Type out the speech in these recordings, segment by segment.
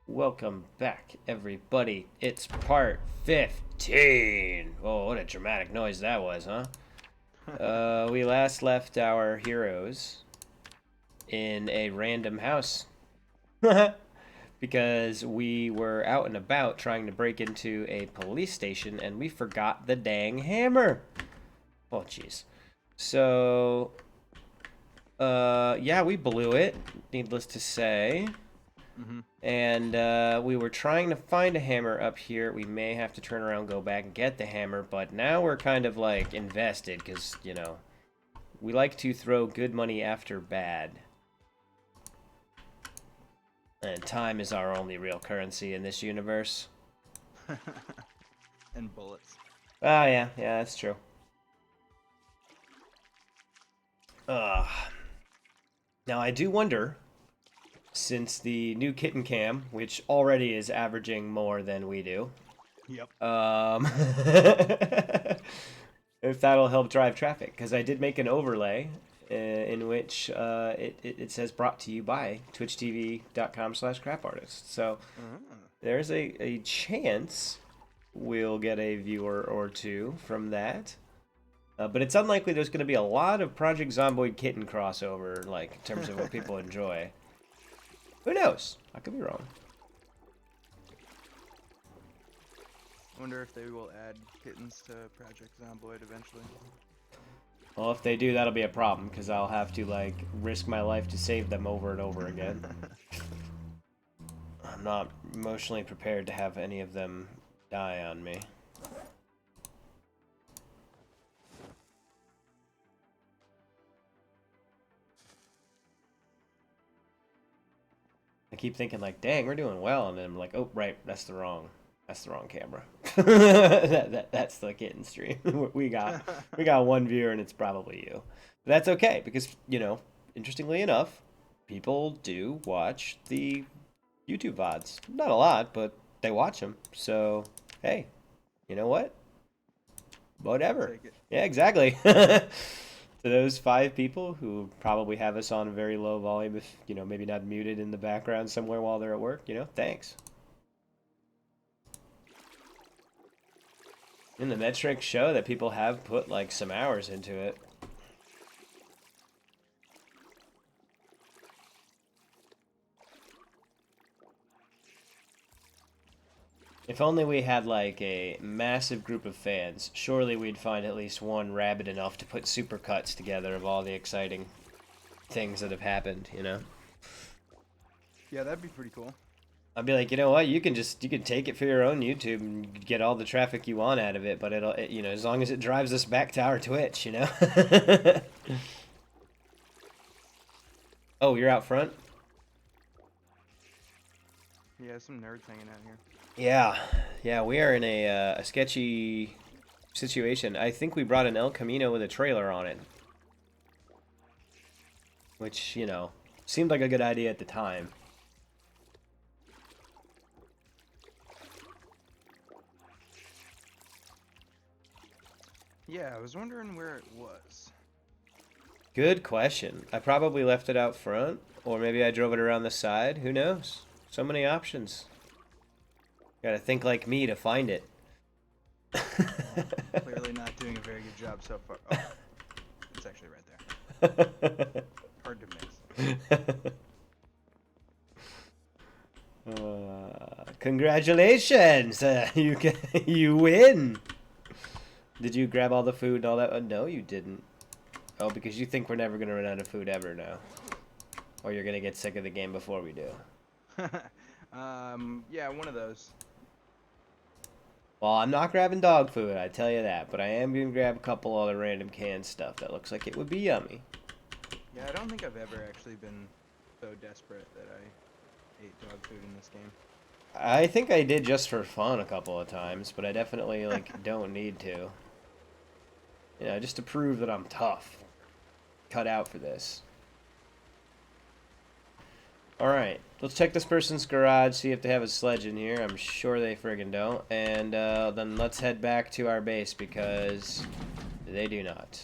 Welcome back, everybody. It's part 15. Oh, what a dramatic noise that was, huh? We last left our heroes in a random house because we were out and about trying to break into a police station and we forgot the dang hammer. Oh, jeez. So, yeah, we blew it, needless to say. And we were trying to find a hammer up here. We may have to turn around, go back and get the hammer, but now we're kind of like invested because, you know, we like to throw good money after bad. And time is our only real currency in this universe. And bullets. Oh, yeah, that's true. Now, I do wonder, since the new kitten cam, which already is averaging more than we do, Yep. if that'll help drive traffic, because I did make an overlay in which it says brought to you by twitchtv.com/crapartist. So there's a chance we'll get a viewer or two from that. But it's unlikely there's going to be a lot of Project Zomboid Kitten crossover, like, in terms of what people enjoy. Who knows? I could be wrong. I wonder if they will add kittens to Project Zomboid eventually. Well, if they do, that'll be a problem, because I'll have to, like, risk my life to save them over and over again. I'm not emotionally prepared to have any of them die on me. I keep thinking, like, dang, we're doing well, and then I'm like, oh, right, that's the wrong camera. That's the kitten stream. we got one viewer, and it's probably you. But that's okay, because, you know, interestingly enough, people do watch the YouTube VODs. Not a lot, but they watch them. So, hey, you know what? Whatever. Take it. Yeah, exactly. To those 5 people who probably have us on a very low volume, if, you know, maybe not muted in the background somewhere while they're at work, you know, thanks. And the metrics show that people have put, like, some hours into it. If only we had, like, a massive group of fans, surely we'd find at least one rabid enough to put supercuts together of all the exciting things that have happened, you know? Yeah, that'd be pretty cool. I'd be like, you know what, you can take it for your own YouTube and get all the traffic you want out of it, but you know, as long as it drives us back to our Twitch, you know? Oh, you're out front? Yeah, some nerds hanging out here. Yeah, we are in a sketchy situation. I think we brought an El Camino with a trailer on it. Which, you know, seemed like a good idea at the time. Yeah, I was wondering where it was. Good question. I probably left it out front, or maybe I drove it around the side. Who knows? So many options. Gotta think like me to find it. Clearly not doing a very good job so far. Oh, it's actually right there. Hard to miss. Congratulations! You win! Did you grab all the food and all that? No, you didn't. Oh, because you think we're never gonna run out of food ever now. Or you're gonna get sick of the game before we do. Yeah, one of those. Well, I'm not grabbing dog food, I tell you that, but I am gonna grab a couple other random canned stuff that looks like it would be yummy. Yeah, I don't think I've ever actually been so desperate that I ate dog food in this game. I think I did just for fun a couple of times, but I definitely, like, don't need to. You know, just to prove that I'm tough. Cut out for this. Alright, let's check this person's garage, see if they have a sledge in here. I'm sure they friggin' don't. And then let's head back to our base because they do not.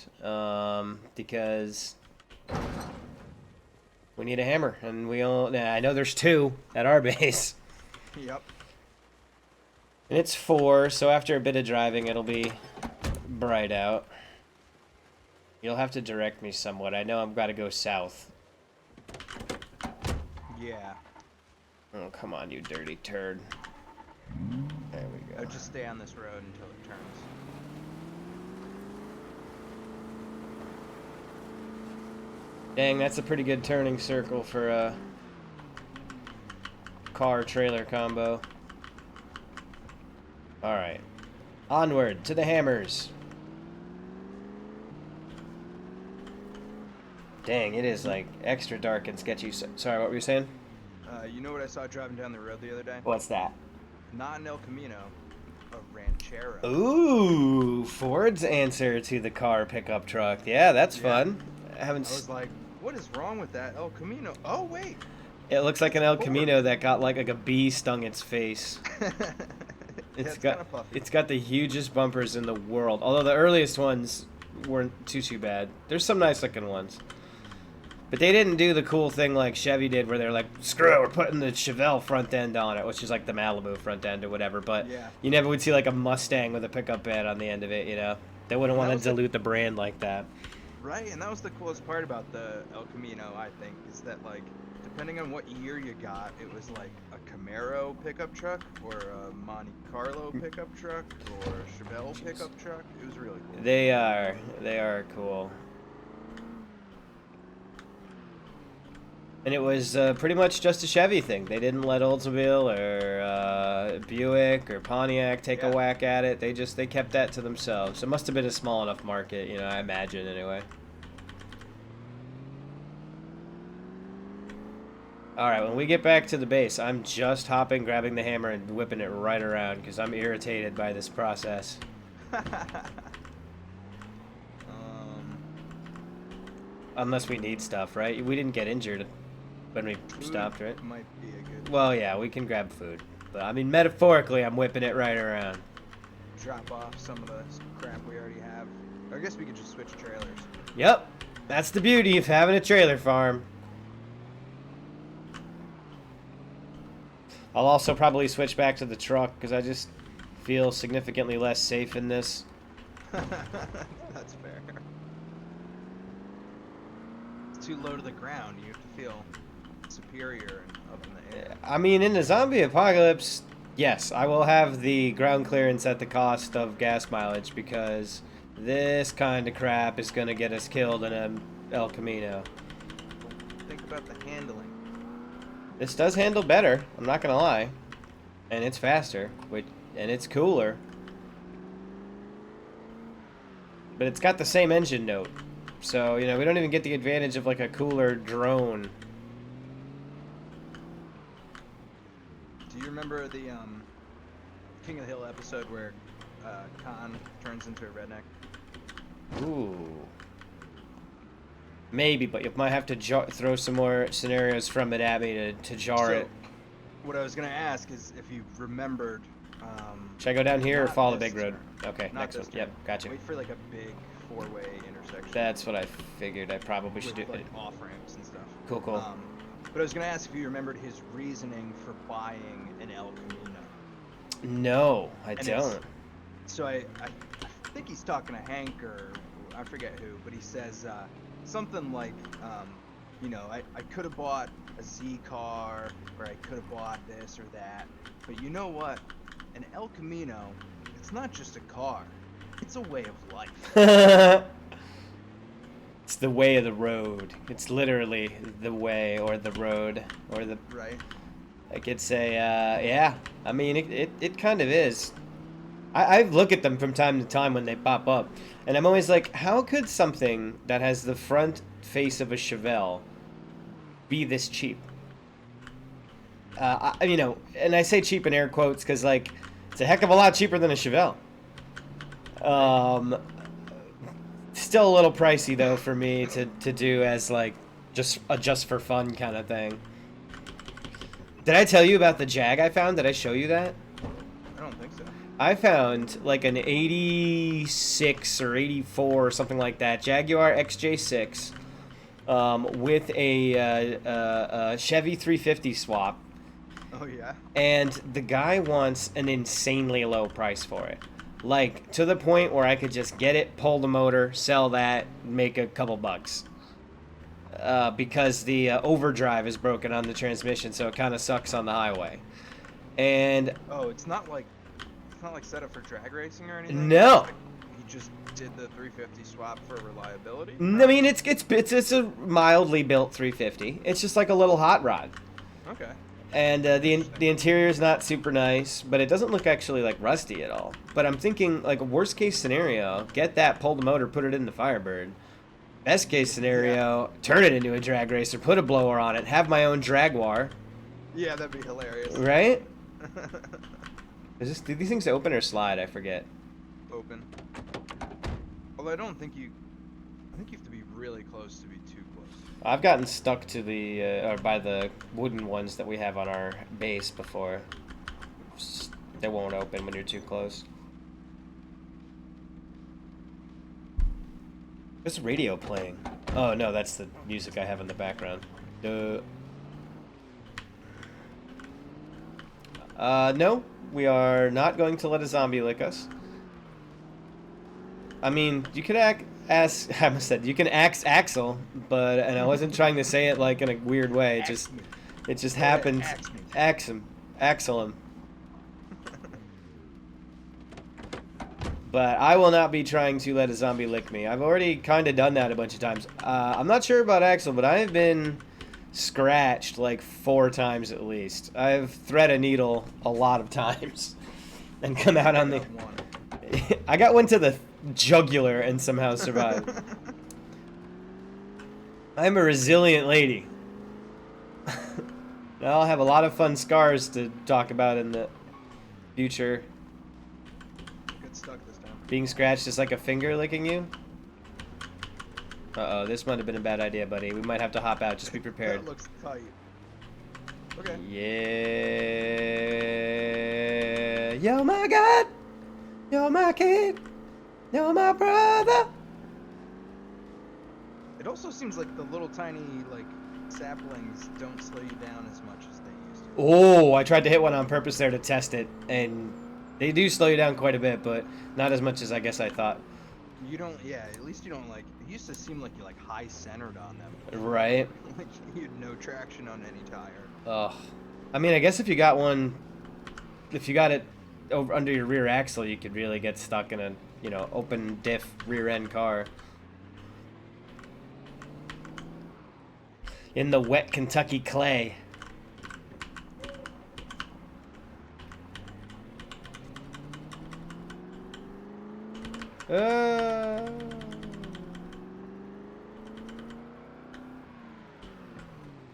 Because we need a hammer, and I know there's 2 at our base. Yep. And it's 4, so after a bit of driving, it'll be bright out. You'll have to direct me somewhat. I know I've got to go south. Yeah. Oh, come on, you dirty turd. There we Oh, go. just stay on this road until it turns. Dang, that's a pretty good turning circle for a car-trailer combo. Alright. Onward to the hammers. Dang, it is like extra dark and sketchy. Sorry, what were you saying? You know what I saw driving down the road the other day? What's that? Not an El Camino, a Ranchero. Ooh, Ford's answer to the car pickup truck. Yeah, that's fun. I haven't. I was like, what is wrong with that El Camino? Oh, wait. It looks like an El Ford. Camino that got like a bee stung its face. It's It's got the hugest bumpers in the world. Although the earliest ones weren't too bad. There's some nice looking ones. But they didn't do the cool thing like Chevy did where they're like, screw it, we're putting the Chevelle front end on it, which is like the Malibu front end or whatever. But Yeah. you never would see like a Mustang with a pickup bed on the end of it, you know? They wouldn't want to dilute the brand like that. Right, and that was the coolest part about the El Camino, I think, is that, like, depending on what year you got, it was like a Camaro pickup truck, or a Monte Carlo pickup truck, or a Chevelle pickup truck. It was really cool. They are cool. And it was pretty much just a Chevy thing. They didn't let Oldsmobile or Buick or Pontiac take a whack at it. They kept that to themselves. It must have been a small enough market, you know, I imagine anyway. Alright, when we get back to the base, I'm just hopping, grabbing the hammer, and whipping it right around because I'm irritated by this process. Unless we need stuff, right? We didn't get injured when we stopped, right? Might be a good. Well, yeah, we can grab food. But, I mean, metaphorically, I'm whipping it right around. Drop off some of the crap we already have. Or I guess we could just switch trailers. Yep. That's the beauty of having a trailer farm. I'll also probably switch back to the truck because I just feel significantly less safe in this. That's fair. It's too low to the ground. You have to feel superior and up in the air. I mean, in the zombie apocalypse, yes, I will have the ground clearance at the cost of gas mileage because this kind of crap is going to get us killed in an El Camino. Think about the handling. This does handle better, I'm not going to lie. And it's faster, and it's cooler. But it's got the same engine note. So, you know, we don't even get the advantage of like a cooler drone. Do you remember the King of the Hill episode where Khan turns into a redneck? Ooh. Maybe, but you might have to throw some more scenarios from it at me to jar it. What I was going to ask is if you remembered... Should I go down here or follow the big road? Turn. Okay, Not next one. turn. Yep, gotcha. Wait for like a big four-way intersection. That's what I figured. I probably should do. With like off-ramps and stuff. Cool, cool. But I was going to ask if you remembered his reasoning for buying an El Camino. No, I don't. So I think he's talking to Hank or I forget who, but he says something like, you know, I could have bought a Z car or I could have bought this or that, but you know what? An El Camino, it's not just a car, it's a way of life. It's the way of the road. It's literally the way or the road or the... Right. Like it's a, yeah, I mean, it kind of is. I look at them from time to time when they pop up, and I'm always like, how could something that has the front face of a Chevelle be this cheap? You know, and I say cheap in air quotes because, like, it's a heck of a lot cheaper than a Chevelle. Still a little pricey, though, for me to do as, like, just a just for fun kind of thing. Did I tell you about the Jag I found? Did I show you that? I don't think so. I found like an 86 or 84 or something like that Jaguar XJ6 with a Chevy 350 swap. Oh yeah. And the guy wants an insanely low price for it. Like, to the point where I could just get it, pull the motor, sell that, make a couple bucks. Because the overdrive is broken on the transmission, so it kind of sucks on the highway. And Oh, it's not like set up for drag racing or anything. It's just no, like he just did the 350 swap for reliability. I mean it's a mildly built 350. It's just like a little hot rod. Okay. And the Interesting. interior is not super nice, but it doesn't look actually like rusty at all. But I'm thinking like a worst case scenario, get that, pull the motor, put it in the Firebird. Best case scenario, turn it into a drag racer, put a blower on it, have my own Jaguar, Yeah, that'd be hilarious. right? Do these things open or slide? I forget. Open. Although I think you have to be really close to be too close. I've gotten stuck to the or by the wooden ones that we have on our base before. They won't open when you're too close. There's a radio playing. Oh no, that's the music I have in the background. No, we are not going to let a zombie lick us. I mean, you could I almost said you can axe Axel, and I wasn't trying to say it like in a weird way. It just happened. Axe him, Axel him. But I will not be trying to let a zombie lick me. I've already kind of done that a bunch of times. I'm not sure about Axel, but I have been scratched like 4 times at least. I've thread a needle a lot of times and come out on the... I got one to the jugular and somehow survived. I'm a resilient lady. I'll have a lot of fun scars to talk about in the future. Get stuck this time. Being scratched is like a finger licking you? Uh-oh, this might have been a bad idea, buddy. We might have to hop out. Just be prepared. That looks tight. Okay. Yeah. You're my God. You're my kid. You're my brother. It also seems like the little tiny, like, saplings don't slow you down as much as they used to. Oh, I tried to hit one on purpose there to test it, and they do slow you down quite a bit, but not as much as I guess I thought. You don't, yeah, at least you don't, like, it used to seem like you, like, high-centered on them. Right. Like, you had no traction on any tire. Ugh. I mean, I guess if you got it over under your rear axle, you could really get stuck in a, open diff rear end car. In the wet Kentucky clay.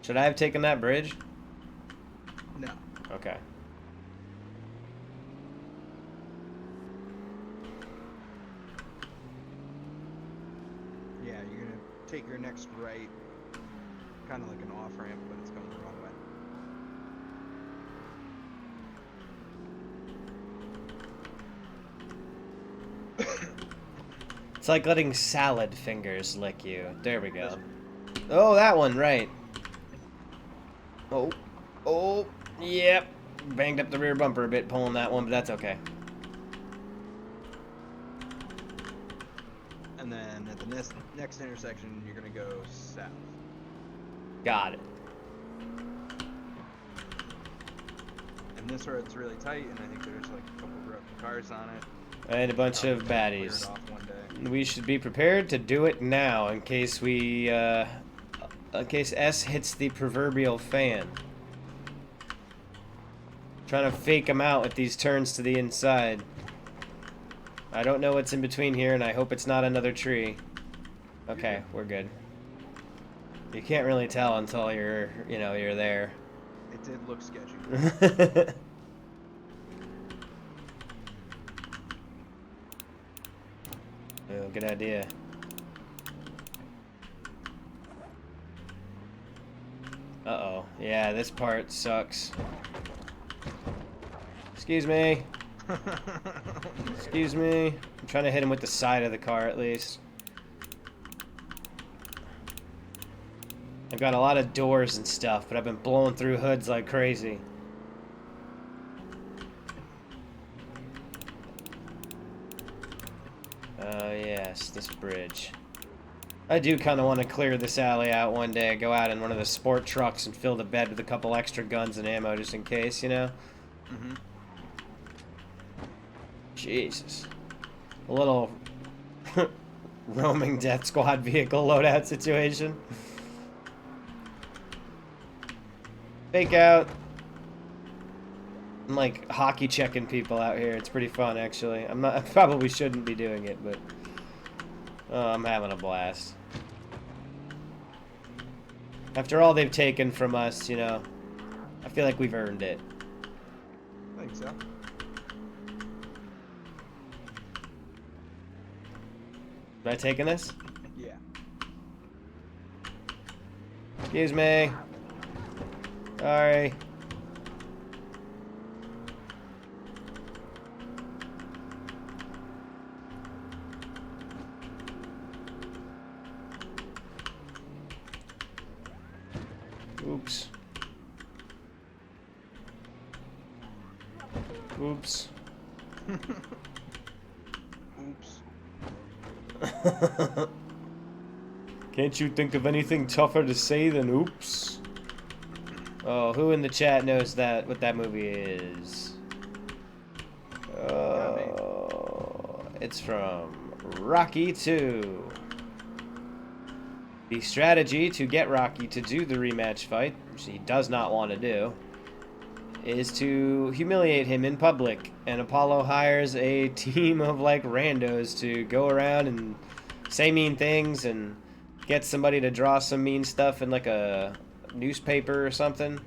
Should I have taken that bridge? No. Okay. Yeah, you're gonna take your next right, kind of like an off-ramp, but it's going the wrong way. It's like letting salad fingers lick you. There we go. Oh, that one, right. Oh, yep. Banged up the rear bumper a bit pulling that one, but that's okay. And then at the next intersection, you're gonna go south. Got it. And this road's really tight, and I think there's like a couple broken cars on it. And a bunch of baddies. Off one day. We should be prepared to do it now in case in case S hits the proverbial fan. Trying to fake them out with these turns to the inside. I don't know what's in between here, and I hope it's not another tree. Okay, we're good. You can't really tell until you're there. It did look sketchy. Oh, good idea. Uh-oh. Yeah, this part sucks. Excuse me. Excuse me. I'm trying to hit him with the side of the car at least. I've got a lot of doors and stuff, but I've been blowing through hoods like crazy. Yes, this bridge. I do kind of want to clear this alley out one day, go out in one of the sport trucks and fill the bed with a couple extra guns and ammo just in case, you know? Mm-hmm. Jesus. A little roaming death squad vehicle loadout situation. Fake out. I'm like hockey checking people out here. It's pretty fun, actually. I probably shouldn't be doing it, but I'm having a blast. After all they've taken from us, you know, I feel like we've earned it. I think so. Am I taking this? Yeah. Excuse me. Sorry. Oops. Oops. Oops. Can't you think of anything tougher to say than oops? Oh, who in the chat knows that what that movie is? Not me. It's from Rocky 2. The strategy to get Rocky to do the rematch fight, which he does not want to do, is to humiliate him in public. And Apollo hires a team of like randos to go around and say mean things and get somebody to draw some mean stuff in like a newspaper or something.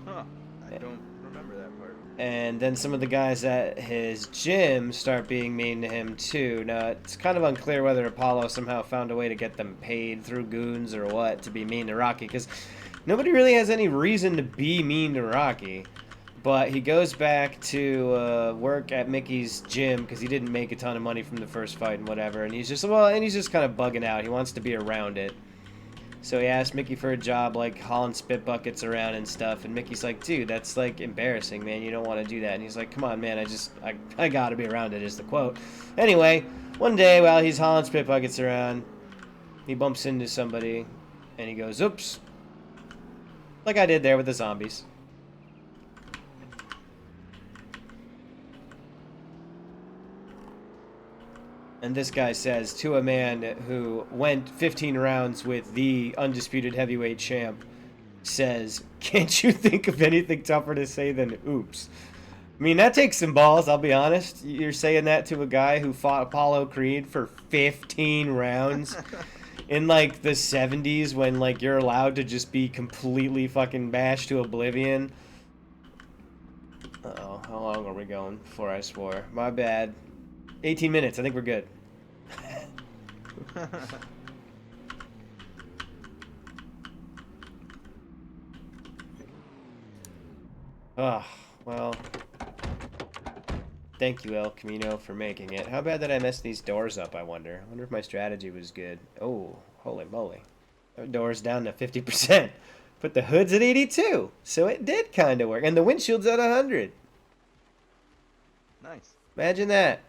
Huh. I don't remember that part. And then some of the guys at his gym start being mean to him too. Now, it's kind of unclear whether Apollo somehow found a way to get them paid through goons or what to be mean to Rocky, because nobody really has any reason to be mean to Rocky. But he goes back to work at Mickey's gym because he didn't make a ton of money from the first fight and whatever. And he's just kind of bugging out. He wants to be around it. So he asked Mickey for a job, like hauling spit buckets around and stuff. And Mickey's like, dude, that's like embarrassing, man. You don't want to do that. And he's like, come on, man. I gotta be around it, is the quote. Anyway, one day while he's hauling spit buckets around, he bumps into somebody and he goes, oops. Like I did there with the zombies. And this guy says to a man who went 15 rounds with the undisputed heavyweight champ, says, can't you think of anything tougher to say than oops? I mean, that takes some balls, I'll be honest. You're saying that to a guy who fought Apollo Creed for 15 rounds in, like, the 70s when, like, you're allowed to just be completely fucking bashed to oblivion. Uh-oh, how long are we going before I swore? My bad. 18 minutes, I think we're good. Oh, well. Thank you, El Camino, for making it. How bad did I mess these doors up, I wonder? I wonder if my strategy was good. Oh, holy moly. That door's down to 50%. But the hood's at 82, so it did kind of work. And the windshield's at 100. Nice. Imagine that.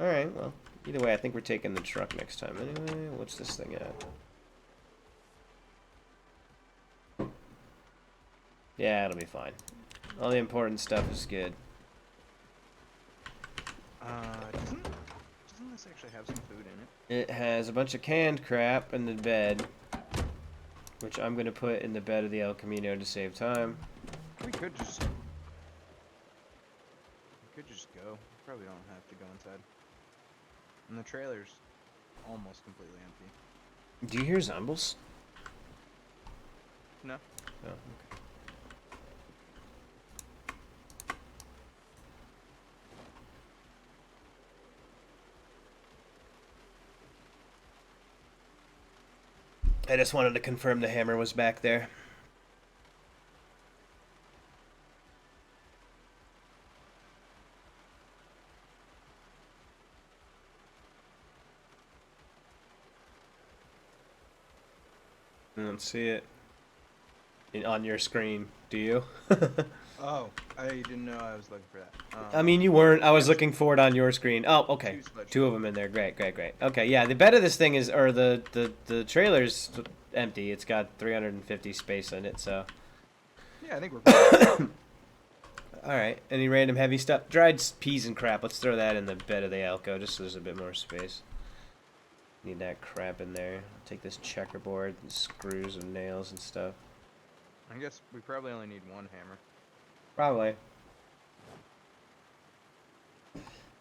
Alright, well, either way, I think we're taking the truck next time. Anyway, what's this thing at? Yeah, it'll be fine. All the important stuff is good. Doesn't this actually have some food in it? It has a bunch of canned crap in the bed, which I'm going to put in the bed of the El Camino to save time. We could just go. We probably don't have to go inside. And the trailer's almost completely empty. Do you hear zombies? No. Oh, okay. I just wanted to confirm the hammer was back there. I don't see it. on your screen. Do you? Oh, I didn't know I was looking for that. I mean, you weren't. I was Yes. looking for it on your screen. Oh, okay. 2 sludge Two of bubbles. them in there. Great, great, great. Okay, yeah. The bed of this thing is, or the trailer's empty. It's got 350 space in it. So, Yeah, I think we're good. all right. Any random heavy stuff? Dried peas and crap. Let's throw that in the bed of the Alco, just so there's a bit more space. Need that crap in there. I'll take this checkerboard and screws and nails and stuff. I guess we probably only need 1 hammer. Probably.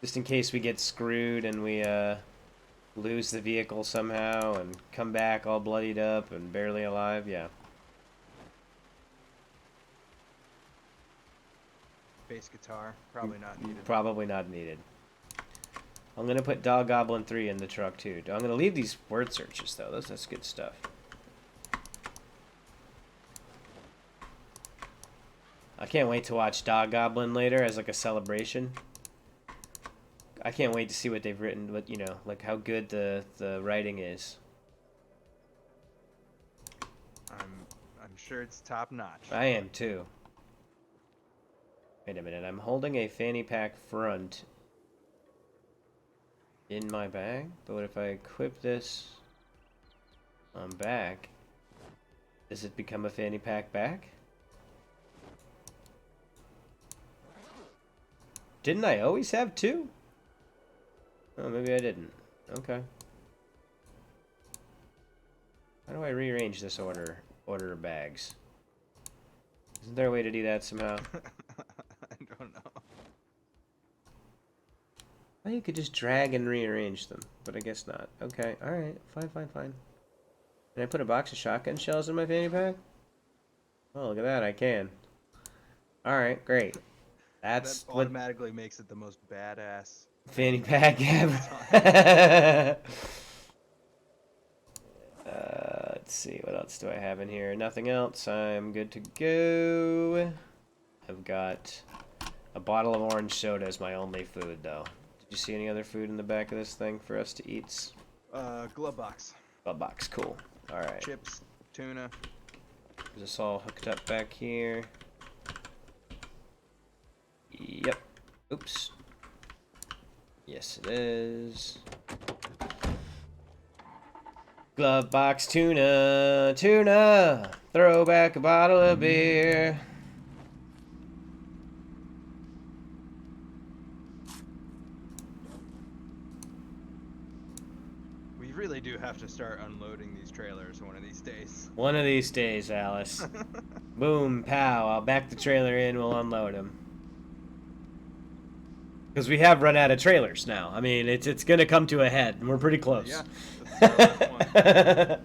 Just in case we get screwed and we lose the vehicle somehow and come back all bloodied up and barely alive. Yeah. Bass guitar, probably not needed. Probably not needed. I'm going to put Dog Goblin 3 in the truck too. I'm going to leave these word searches though. That's good stuff. I can't wait to watch Dog Goblin later as like a celebration. I can't wait to see what they've written, what you know, like how good the writing is. I'm sure it's top notch. I am too. Wait a minute, I'm holding a fanny pack front in my bag, but what if I equip this on back? Does it become a fanny pack back? Didn't I always have 2? Oh, maybe I didn't. Okay. How do I rearrange this order of bags? Isn't there a way to do that somehow? I don't know. Well, you could just drag and rearrange them, but I guess not. Okay, alright, fine. Can I put a box of shotgun shells in my fanny pack? Oh, look at that, I can. Alright, great. That's That what automatically makes it the most badass fanny pack ever. Let's see, what else do I have in here? Nothing else. I'm good to go. I've got a bottle of orange soda as my only food, though. Did you see any other food in the back of this thing for us to eat? glove box. A box, cool. Alright. Chips, tuna. Is this all hooked up back here? Yep. Oops. Yes, it is. Glove box tuna, tuna. Throw back a bottle of beer. We really do have to start unloading these trailers one of these days. One of these days, Alice. Boom, pow. I'll back the trailer in. We'll unload him. Because we have run out of trailers now. I mean, it's gonna come to a head, and we're pretty close. Yeah. That's the last one.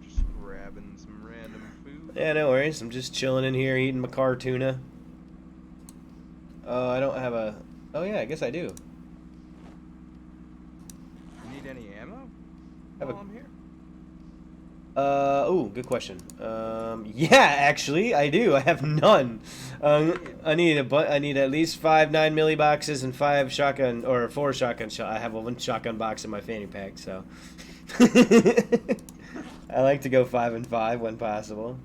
Just grabbing some random food. Yeah, no worries. I'm just chilling in here eating my car tuna. Oh, I don't have a... Oh, yeah, I guess I do. You need any ammo Have while a- I'm here? Oh, good question. Yeah, actually, I do. I have none. I need at least 5 9mm boxes and 5 shotgun or 4 shotgun shot. I have 1 shotgun box in my fanny pack, so I like to go 5 and 5 when possible.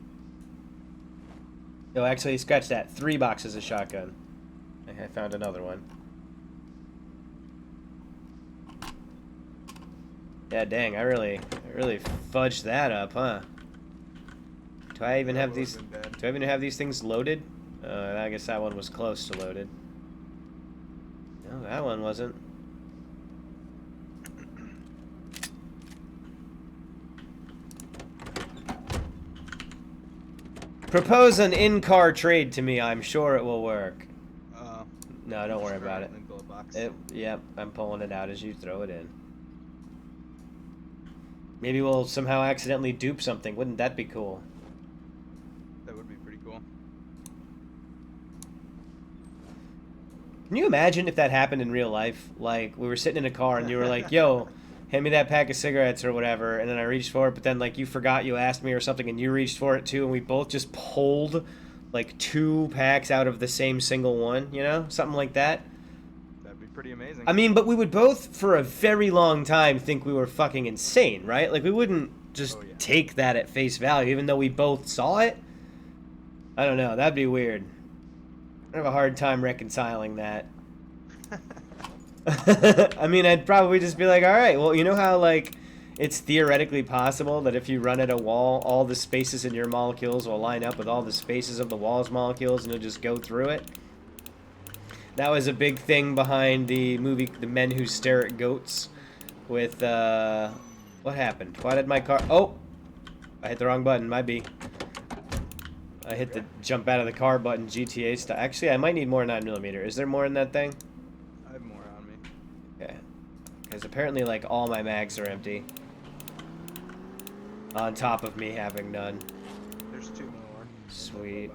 Oh, actually, scratch that. 3 boxes of shotgun. I found another one. Yeah, dang, I really fudged that up, huh? Do I even That have would've these? been bad. Do I even have these things loaded? I guess that one was close to loaded. No, that one wasn't. Propose an in-car trade to me. I'm sure it will work. No, don't worry about it. In the glove box. Yep, I'm pulling it out as you throw it in. Maybe we'll somehow accidentally dupe something. Wouldn't that be cool? That would be pretty cool. Can you imagine if that happened in real life? Like, we were sitting in a car and you were like, yo, hand me that pack of cigarettes or whatever, and then I reached for it, but then, like, you forgot you asked me or something, and you reached for it too, and we both just pulled, like, 2 packs out of the same single one, you know? Something like that. That'd be pretty amazing. I mean, but we would both, for a very long time, think we were fucking insane, right? Like, we wouldn't just Oh, yeah. take that at face value, even though we both saw it. I don't know. That'd be weird. I have a hard time reconciling that. I mean, I'd probably just be like, all right, well, you know how, like, it's theoretically possible that if you run at a wall, all the spaces in your molecules will line up with all the spaces of the wall's molecules, and you'll just go through it? That was a big thing behind the movie The Men Who Stare at Goats with, what happened? Why did my car... Oh! I hit the wrong button, might be. I hit the jump out of the car button, GTA style. Actually, I might need more 9mm. Is there more in that thing? I have more on me. Okay. Because apparently, like, all my mags are empty. On top of me having none. There's 2 more. Sweet.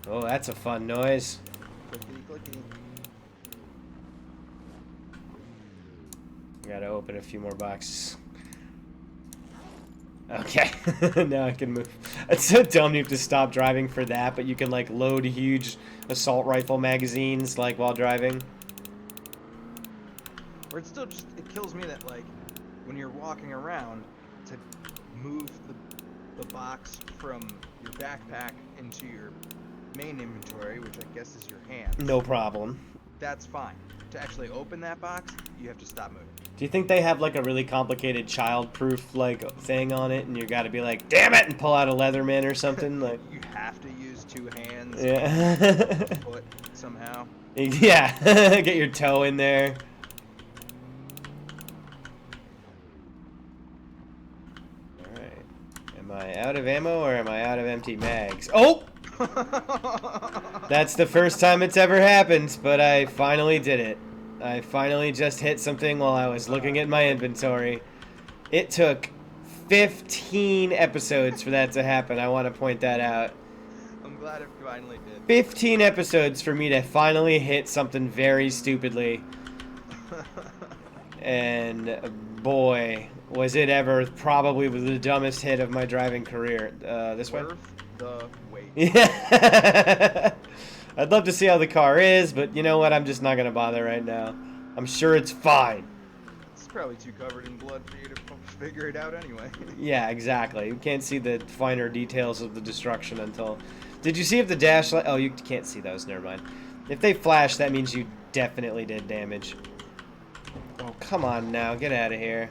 Oh, that's a fun noise. Clickety, clickety. Gotta open a few more boxes. Okay, now I can move. It's so dumb you have to stop driving for that, but you can, like, load huge assault rifle magazines, like, while driving. Or it still just, it kills me that, like, when you're walking around, to move the box from your backpack into your main inventory, which I guess is your hands. No problem. That's fine. To actually open that box, you have to stop moving. Do you think they have, like, a really complicated child-proof, like, thing on it, and you gotta be like, damn it, and pull out a Leatherman or something? Like, You have to use 2 hands. yeah. Foot somehow. Yeah, get your toe in there. Alright. Am I out of ammo or am I out of empty mags? Oh! That's the first time it's ever happened, but I finally did it. I finally just hit something while I was looking at my inventory. It took 15 episodes for that to happen. I want to point that out. I'm glad it finally did. 15 episodes for me to finally hit something very stupidly. And boy, was it ever probably the dumbest hit of my driving career. This way? Worth the wait. Yeah. I'd love to see how the car is, but you know what? I'm just not going to bother right now. I'm sure it's fine. It's probably too covered in blood for you to figure it out anyway. Yeah, exactly. You can't see the finer details of the destruction until... Did you see if the dash light... Oh, you can't see those. Never mind. If they flash, that means you definitely did damage. Oh, come on now. Get out of here.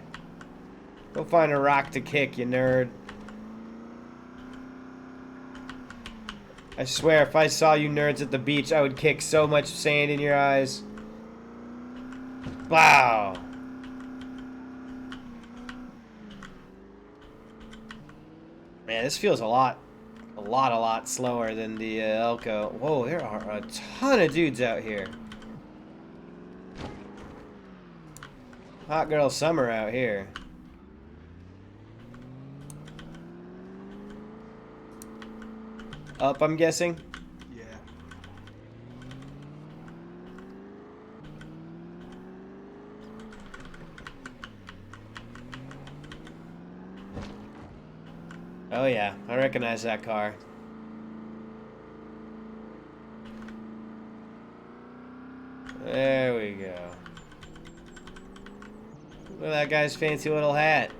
Go find a rock to kick, you nerd. I swear, if I saw you nerds at the beach, I would kick so much sand in your eyes. Wow. Man, this feels a lot slower than the Elko. Whoa, there are a ton of dudes out here. Hot girl summer out here. Up, I'm guessing? Yeah. Oh yeah, I recognize that car. There we go. Look at that guy's fancy little hat.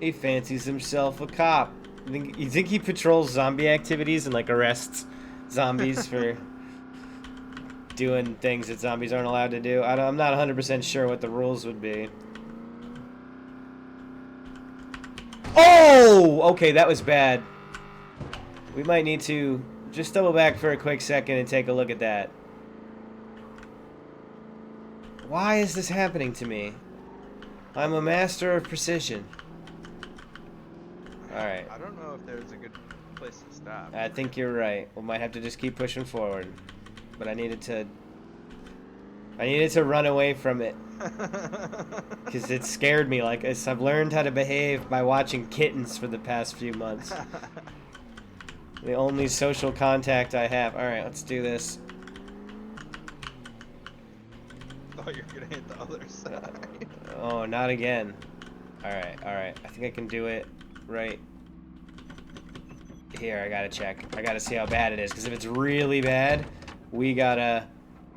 He fancies himself a cop. You think he patrols zombie activities and, like, arrests zombies for doing things that zombies aren't allowed to do? I'm not 100% sure what the rules would be. Oh! Okay, that was bad. We might need to just double back for a quick second and take a look at that. Why is this happening to me? I'm a master of precision. Alright. I don't know if there's a good place to stop. I think you're right. We might have to just keep pushing forward. But I needed to run away from it. Because it scared me. Like, I've learned how to behave by watching kittens for the past few months. The only social contact I have. Alright, let's do this. Oh, you're gonna hit the other side. Oh, not again. Alright, alright. I think I can do it right here. I gotta check. I gotta see how bad it is. Because if it's really bad, we gotta...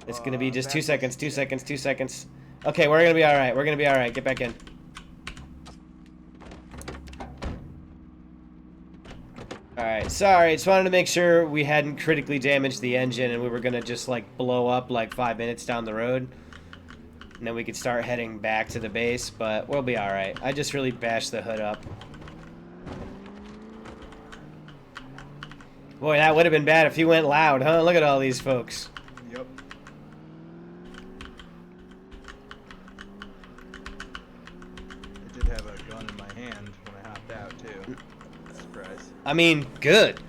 It's gonna be just 2 seconds, 2 seconds, 2 seconds. Okay, we're gonna be all right. We're gonna be all right. Get back in. All right. Sorry. Just wanted to make sure we hadn't critically damaged the engine, and we were gonna just like blow up like 5 minutes down the road, and then we could start heading back to the base. But we'll be all right. I just really bashed the hood up. Boy, that would have been bad if you went loud, huh? Look at all these folks. Yep. I did have a gun in my hand when I hopped out, too. Surprise. I mean, good.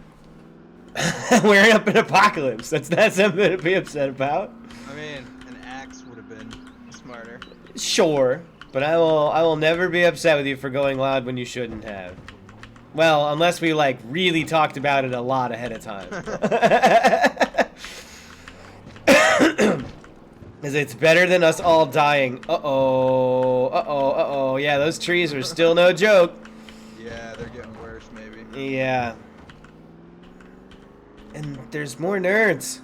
We're in an apocalypse. That's not something to be upset about. I mean, an axe would have been smarter. Sure, but I will never be upset with you for going loud when you shouldn't have. Well, unless we like really talked about it a lot ahead of time. Because it's better than us all dying. Uh-oh. Uh-oh. Uh-oh. Yeah, those trees are still no joke. Yeah, they're getting worse, maybe. Yeah. And there's more nerds.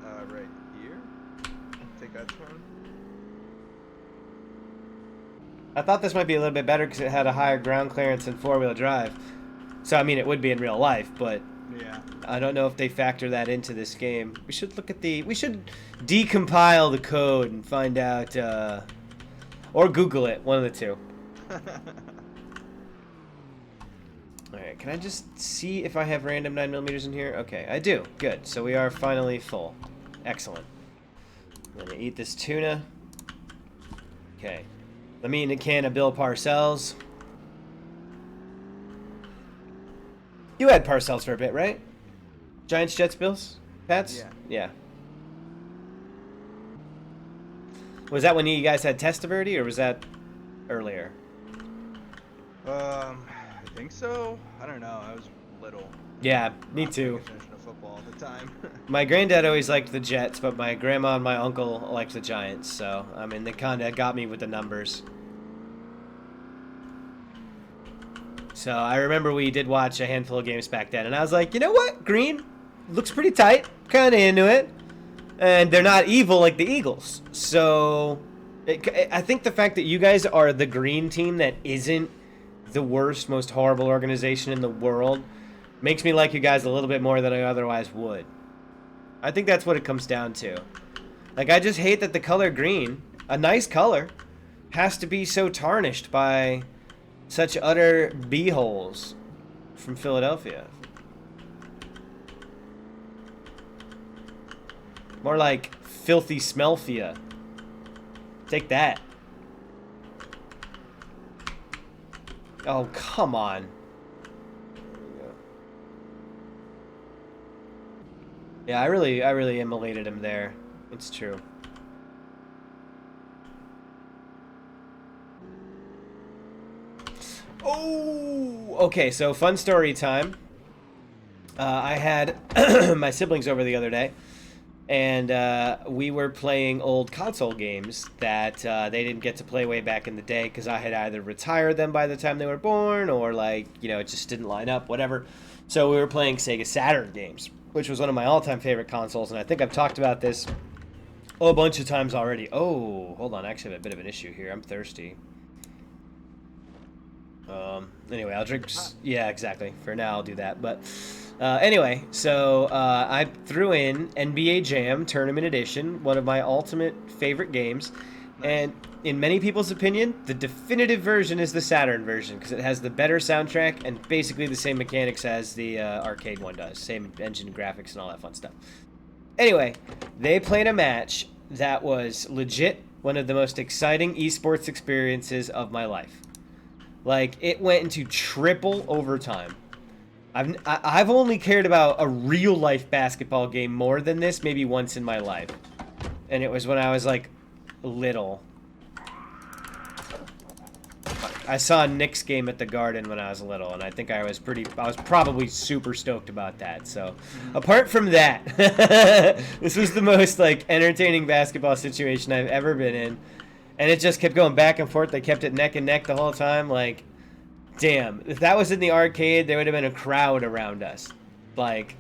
Right here? I think that's one. I thought this might be a little bit better because it had a higher ground clearance and four-wheel drive. So, I mean, it would be in real life, but Yeah. I don't know if they factor that into this game. We should look at we should decompile the code and find out, or Google it, one of the two. Alright, can I just see if I have random 9mm in here? Okay, I do. Good. So we are finally full. Excellent. I'm gonna eat this tuna. Okay. Let me eat a can of Bill Parcells. You had Parcells for a bit, right? Giants, Jets, Bills? Pats? Yeah. Yeah. Was that when you guys had Testaverde, or was that earlier? I think so. I don't know. I was little. Yeah, me Not too. paying attention to football at the time. My granddad always liked the Jets, but my grandma and my uncle liked the Giants, so, I mean, they kind of got me with the numbers. So, I remember we did watch a handful of games back then, and I was like, you know what? Green looks pretty tight. Kind of into it. And they're not evil like the Eagles. So, I think the fact that you guys are the green team that isn't the worst, most horrible organization in the world makes me like you guys a little bit more than I otherwise would. I think that's what it comes down to. Like, I just hate that the color green, a nice color, has to be so tarnished by such utter b-holes from Philadelphia. More like filthy smellphia. Take that. Oh, come on. Yeah, I really immolated him there. It's true. Oh, okay, so fun story time. I had my siblings over the other day, and we were playing old console games that they didn't get to play way back in the day because I had either retired them by the time they were born or, like, you know, it just didn't line up, whatever. So we were playing Sega Saturn games, which was one of my all-time favorite consoles, and I think I've talked about this a bunch of times already. Oh, hold on, I actually have a bit of an issue here. I'm thirsty. Anyway, I'll drink. Yeah, exactly. For now, I'll do that. But anyway, so I threw in NBA Jam Tournament Edition, one of my ultimate favorite games. Nice. And in many people's opinion, the definitive version is the Saturn version because it has the better soundtrack and basically the same mechanics as the arcade one does. Same engine graphics and all that fun stuff. Anyway, they played a match that was legit one of the most exciting esports experiences of my life. Like, it went into triple overtime. I've only cared about a real-life basketball game more than this maybe once in my life. And it was when I was, like, little. I saw a Knicks game at the Garden when I was little, and I think I was probably super stoked about that. So, apart from that, this was the most, like, entertaining basketball situation I've ever been in. And it just kept going back and forth. They kept it neck and neck the whole time. Like, damn. If that was in the arcade, there would have been a crowd around us. Like,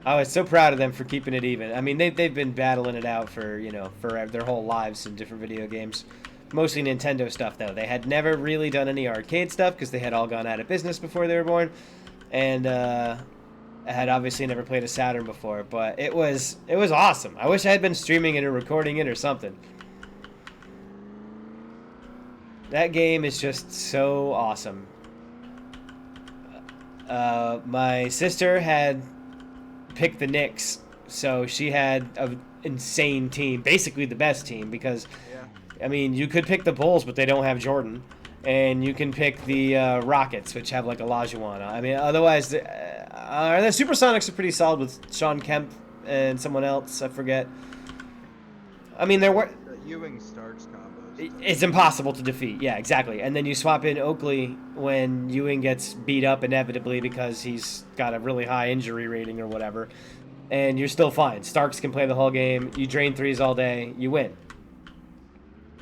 I was so proud of them for keeping it even. I mean, they've been battling it out for, you know, for their whole lives in different video games. Mostly Nintendo stuff, though. They had never really done any arcade stuff because they had all gone out of business before they were born. And I had obviously never played a Saturn before, but it was awesome. I wish I had been streaming it or recording it or something. That game is just so awesome. My sister had picked the Knicks, so she had an insane team, basically the best team, because, Yeah. I mean, you could pick the Bulls, but they don't have Jordan, and you can pick the Rockets, which have like Olajuwon. I mean, otherwise, the Supersonics are pretty solid with Sean Kemp and someone else, I forget. I mean, there were. Ewing Starks combos. It's impossible to defeat. Yeah, exactly. And then you swap in Oakley when Ewing gets beat up inevitably because he's got a really high injury rating or whatever. And you're still fine. Starks can play the whole game. You drain threes all day. You win.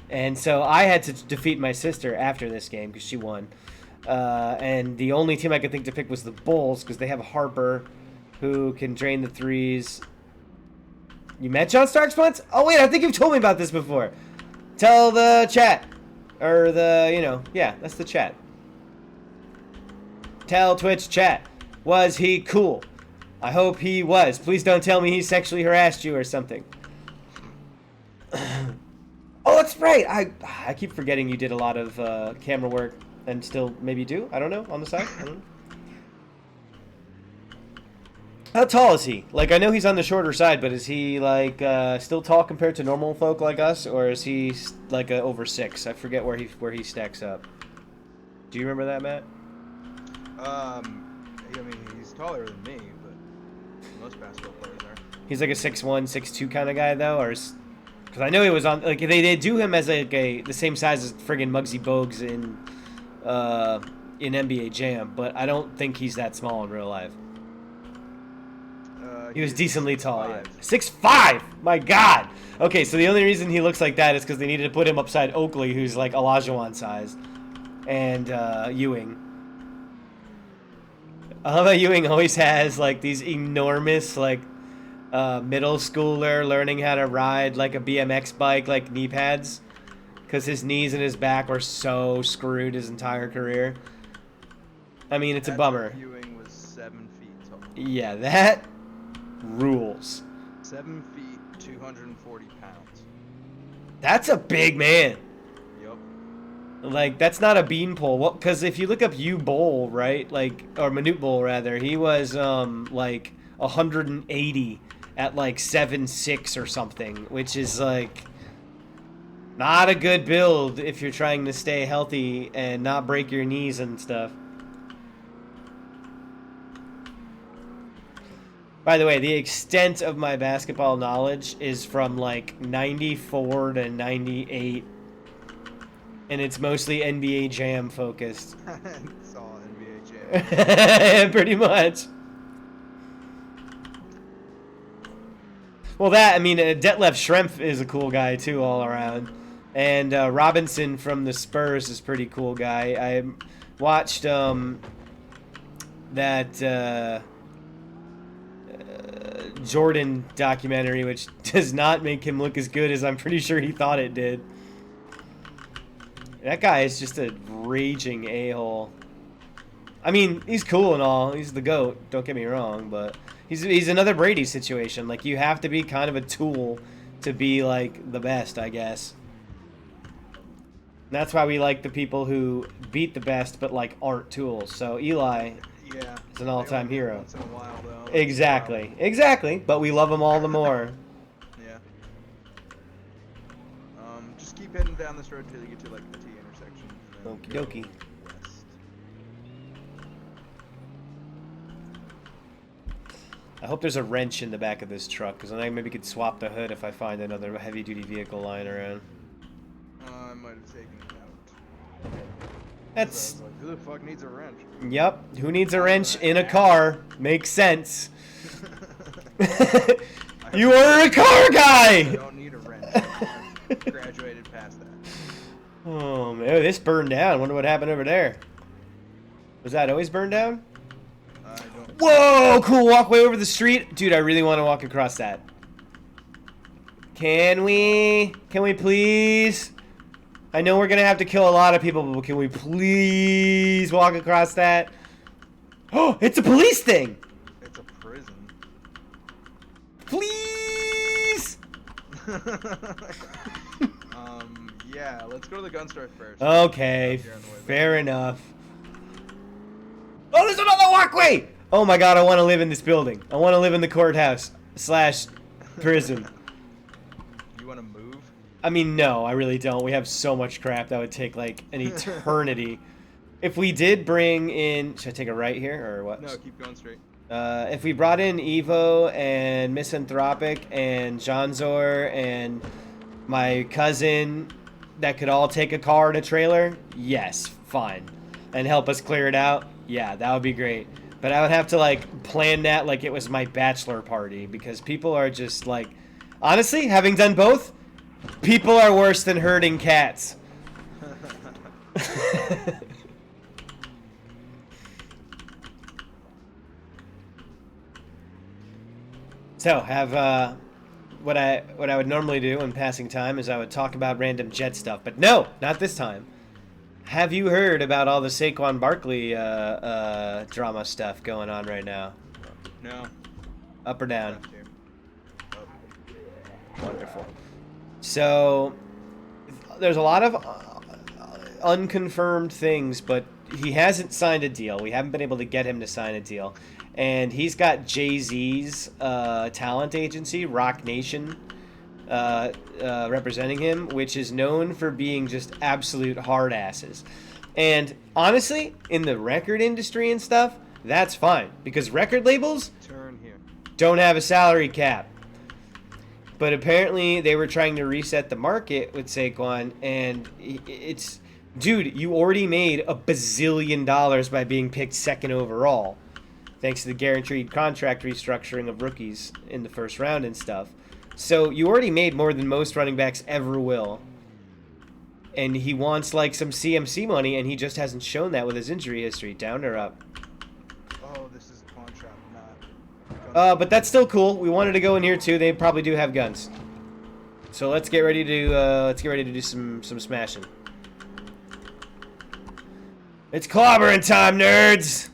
And so I had to defeat my sister after this game because she won. And the only team I could think to pick was the Bulls because they have Harper who can drain the threes. You met John Starks once? Oh, wait, I think you've told me about this before. Tell the chat. Or the, you know, yeah, that's the chat. Tell Twitch chat. Was he cool? I hope he was. Please don't tell me he sexually harassed you or something. Oh, that's right. I keep forgetting you did a lot of camera work and still maybe do. I don't know. On the side. I don't know. How tall is he? Like, I know he's on the shorter side, but is he, like, still tall compared to normal folk like us? Or is he, like, over 6? I forget where he stacks up. Do you remember that, Matt? I mean, he's taller than me, but most basketball players are. He's like a 6'1", 6'2" kind of guy, though? Or because I know he was on, like, they do him as, like, the same size as friggin' Muggsy Bogues in NBA Jam, but I don't think he's that small in real life. He was decently tall, yeah. 6'5"! My God! Okay, so the only reason he looks like that is because they needed to put him upside Oakley, who's like Olajuwon size, and Ewing. I love how Ewing always has like these enormous like middle schooler learning how to ride like a BMX bike like knee pads, because his knees and his back were so screwed his entire career. I mean, it's a bummer. Ewing was 7 feet tall. Yeah, that rules. 7 feet, 240 pounds. That's a big man. Yep. Like, that's not a beanpole. Well, because if you look up Uwe Boll, right, like, or Manute Boll rather, he was like 180 at like 7'6" or something, which is like not a good build if you're trying to stay healthy and not break your knees and stuff. By the way, the extent of my basketball knowledge is from like 94 to 98, and it's mostly NBA Jam focused. It's all NBA Jam. Pretty much. Well, I mean, Detlef Schrempf is a cool guy too, all around, and Robinson from the Spurs is a pretty cool guy. I watched that. Jordan documentary, which does not make him look as good as I'm pretty sure he thought it did. That guy is just a raging a-hole. I mean, he's cool and all. He's the GOAT, don't get me wrong, but he's another Brady situation. Like, you have to be kind of a tool to be, like, the best, I guess. And that's why we like the people who beat the best but, like, aren't tools. So, Eli... Yeah. It's an all-time hero. Once in a while, though. Exactly. Exactly. But we love him all the more. Yeah. Just keep heading down this road till you get to like the T intersection. Okie dokie. West. I hope there's a wrench in the back of this truck, because then I maybe could swap the hood if I find another heavy-duty vehicle lying around. I might have taken it out. That's... I was like, who the fuck needs a wrench? Yep. Who needs a wrench in a car? Makes sense. You are a car I guy! don't need a wrench. I graduated past that. Oh, man. Oh, this burned down. Wonder what happened over there. Was that always burned down? I don't Whoa, cool walkway over the street. Dude, I really want to walk across that. Can we? Can we please? I know we're going to have to kill a lot of people, but can we please walk across that? Oh, it's a police thing. It's a prison. Please. Yeah, let's go to the gun store first. Okay, fair enough. Oh, there's another walkway! Oh my god, I want to live in this building. I want to live in the courthouse / prison. You want to move? I mean, no, I really don't. We have so much crap that would take like an eternity. If we did bring in... Should I take a right here or what? No, keep going straight. If we brought in Evo and Misanthropic and Janzor and my cousin that could all take a car and a trailer, yes, fine. And help us clear it out, yeah, that would be great. But I would have to like plan that like it was my bachelor party because people are just like... Honestly, having done both, people are worse than herding cats. So, have, what I would normally do in passing time is I would talk about random Jet stuff, but no, not this time. Have you heard about all the Saquon Barkley, drama stuff going on right now? No. Up or down? Left here. Up. Wonderful. So, there's a lot of unconfirmed things, but he hasn't signed a deal. We haven't been able to get him to sign a deal. And he's got Jay-Z's talent agency, Rock Nation, representing him, which is known for being just absolute hard asses. And honestly, in the record industry and stuff, that's fine. Because record labels don't have a salary cap. But apparently they were trying to reset the market with Saquon, and it's... Dude, you already made $1 bazillion by being picked second overall. Thanks to the guaranteed contract restructuring of rookies in the first round and stuff. So you already made more than most running backs ever will. And he wants like some CMC money, and he just hasn't shown that with his injury history. Down or up? Oh, this is contract, not... But that's still cool. We wanted to go in here too. They probably do have guns. So let's get ready to do some smashing. It's clobbering time, nerds!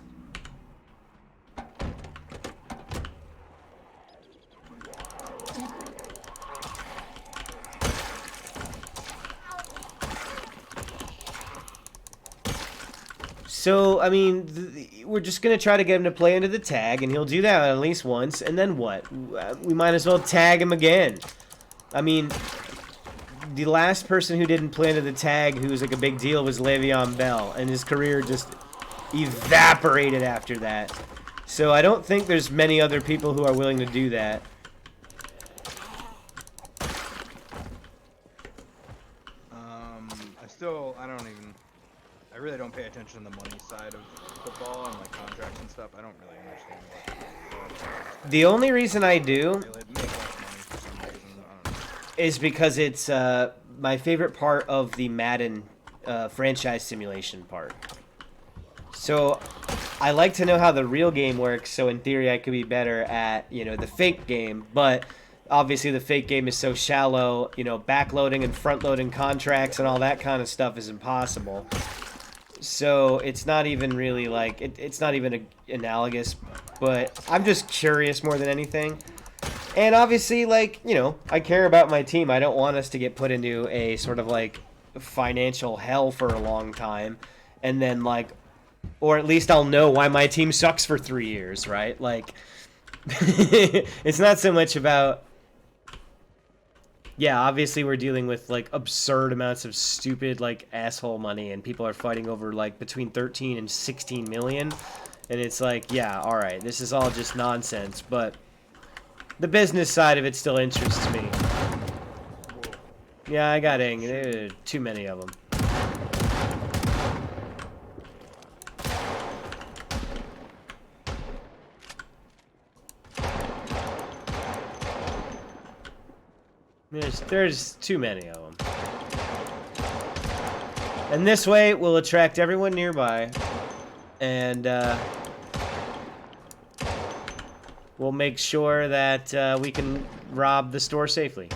So, I mean, we're just going to try to get him to play into the tag, and he'll do that at least once, and then what? We might as well tag him again. I mean, the last person who didn't play into the tag who was like a big deal was Le'Veon Bell, and his career just evaporated after that. So I don't think there's many other people who are willing to do that. I really don't pay attention to the money side of football and like contracts and stuff. I don't really understand what. The only reason I do They like, make less money for some reason. I don't know. is because it's my favorite part of the Madden franchise simulation part. So I like to know how the real game works, so in theory I could be better at, you know, the fake game, but obviously the fake game is so shallow, you know, backloading and front-loading contracts and all that kind of stuff is impossible. So it's not even really like, it's not even analogous, but I'm just curious more than anything. And obviously, like, you know, I care about my team. I don't want us to get put into a sort of like financial hell for a long time. And then like, or at least I'll know why my team sucks for 3 years, right? Like, it's not so much about... Yeah, obviously we're dealing with like absurd amounts of stupid like asshole money, and people are fighting over like between 13 and 16 million, and it's like, yeah, all right, this is all just nonsense, but the business side of it still interests me. Yeah, I got too many of them. There's too many of them. And this way, we'll attract everyone nearby. And, we'll make sure that we can rob the store safely.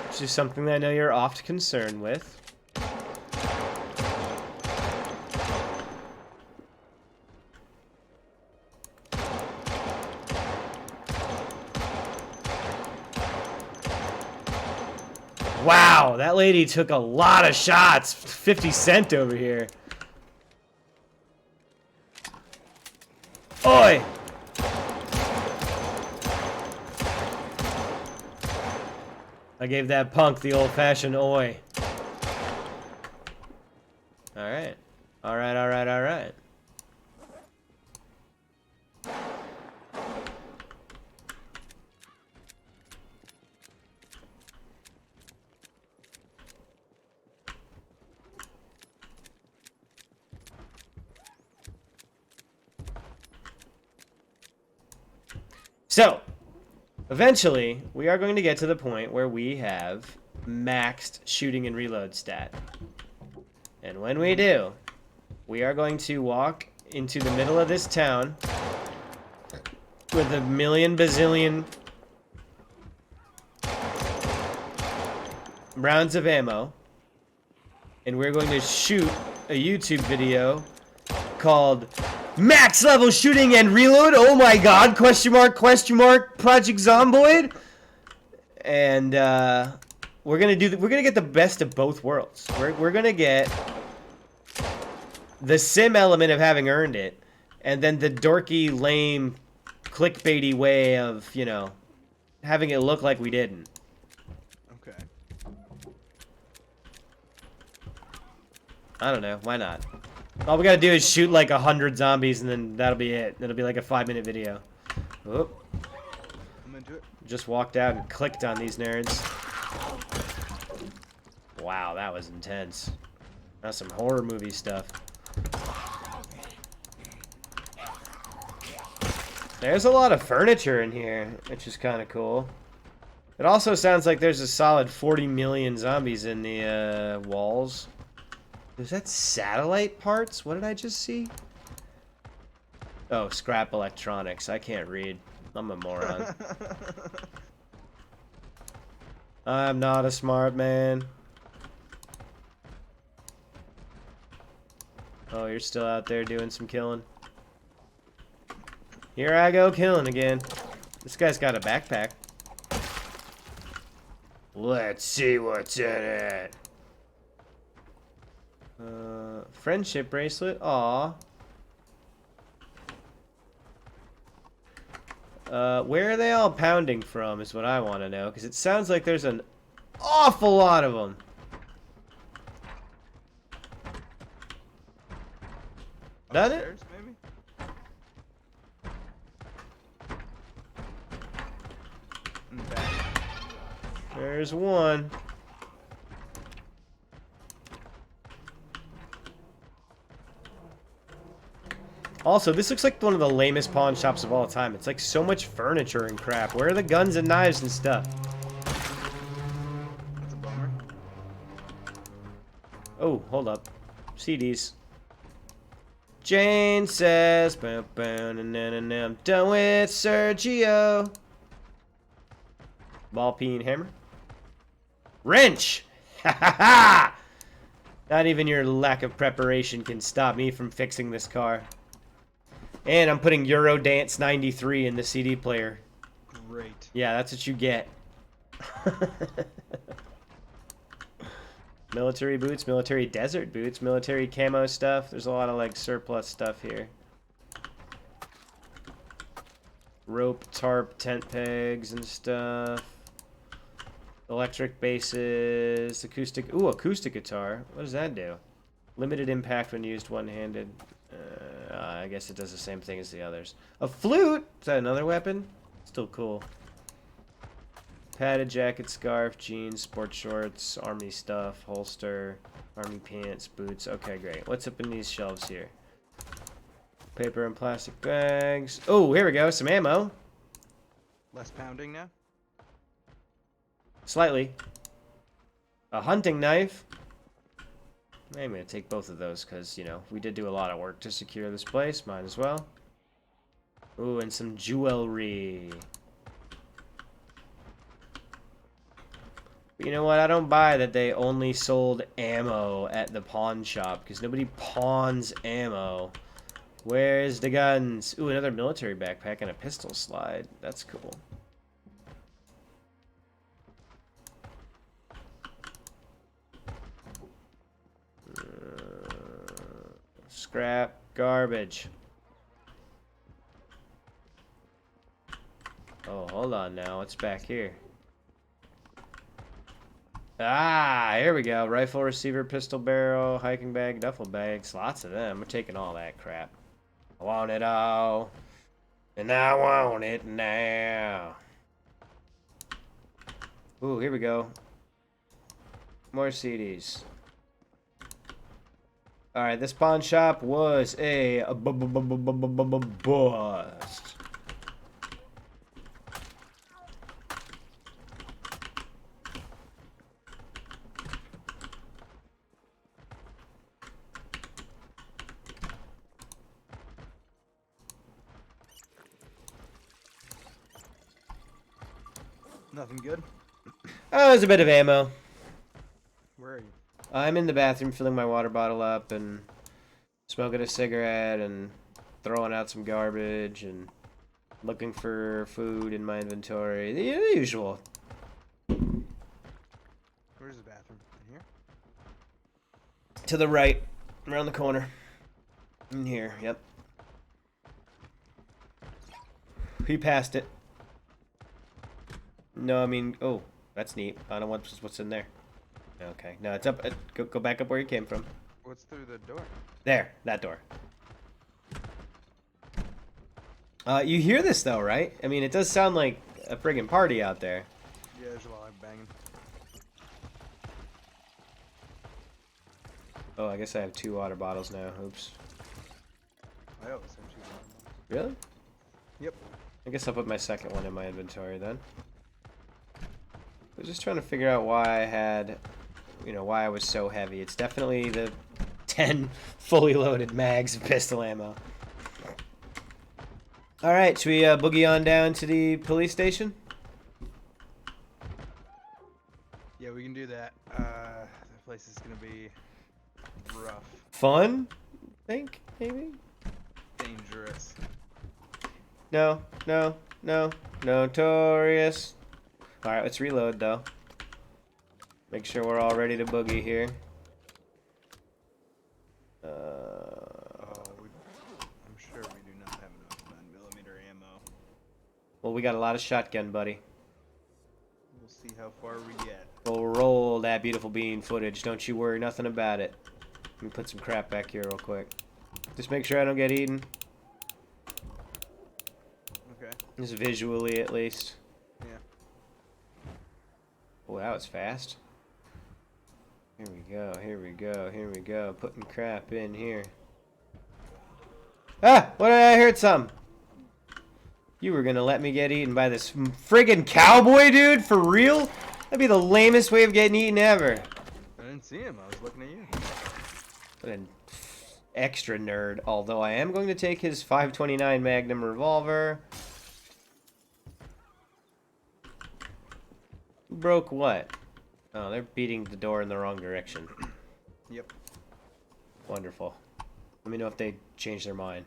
Which is something that I know you're oft concerned with. Wow, that lady took a lot of shots. 50 Cent over here. Oi! I gave that punk the old-fashioned oi. Alright. Alright, alright, alright. So, eventually, we are going to get to the point where we have maxed shooting and reload stat. And when we do, we are going to walk into the middle of this town with a million bazillion rounds of ammo. And we're going to shoot a YouTube video called Max Level Shooting and Reload. Oh my god, question mark, Project Zomboid. And we're gonna get the best of both worlds. We're gonna get the sim element of having earned it, and then the dorky, lame, clickbaity way of, you know, having it look like we didn't. Okay. I don't know, why not? All we gotta do is shoot like 100 zombies, and then that'll be it. It'll be like a 5-minute video. Oop. I'm into it. Just walked out and clicked on these nerds. Wow, that was intense. That's some horror movie stuff. There's a lot of furniture in here, which is kind of cool. It also sounds like there's a solid 40 million zombies in the walls. Is that satellite parts? What did I just see? Oh, scrap electronics. I can't read. I'm a moron. I'm not a smart man. Oh, you're still out there doing some killing. Here I go killing again. This guy's got a backpack. Let's see what's in it. Friendship bracelet. Aw. Where are they all pounding from is what I want to know, because it sounds like there's an awful lot of them. That it? Upstairs, maybe? In the back. There's one. Also, this looks like one of the lamest pawn shops of all time. It's like so much furniture and crap. Where are the guns and knives and stuff? That's a bummer. Oh, hold up. CDs. Jane says, boom, boom, and I'm done with Sergio. Ball peen hammer. Wrench! Ha ha ha! Not even your lack of preparation can stop me from fixing this car. And I'm putting Eurodance 93 in the CD player. Great. Yeah, that's what you get. Military boots, military desert boots, military camo stuff. There's a lot of like surplus stuff here. Rope, tarp, tent pegs and stuff. Electric bases, acoustic. Ooh, acoustic guitar. What does that do? Limited impact when used one-handed. I guess it does the same thing as the others. A flute? Is that another weapon? Still cool. Padded jacket, scarf, jeans, sports shorts, army stuff, holster, army pants, boots. Okay, great. What's up in these shelves here? Paper and plastic bags. Oh, here we go. Some ammo. Less pounding now? Slightly. A hunting knife. I'm gonna take both of those because, you know, we did do a lot of work to secure this place. Might as well. Ooh, and some jewelry. But you know what? I don't buy that they only sold ammo at the pawn shop because nobody pawns ammo. Where's the guns? Ooh, another military backpack and a pistol slide. That's cool. Scrap garbage. Oh, hold on now. What's back here? Ah, here we go. Rifle, receiver, pistol barrel, hiking bag, duffel bags. Lots of them. We're taking all that crap. I want it all. And I want it now. Ooh, here we go. More CDs. Alright, this pawn shop was a bust. Nothing good? Oh, there's a bit of ammo. Where are you? I'm in the bathroom filling my water bottle up and smoking a cigarette and throwing out some garbage and looking for food in my inventory. The usual. Where's the bathroom? In here? To the right, around the corner. In here, yep. He passed it. No, I mean, oh, that's neat. I don't know what's in there. Okay, no, it's up. Go back up where you came from. What's through the door? There, that door. You hear this though, right? I mean, it does sound like a friggin' party out there. Yeah, there's a lot of banging. Oh, I guess I have 2 water bottles now. Oops. I always have 2 water bottles. Really? Yep. I guess I'll put my second one in my inventory then. I was just trying to figure out why I had, you know, why I was so heavy. It's definitely the 10 fully loaded mags of pistol ammo. Alright, should we boogie on down to the police station? Yeah, we can do that. The place is gonna be rough. Fun? Think, maybe? Dangerous. No, no, no. Notorious. Alright, let's reload though. Make sure we're all ready to boogie here. I'm sure we do not have enough 9mm ammo. Well, we got a lot of shotgun, buddy. We'll see how far we get. We'll roll that beautiful bean footage. Don't you worry nothing about it. Let me put some crap back here real quick. Just make sure I don't get eaten. Okay. Just visually, at least. Yeah. Oh, that was fast. Here we go, here we go, here we go. Putting crap in here. Ah! What did I heard some? You were gonna let me get eaten by this friggin' cowboy dude? For real? That'd be the lamest way of getting eaten ever. I didn't see him. I was looking at you. What an extra nerd. Although I am going to take his 529 Magnum revolver. Who broke what? Oh, they're beating the door in the wrong direction. Yep. Wonderful. Let me know if they change their mind.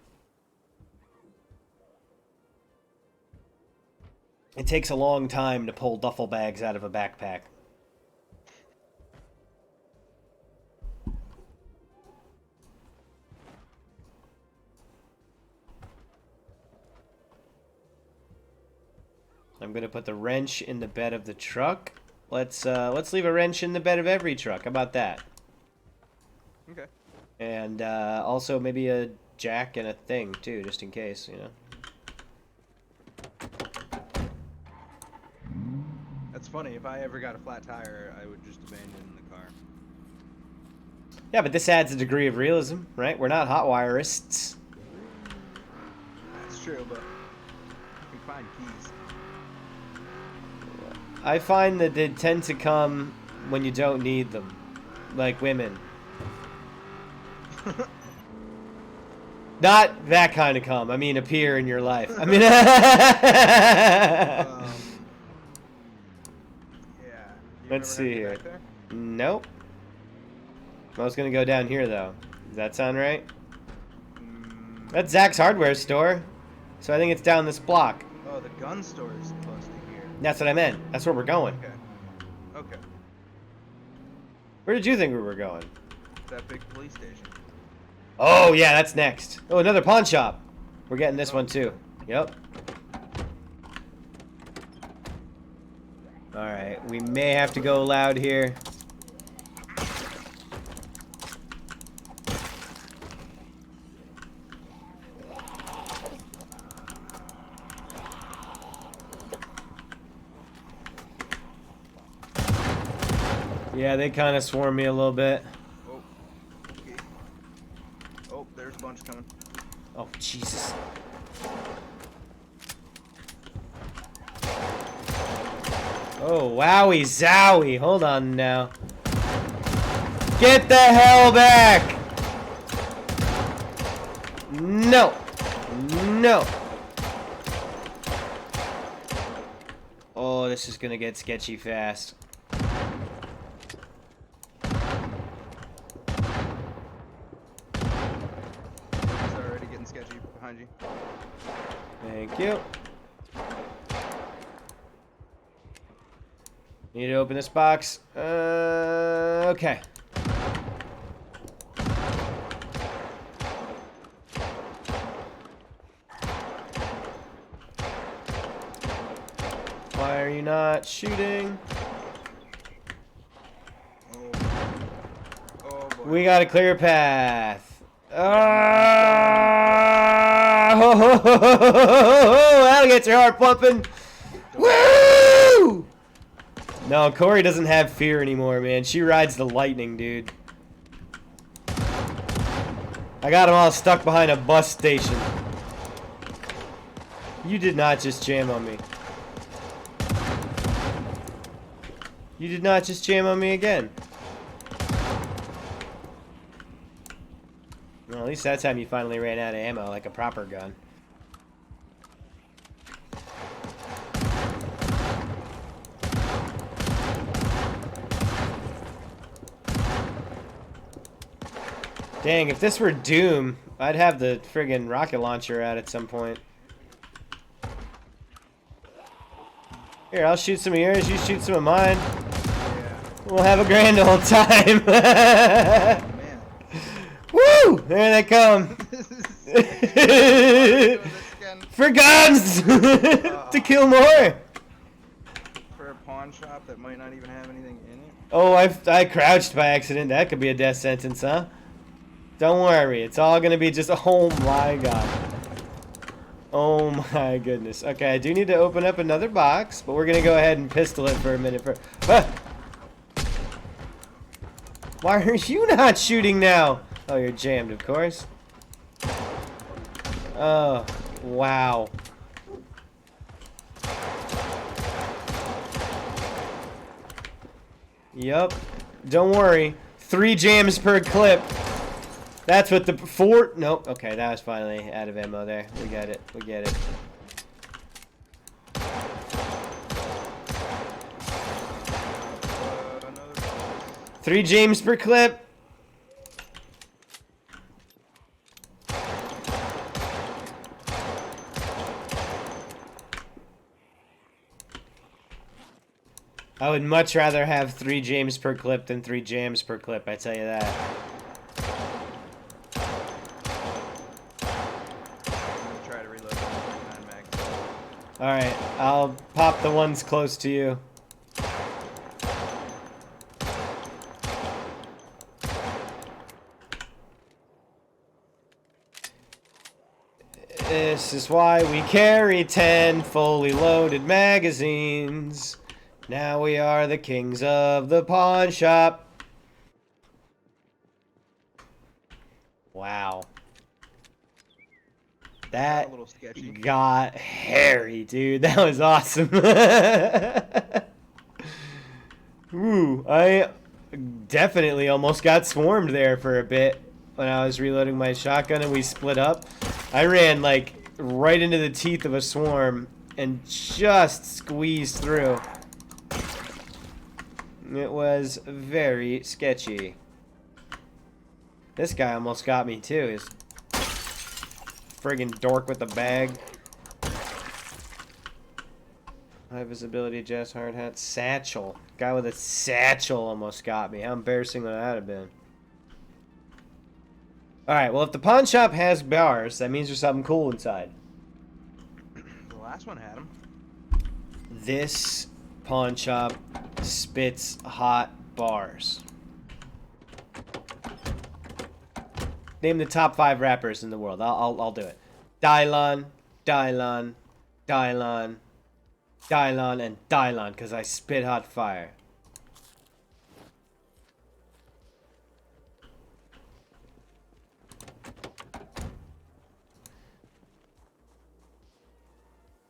It takes a long time to pull duffel bags out of a backpack. I'm gonna put the wrench in the bed of the truck. Let's leave a wrench in the bed of every truck. How about that? Okay. And also maybe a jack and a thing too, just in case, you know. That's funny. If I ever got a flat tire, I would just abandon the car. Yeah, but this adds a degree of realism, right? We're not hotwirists. That's true, but you can find keys. I find that they tend to come when you don't need them, like women. Not that kind of come. I mean, appear in your life. I mean, Yeah. You let's see remember how here. to get back Nope. I was gonna go down here though. Does that sound right? there? That's Zach's hardware store. So I think it's down this block. Oh, the gun store is close to here. That's what I meant. That's where we're going. Okay. Okay. Where did you think we were going? That big police station. Oh yeah, that's next. Oh, another pawn shop. We're getting this one too. Yep. Alright, we may have to go loud here. Yeah, they kind of swarm me a little bit. Oh. Okay. Oh, there's a bunch coming. Oh, Jesus. Oh, wowie zowie. Hold on now. Get the hell back! No. No. Oh, this is gonna get sketchy fast. It's already getting sketchy behind you. Thank you. Need to open this box. Okay. Why are you not shooting? Oh. Oh boy. We got a clear path. That'll get your heart pumping. Woo! No, Corey doesn't have fear anymore, man. She rides the lightning, dude. I got them all stuck behind a bus station. You did not just jam on me. You did not just jam on me again. Well, at least that time you finally ran out of ammo like a proper gun. Dang, if this were Doom, I'd have the friggin' rocket launcher out at some point. Here, I'll shoot some of yours, you shoot some of mine. Yeah. We'll have a grand old time. Oh, man. Woo! There they come. For guns! To kill more! For a pawn shop that might not even have anything in it. Oh, I crouched by accident. That could be a death sentence, huh? Don't worry. It's all gonna be just... Oh my god. Oh my goodness. Okay, I do need to open up another box, but we're gonna go ahead and pistol it for a minute. Ah! Why are you not shooting now? Oh, you're jammed, of course. Oh, wow. Yup. Don't worry. 3 jams per clip. That's what the 4. Nope. Okay, that was finally out of ammo there. We got it. We get it. Another 3 jams per clip. I would much rather have 3 jams per clip than 3 jams per clip, I tell you that. try to reload the 39 mag. Alright, I'll pop the ones close to you. This is why we carry 10 fully loaded magazines. Now we are the kings of the pawn shop. Wow. That A little sketchy. got hairy, dude. That was awesome. Ooh, I definitely almost got swarmed there for a bit when I was reloading my shotgun and we split up. I ran like right into the teeth of a swarm and just squeezed through. It was very sketchy. This guy almost got me too. His friggin' dork with the bag. High visibility, Jess, hard hat, satchel. Guy with a satchel almost got me. How embarrassing would that have been? Alright, well, if the pawn shop has bars, that means there's something cool inside. The last one had them. This pawn shop spits hot bars. Name the top 5 rappers in the world. I'll do it. Dylon, Dylon, Dylon, Dylon, and Dylon, because I spit hot fire.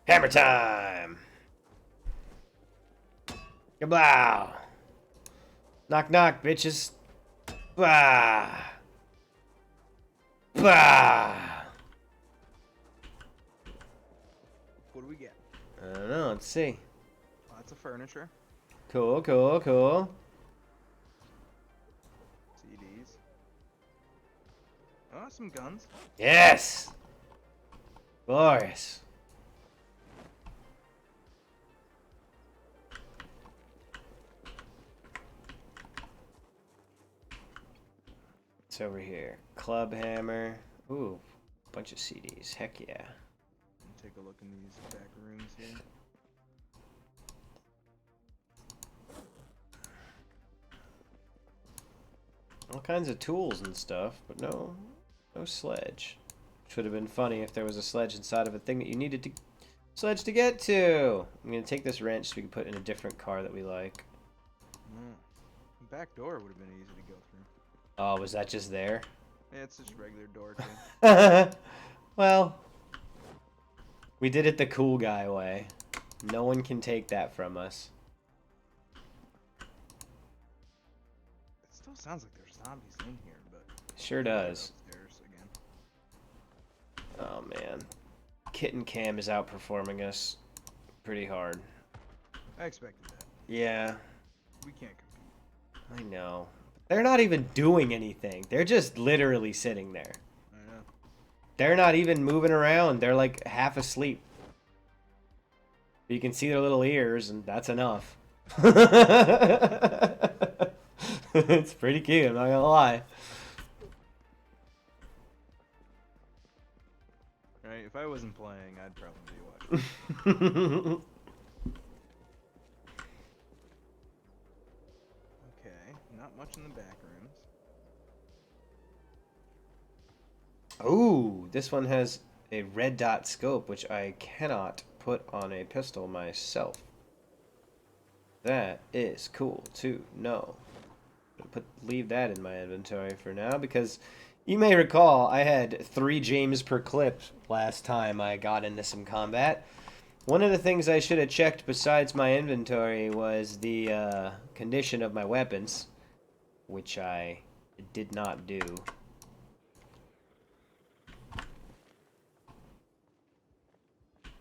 Hammer time! Kablow! Knock knock, bitches. Bah! Bah! What do we get? I don't know, let's see. Lots of furniture. Cool, cool, cool. CDs. Oh, some guns. Yes! Glorious. It's over here. Club hammer. Ooh, bunch of CDs. Heck yeah. Take a look in these back rooms here. All kinds of tools and stuff, but no sledge. Which would have been funny if there was a sledge inside of a thing that you needed to sledge to get to. I'm gonna take this wrench so we can put in a different car that we like. The back door would have been easy to go through. Oh, was that just there? Yeah, it's just a regular door too. Well, we did it the cool guy way. No one can take that from us. It still sounds like there's zombies in here, but Sure does. upstairs again. Oh man, Kitten Cam is outperforming us pretty hard. I expected that. Yeah, We can't compete. I know. They're not even doing anything. They're just literally sitting there. I know. They're not even moving around. They're like half asleep. You can see their little ears, and that's enough. It's pretty cute, I'm not gonna lie. Right? If I wasn't playing, I'd probably be watching. Okay, not much in the back rooms. Ooh, this one has a red dot scope, which I cannot put on a pistol myself. That is cool to know. Leave that in my inventory for now, because you may recall I had 3 James per clip last time I got into some combat. One of the things I should have checked besides my inventory was the condition of my weapons, which I did not do.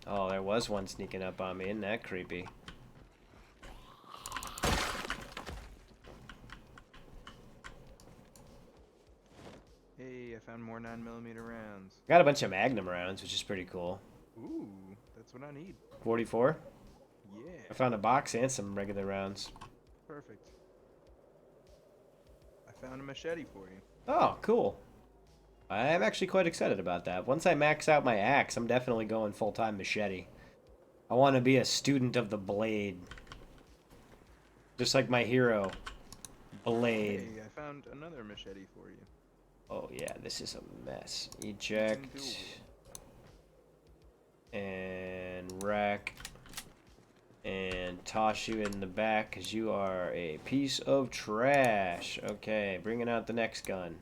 Oh, there was one sneaking up on me. Isn't that creepy? Hey, I found more 9mm rounds. Got a bunch of Magnum rounds, which is pretty cool. Ooh, that's what I need. 44? Yeah. I found a box and some regular rounds. Perfect. I found a machete for you. Oh, cool. I'm actually quite excited about that. Once I max out my axe, I'm definitely going full-time machete. I want to be a student of the blade. Just like my hero, Blade. Hey, I found another machete for you. Oh yeah, this is a mess. Eject. And rack. And toss you in the back because you are a piece of trash. Okay, bringing out the next gun.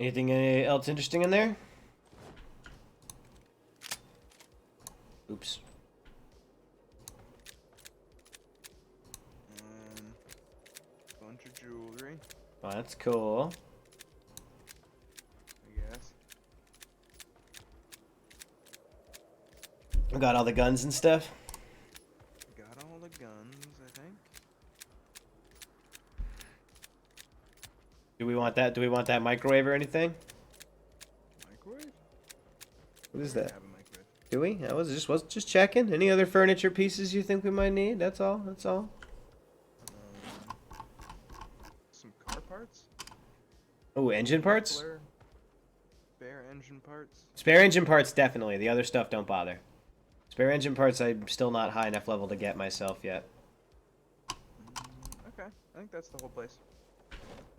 Anything else interesting in there? Oops. Bunch of jewelry, Oh, that's cool. I guess. We got all the guns and stuff. Got all the guns, I think. Do we want that? Do we want that microwave or anything? Microwave? What is We that? have a microwave. Do we? I was just checking. Any other furniture pieces you think we might need? That's all. That's all. Some car parts? Oh, engine parts? Spare engine parts? Spare engine parts, definitely. The other stuff, don't bother. Spare engine parts, I'm still not high enough level to get myself yet. Okay, I think that's the whole place.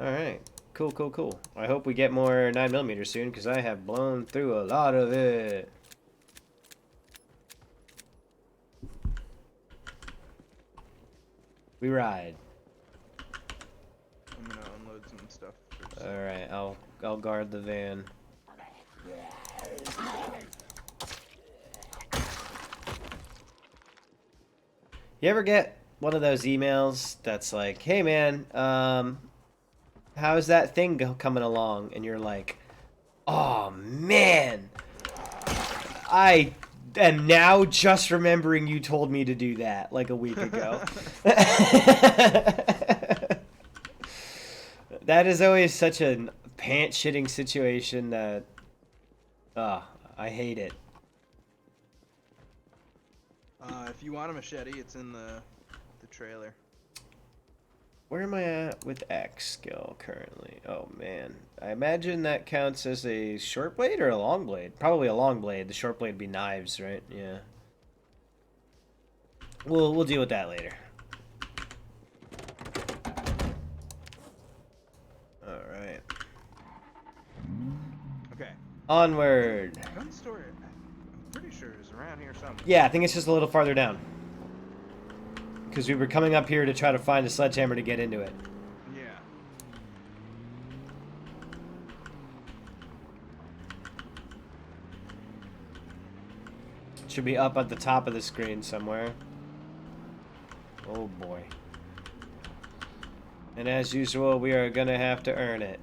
Alright. Cool, cool, cool. I hope we get more 9mm soon, because I have blown through a lot of it. We ride. I'm gonna unload some stuff first. Alright, I'll guard the van. You ever get one of those emails that's like, hey man, how's that thing coming along? And you're like, oh man, I am now just remembering you told me to do that like a week ago. That is always such a pants-shitting situation that, I hate it. If you want a machete, it's in the trailer. Where am I at with axe skill currently? Oh man, I imagine that counts as a short blade or a long blade. Probably a long blade. The short blade would be knives, right? Yeah. We'll deal with that later. All right. Okay. Onward. Gun store, I'm pretty sure is around here somewhere. Yeah, I think it's just a little farther down. Because we were coming up here to try to find a sledgehammer to get into it. Yeah. Should be up at the top of the screen somewhere. Oh boy. And as usual, we are gonna have to earn it.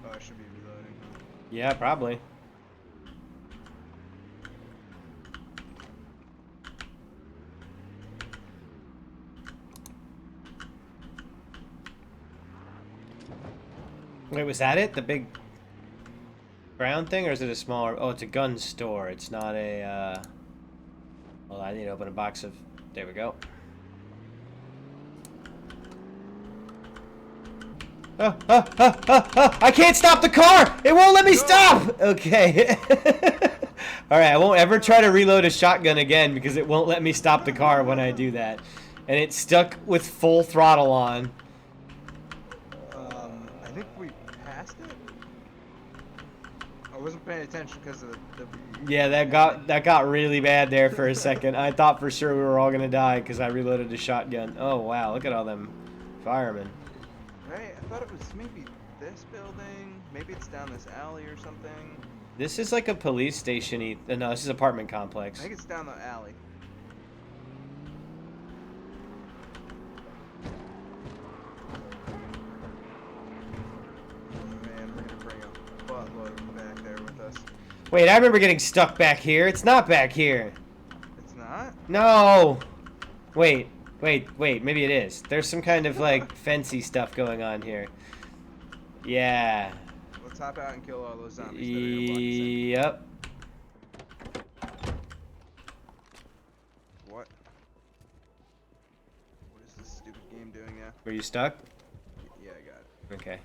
Oh, I should be reloading. Yeah, probably. Wait, was that it? The big brown thing, or is it a smaller? Oh, it's a gun store. It's not a, well, I need to open a box of, there we go. I can't stop the car! It won't let me stop! Okay. Alright, I won't ever try to reload a shotgun again because it won't let me stop the car when I do that. And it's stuck with full throttle on. I think we passed it. I wasn't paying attention because of the Yeah, that got really bad there for a second. I thought for sure we were all gonna die because I reloaded the shotgun. Oh wow, look at all them firemen. Right, I thought it was maybe this building. Maybe it's down this alley or something. This is like a police station. No, this is an apartment I complex. think it's down the alley. Oh man, we're gonna bring a buttload back there with us. Wait, I remember getting stuck back here. It's not back here. It's not? No. Wait. Maybe it is. There's some kind of like fancy stuff going on here. Yeah. Let's hop out and kill all those zombies that are gonna block us in. Yep. What? What is this stupid game doing now? Were you stuck? Yeah, I got it. Okay.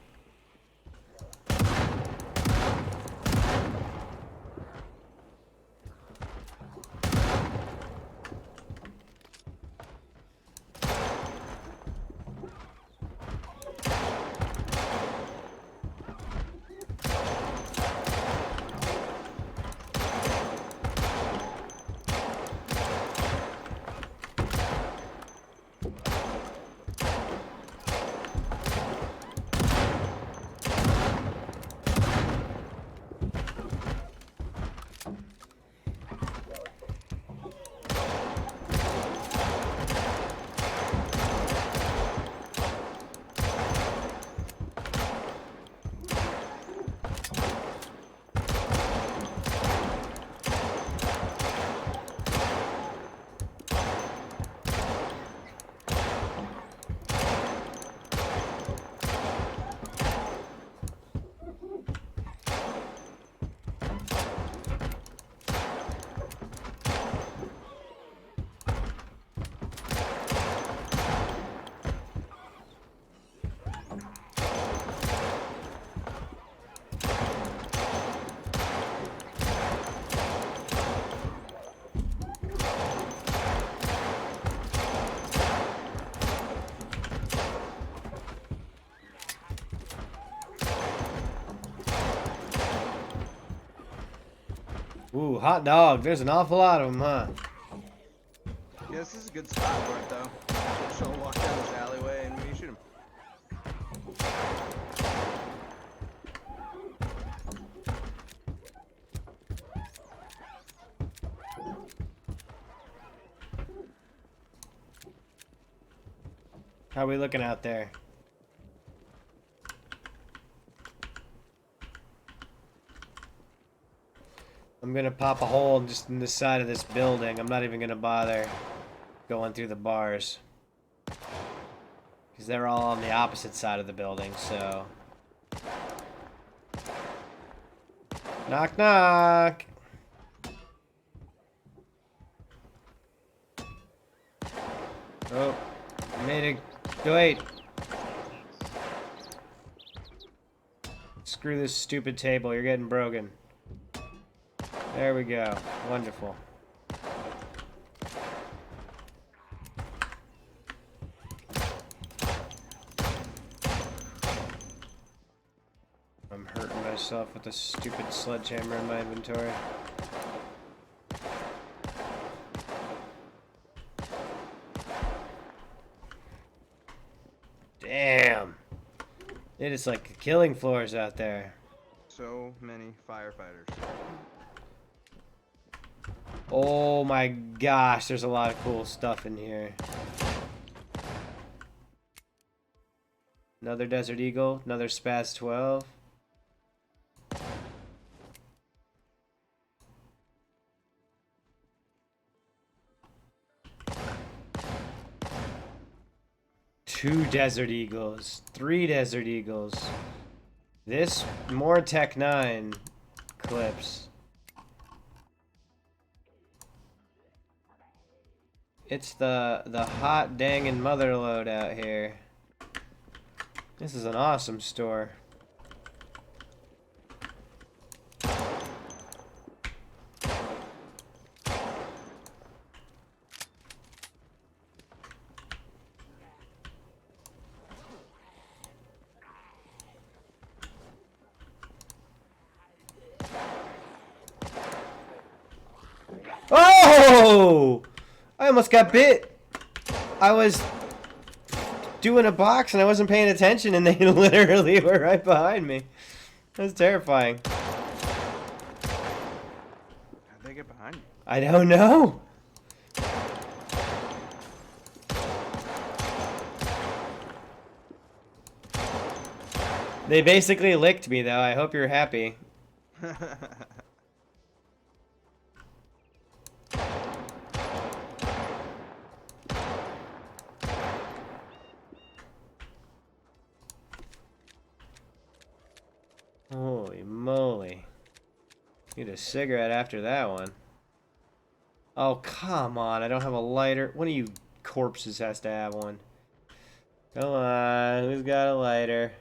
Ooh, hot dog. There's an awful lot of them, huh? Yeah, this is a good spot for it though. So we'll walk down this alleyway and we shoot him. How are we looking out there? I'm gonna pop a hole just in the side of this building. I'm not even gonna bother going through the bars. Because they're all on the opposite side of the building, so... Knock, knock! Oh, I made a... Wait! Screw this stupid table, you're getting broken. There we go. Wonderful. I'm hurting myself with a stupid sledgehammer in my inventory. Damn! It is like killing floors out there. So many firefighters. Oh my gosh, there's a lot of cool stuff in here. Another Desert Eagle, another Spaz 12. Two Desert Eagles, three Desert Eagles. This, more Tech 9 clips. It's the hot dangin' motherload out here. This is an awesome store. Oh! I almost got bit. I was doing a box and I wasn't paying attention and they literally were right behind me. That was terrifying. How'd they get behind you? I don't know. They basically licked me though. I hope you're happy. Holy moly. Need a cigarette after that one. Oh, come on. I don't have a lighter. One of you corpses has to have one. Come on. Who's got a lighter?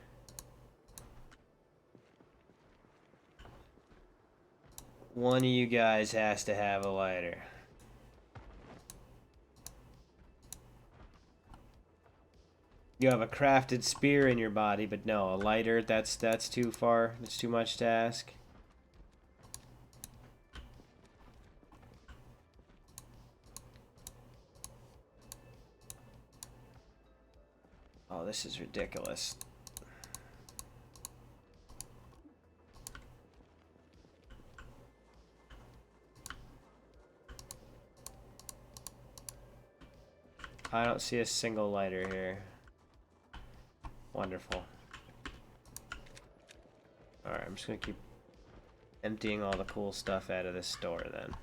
One of you guys has to have a lighter. You have a crafted spear in your body, but no, a lighter, that's too far. That's too much to ask. Oh, this is ridiculous. I don't see a single lighter here. Wonderful. Alright, I'm just gonna keep emptying all the cool stuff out of this store then.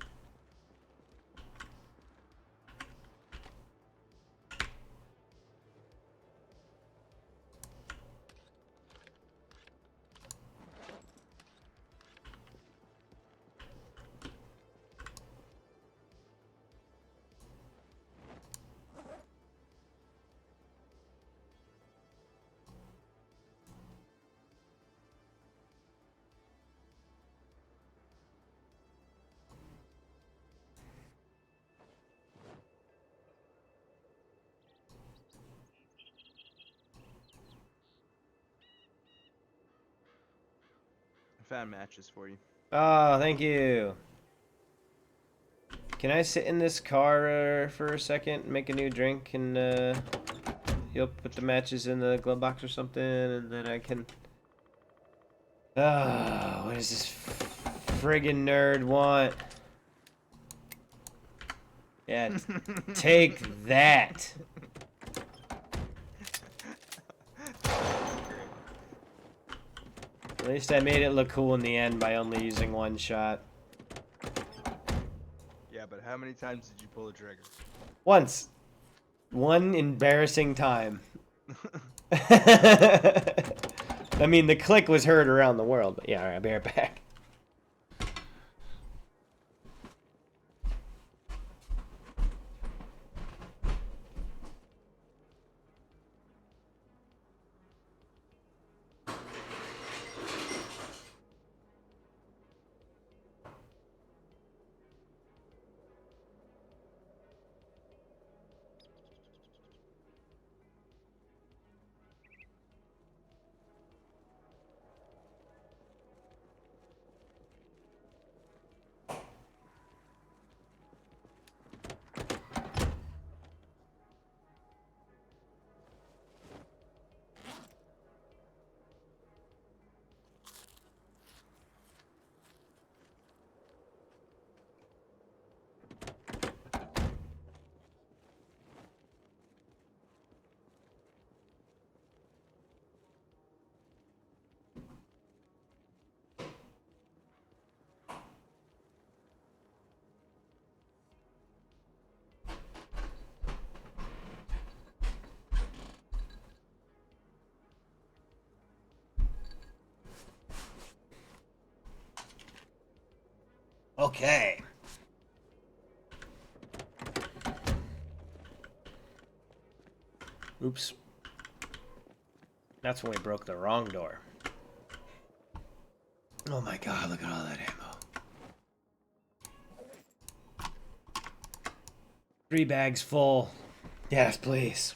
I found matches for you. Oh, thank you. Can I sit in this car for a second, make a new drink, and you'll put the matches in the glove box or something, and then I can... what does this friggin' nerd want? Yeah, take that. At least I made it look cool in the end by only using one shot. Yeah, but how many times did you pull the trigger? Once. One embarrassing time. I mean, the click was heard around the world, but yeah, alright, I'll be right back. Okay. Oops. That's when we broke the wrong door. Oh my god, look at all that ammo. 3 bags full. Yes, please.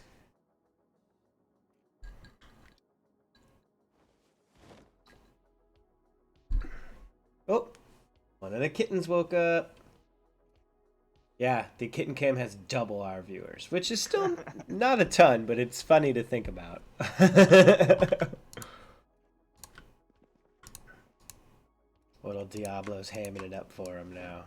Oh, one of the kittens woke up. Yeah, the kitten cam has double our viewers, which is still not a ton, but it's funny to think about. Little Diablo's hamming it up for him now.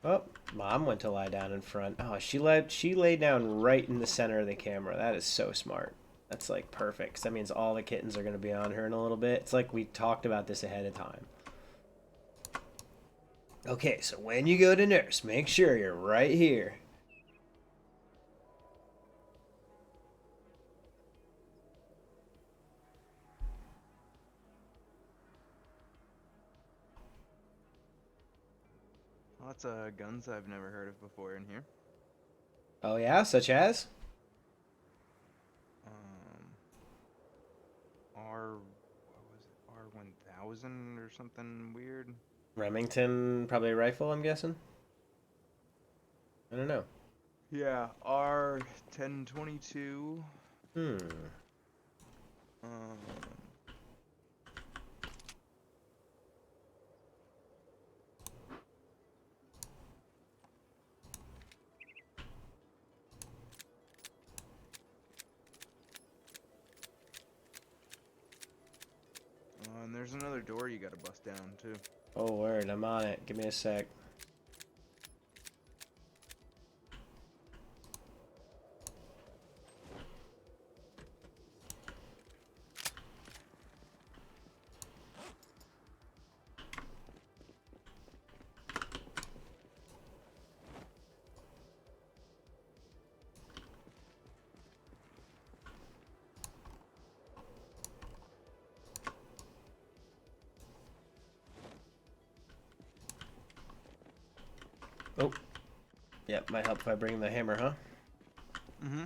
Oh, Mom went to lie down in front. Oh, she laid down right in the center of the camera. That is so smart. That's like perfect, 'cause that means all the kittens are going to be on her in a little bit. It's like we talked about this ahead of time. Okay, so when you go to nurse, make sure you're right here. Lots of guns I've never heard of before in here. Oh yeah, such as? What was it? R1000 or something weird. Remington, probably a rifle, I'm guessing? I don't know. Yeah, R1022. Hmm. Um, and there's another door you gotta bust down too. Oh, word, I'm on it. Give me a sec. Oh. Yep, might help if I bring the hammer, huh? Mm-hmm.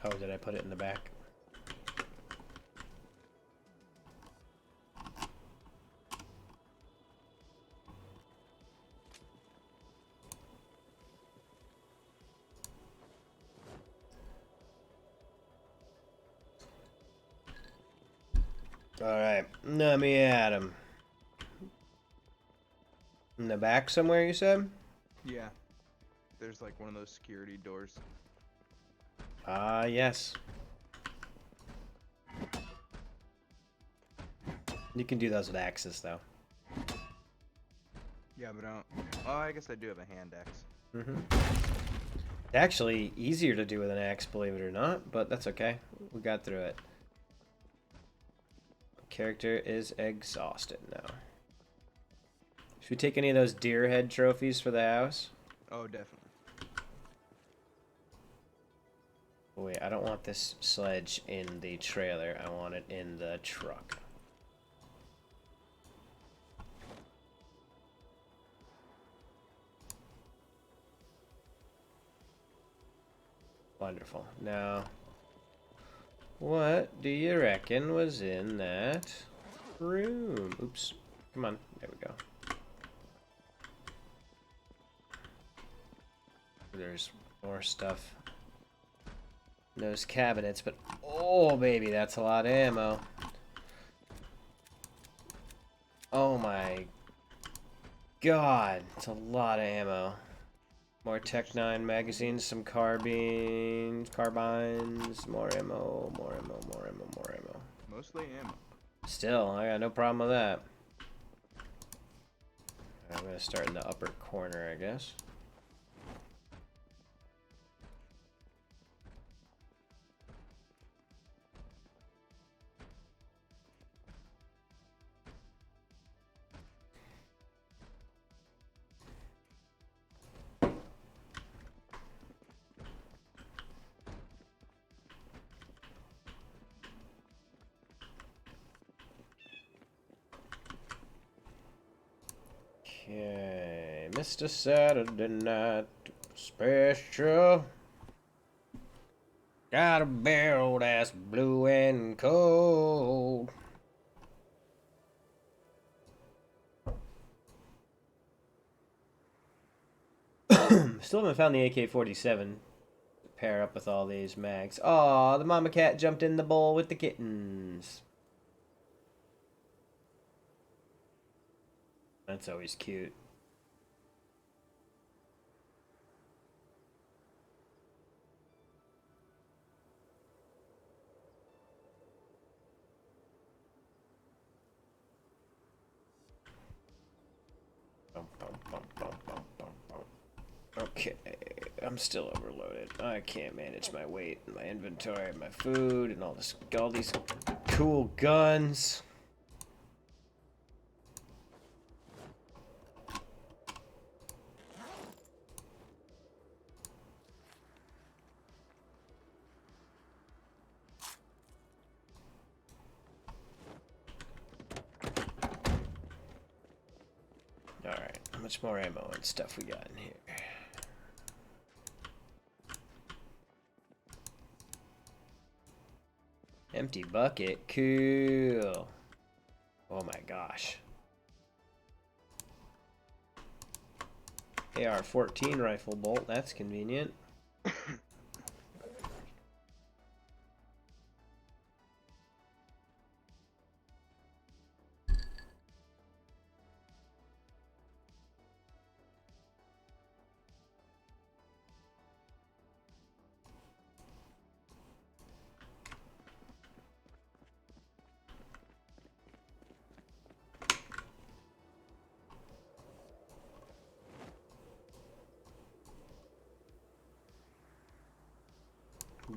Oh, did I put it in the back? Alright, let me at him. In the back somewhere, you said? Yeah. There's like one of those security doors. Ah, yes. You can do those with axes, though. Yeah, but I don't. Oh, I guess I do have a hand axe. It's actually easier to do with an axe, believe it or not, but that's okay. We got through it. Character is exhausted now. Should we take any of those deer head trophies for the house? Oh, definitely. Oh, wait, I don't want this sledge in the trailer. I want it in the truck. Wonderful. Now, what do you reckon was in that room? Oops. Come on. There we go. There's more stuff in those cabinets, but oh, baby, that's a lot of ammo. Oh my god, it's a lot of ammo. More Tech 9 magazines, some carbines, more ammo, more ammo, more ammo, more ammo. Mostly ammo. Still, I got no problem with that. I'm gonna start in the upper corner, I guess. Okay, Mr. Saturday Night Special. Got a barrel that's blue and cold. Still haven't found the AK-47 to pair up with all these mags. Aw, the mama cat jumped in the bowl with the kittens. That's always cute. Okay, I'm still overloaded. I can't manage my weight, my inventory, my food, and all these cool guns. Alright, how much more ammo and stuff we got in here? Empty bucket, cool. Oh my gosh. AR-14 rifle bolt, that's convenient.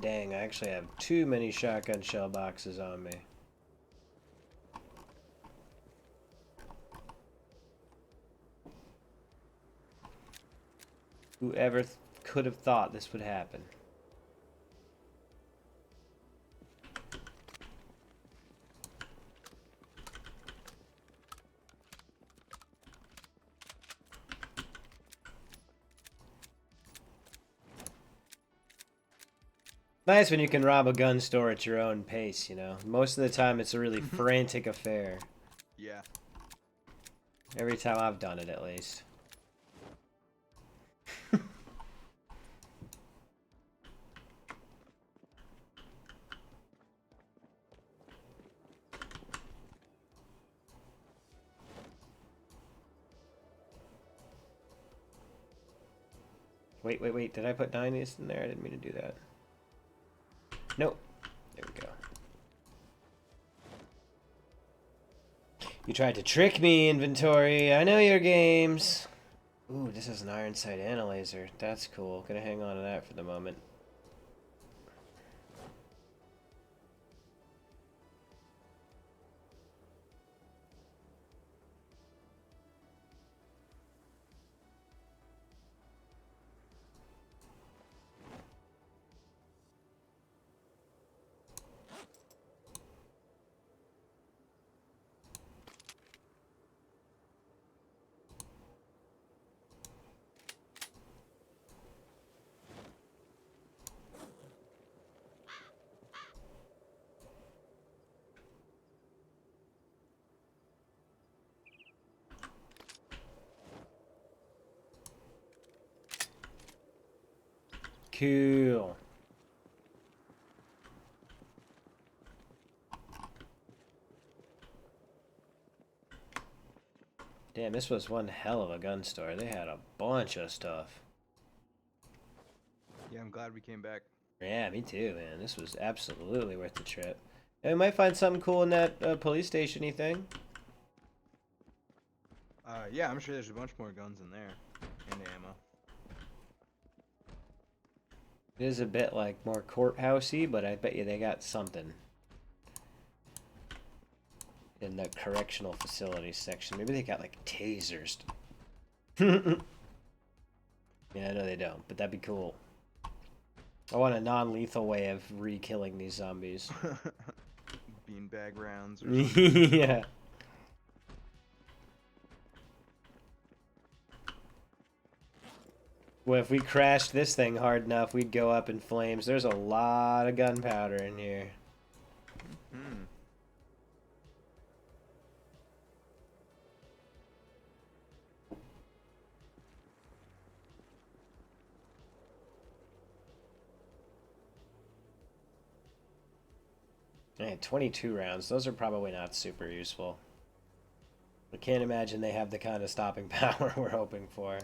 Dang, I actually have too many shotgun shell boxes on me. Whoever could have thought this would happen? Nice when you can rob a gun store at your own pace, you know? Most of the time it's a really frantic affair. Yeah. Every time I've done it, at least. Wait. Did I put 90s in there? I didn't mean to do that. Nope. There we go. You tried to trick me, inventory. I know your games. Ooh, this is an iron sight and a laser. That's cool. Gonna hang on to that for the moment. Cool. Damn, this was one hell of a gun store. They had a bunch of stuff. Yeah, I'm glad we came back. Yeah, me too, man. This was absolutely worth the trip. And we might find something cool in that police station-y thing. Yeah, I'm sure there's a bunch more guns in there. And ammo. It is a bit like more courthousey, but I bet you they got something in the correctional facilities section. Maybe they got like tasers. Yeah, I know they don't, but that'd be cool. I want a non-lethal way of re-killing these zombies. Beanbag rounds or something. Yeah. Well, if we crashed this thing hard enough, we'd go up in flames. There's a lot of gunpowder in here. Hmm. Man, 22 rounds. Those are probably not super useful. I can't imagine they have the kind of stopping power we're hoping for.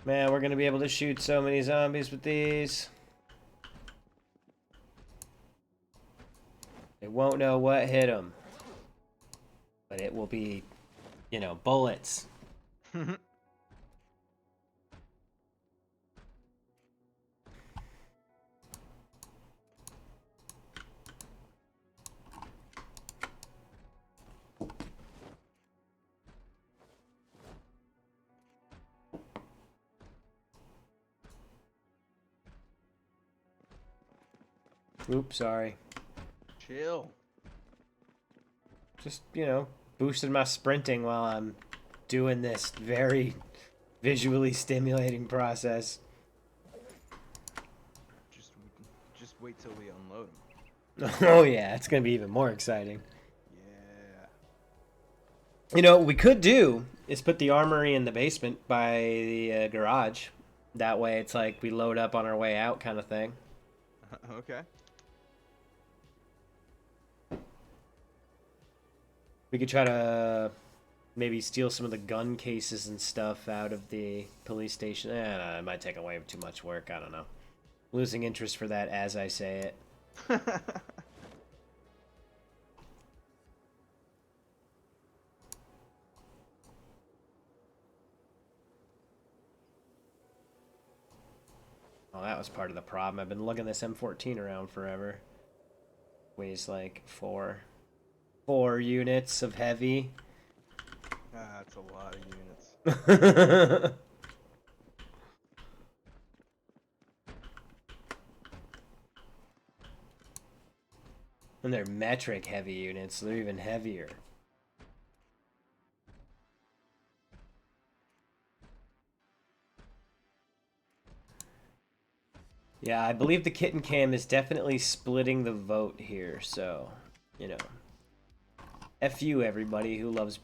Man, we're gonna be able to shoot so many zombies with these. They won't know what hit them. But it will be, you know, bullets. Oops, sorry. Chill. Just, you know, boosted my sprinting while I'm doing this very visually stimulating process. Just wait till we unload them. Oh yeah, it's gonna be even more exciting. Yeah. You know, what we could do is put the armory in the basement by the garage. That way it's like we load up on our way out kind of thing. Okay. We could try to maybe steal some of the gun cases and stuff out of the police station. No, it might take away too much work. I don't know. Losing interest for that as I say it. Oh, that was part of the problem. I've been lugging this M14 around forever. Weighs like four units of heavy. That's a lot of units. And they're metric heavy units, so they're even heavier. Yeah, I believe the kitten cam is definitely splitting the vote here, so, you know. F you, everybody who loves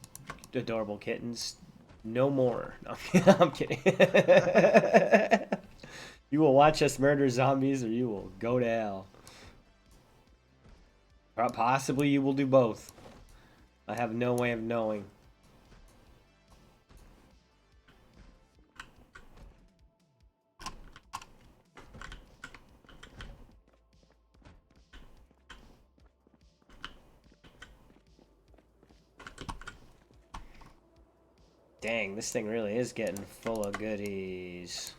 adorable kittens. No more. No, I'm kidding. You will watch us murder zombies or you will go to hell. Possibly you will do both. I have no way of knowing. Dang, this thing really is getting full of goodies.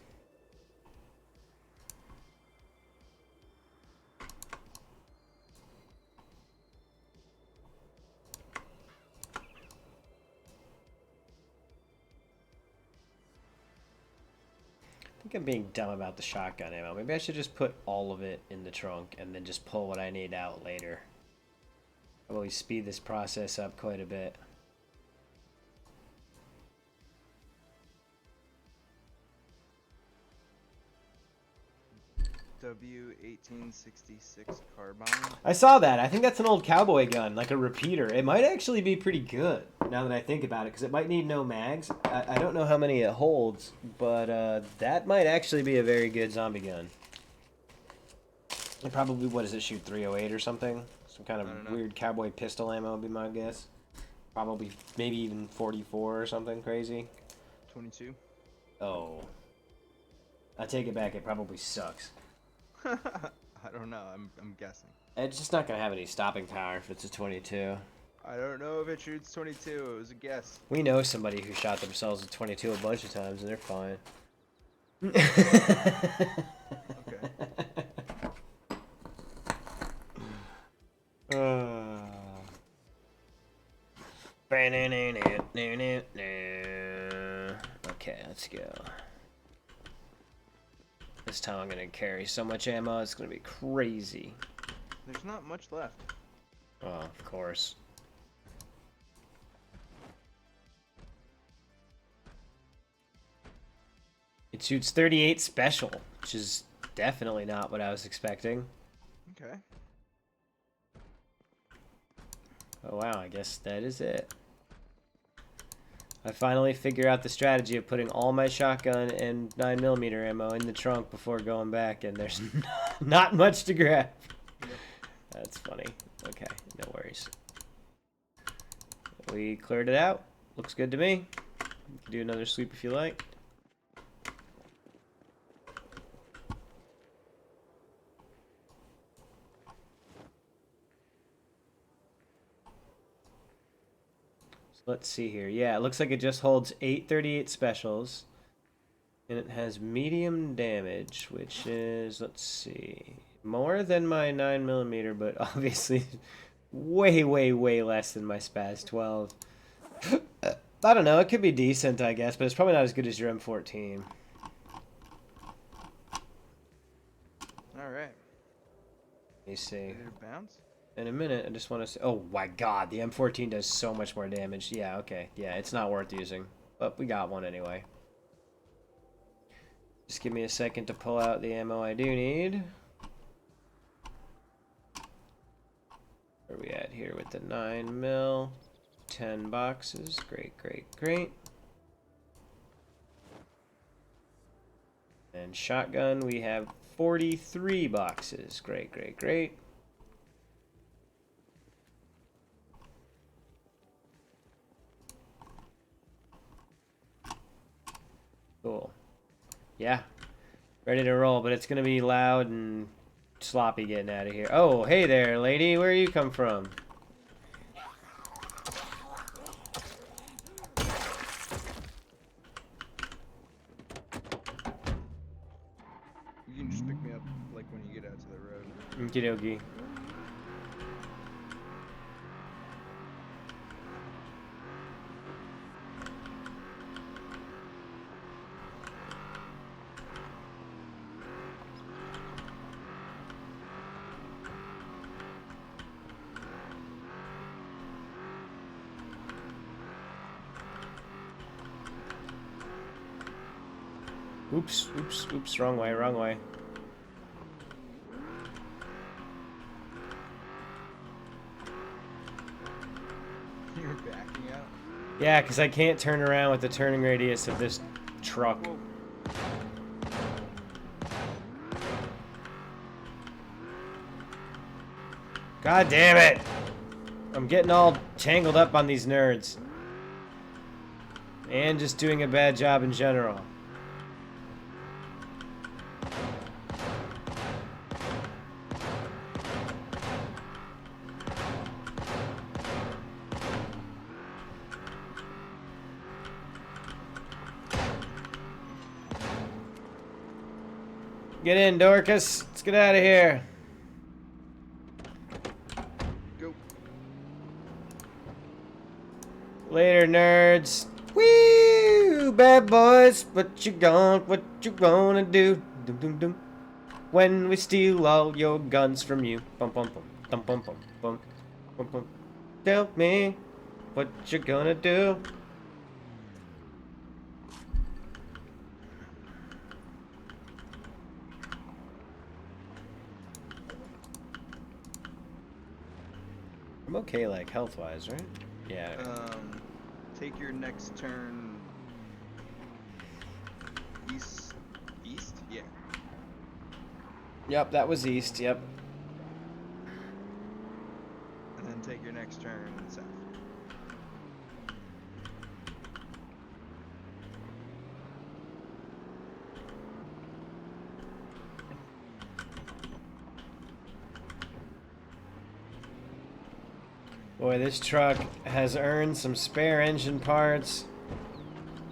I think I'm being dumb about the shotgun ammo. Maybe I should just put all of it in the trunk and then just pull what I need out later. Probably speed this process up quite a bit. W1866 carbine. I saw that. I think that's an old cowboy gun, like a repeater. It might actually be pretty good, now that I think about it, because it might need no mags. I don't know how many it holds, but that might actually be a very good zombie gun. It probably, what does it shoot, 308 or something? Some kind of weird cowboy pistol ammo would be my guess. Probably, maybe even 44 or something crazy. 22. Oh. I take it back, it probably sucks. I don't know. I'm guessing. It's just not gonna have any stopping power if it's a 22. I don't know if it shoots 22. It was a guess. We know somebody who shot themselves with 22 a bunch of times and they're fine. Okay. Okay, let's go. This time I'm gonna carry so much ammo, it's gonna be crazy. There's not much left. Oh, of course. It shoots 38 special, which is definitely not what I was expecting. Okay. Oh wow, I guess that is it. I finally figure out the strategy of putting all my shotgun and 9mm ammo in the trunk before going back, and there's not much to grab. That's funny. Okay, no worries. We cleared it out. Looks good to me. You can do another sweep if you like. Let's see here. Yeah, it looks like it just holds 838 specials. And it has medium damage, which is, let's see, more than my 9mm, but obviously way, way, way less than my Spaz 12. I don't know, it could be decent, I guess, but it's probably not as good as your M14. Alright. Let me see. Ready to bounce? In a minute, I just want to say, oh my god, the M14 does so much more damage. Yeah, okay. Yeah, it's not worth using. But we got one anyway. Just give me a second to pull out the ammo I do need. Where are we at here with the 9mm? 10 boxes. Great, great, great. And shotgun, we have 43 boxes. Great, great, great. Cool. Yeah. Ready to roll, but it's going to be loud and sloppy getting out of here. Oh, hey there, lady. Where you come from? You can just pick me up like when you get out to the road. Okie dokie. Oops, oops, oops, wrong way, wrong way. You're backing out? Yeah, because I can't turn around with the turning radius of this truck. Whoa. God damn it! I'm getting all tangled up on these nerds. And just doing a bad job in general. Get in, Dorcas. Let's get out of here. Go. Later, nerds. Woo! Bad boys, what you gonna do? Dum dum dum. When we steal all your guns from you. Bum bum bum. Bum bum bum bum. Bum bum. Tell me what you gonna do. I'm okay, like, health-wise, right? Yeah. Take your next turn east. East? Yeah. Yep, that was east, yep. And then take your next turn south. Boy, this truck has earned some spare engine parts,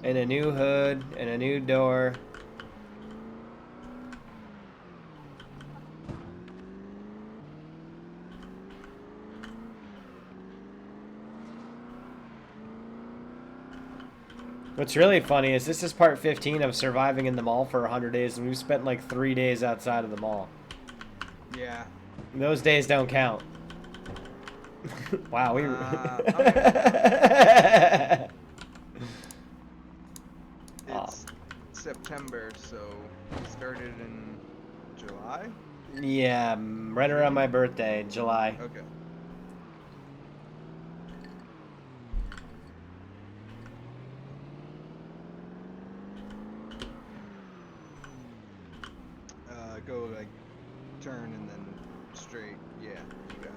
and a new hood, and a new door. What's really funny is this is part 15 of surviving in the mall for 100 days, and we've spent like 3 days outside of the mall. Yeah. Those days don't count. Wow, we. It's September, so it started in July? Yeah, right around my birthday, July. Okay. Go like turn and then straight. Yeah, you got it.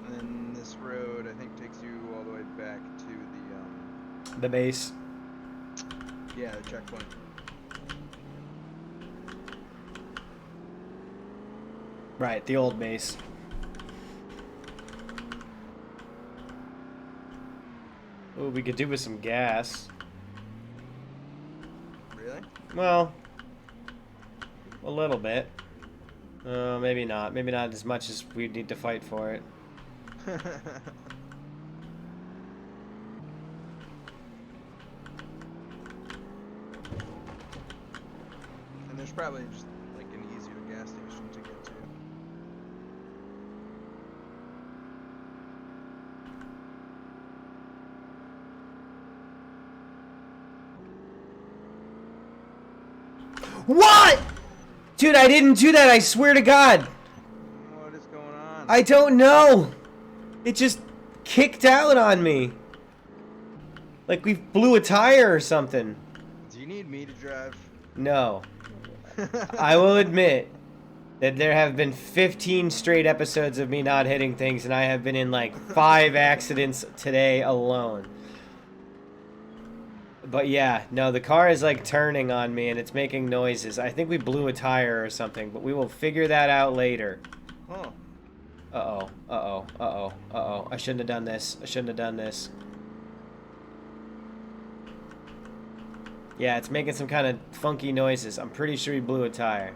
And then this road, I think, takes you all the way back to The base. the checkpoint. Right, the old base. Ooh, we could do with some gas. Really? Well, a little bit. Maybe not. Maybe not as much as we need to fight for it. And there's probably just like an easier gas station to get to. What? Dude, I didn't do that, I swear to God. What is going on? I don't know. It just kicked out on me. Like we blew a tire or something. Do you need me to drive? No. I will admit that there have been 15 straight episodes of me not hitting things, and I have been in like 5 accidents today alone. But yeah, no, the car is like turning on me and it's making noises. I think we blew a tire or something, but we will figure that out later. Huh. Uh-oh, uh-oh, uh-oh, uh-oh. I shouldn't have done this. I shouldn't have done this. Yeah, it's making some kind of funky noises. I'm pretty sure we blew a tire.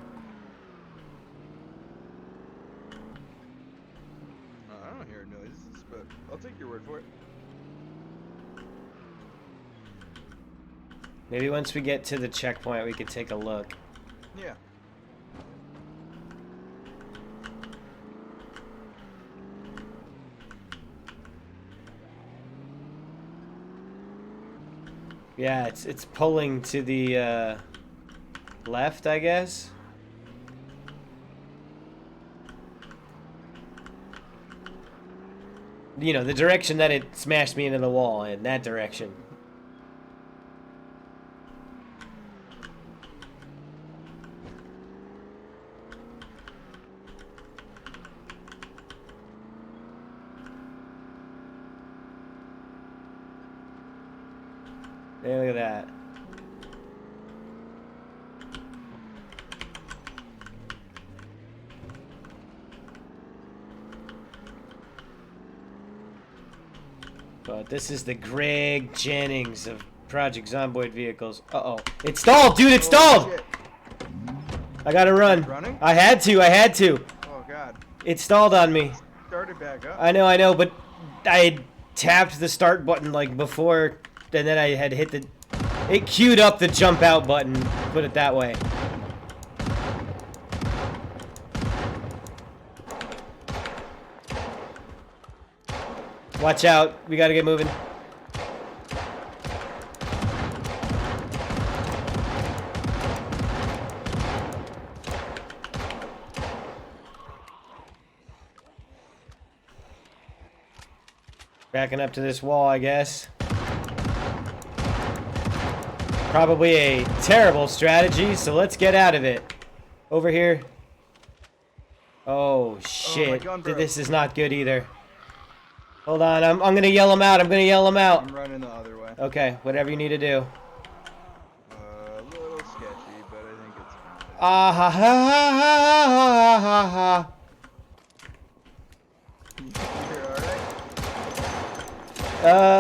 I don't hear noises, but I'll take your word for it. Maybe once we get to the checkpoint, we can take a look. Yeah. Yeah, it's pulling to the left, I guess. You know, the direction that it smashed me into the wall, in that direction. Hey, look at that. But this is the Greg Jennings of Project Zomboid vehicles. Uh-oh. It stalled, dude, it stalled! Shit. I gotta run. Running? I had to. Oh god. It stalled on me. Started back up. I know, but I had tapped the start button like before, and then I had hit the... It queued up the jump out button, put it that way. Watch out, we gotta get moving. Backing up to this wall, I guess. Probably a terrible strategy, so let's get out of it. Over here. Oh, shit. This is not good either. Hold on, I'm gonna yell him out. I'm I'm running the other way. Okay, whatever you need to do. A little sketchy, but I think it's fine. Ah ha ha ha ha ha ha. You're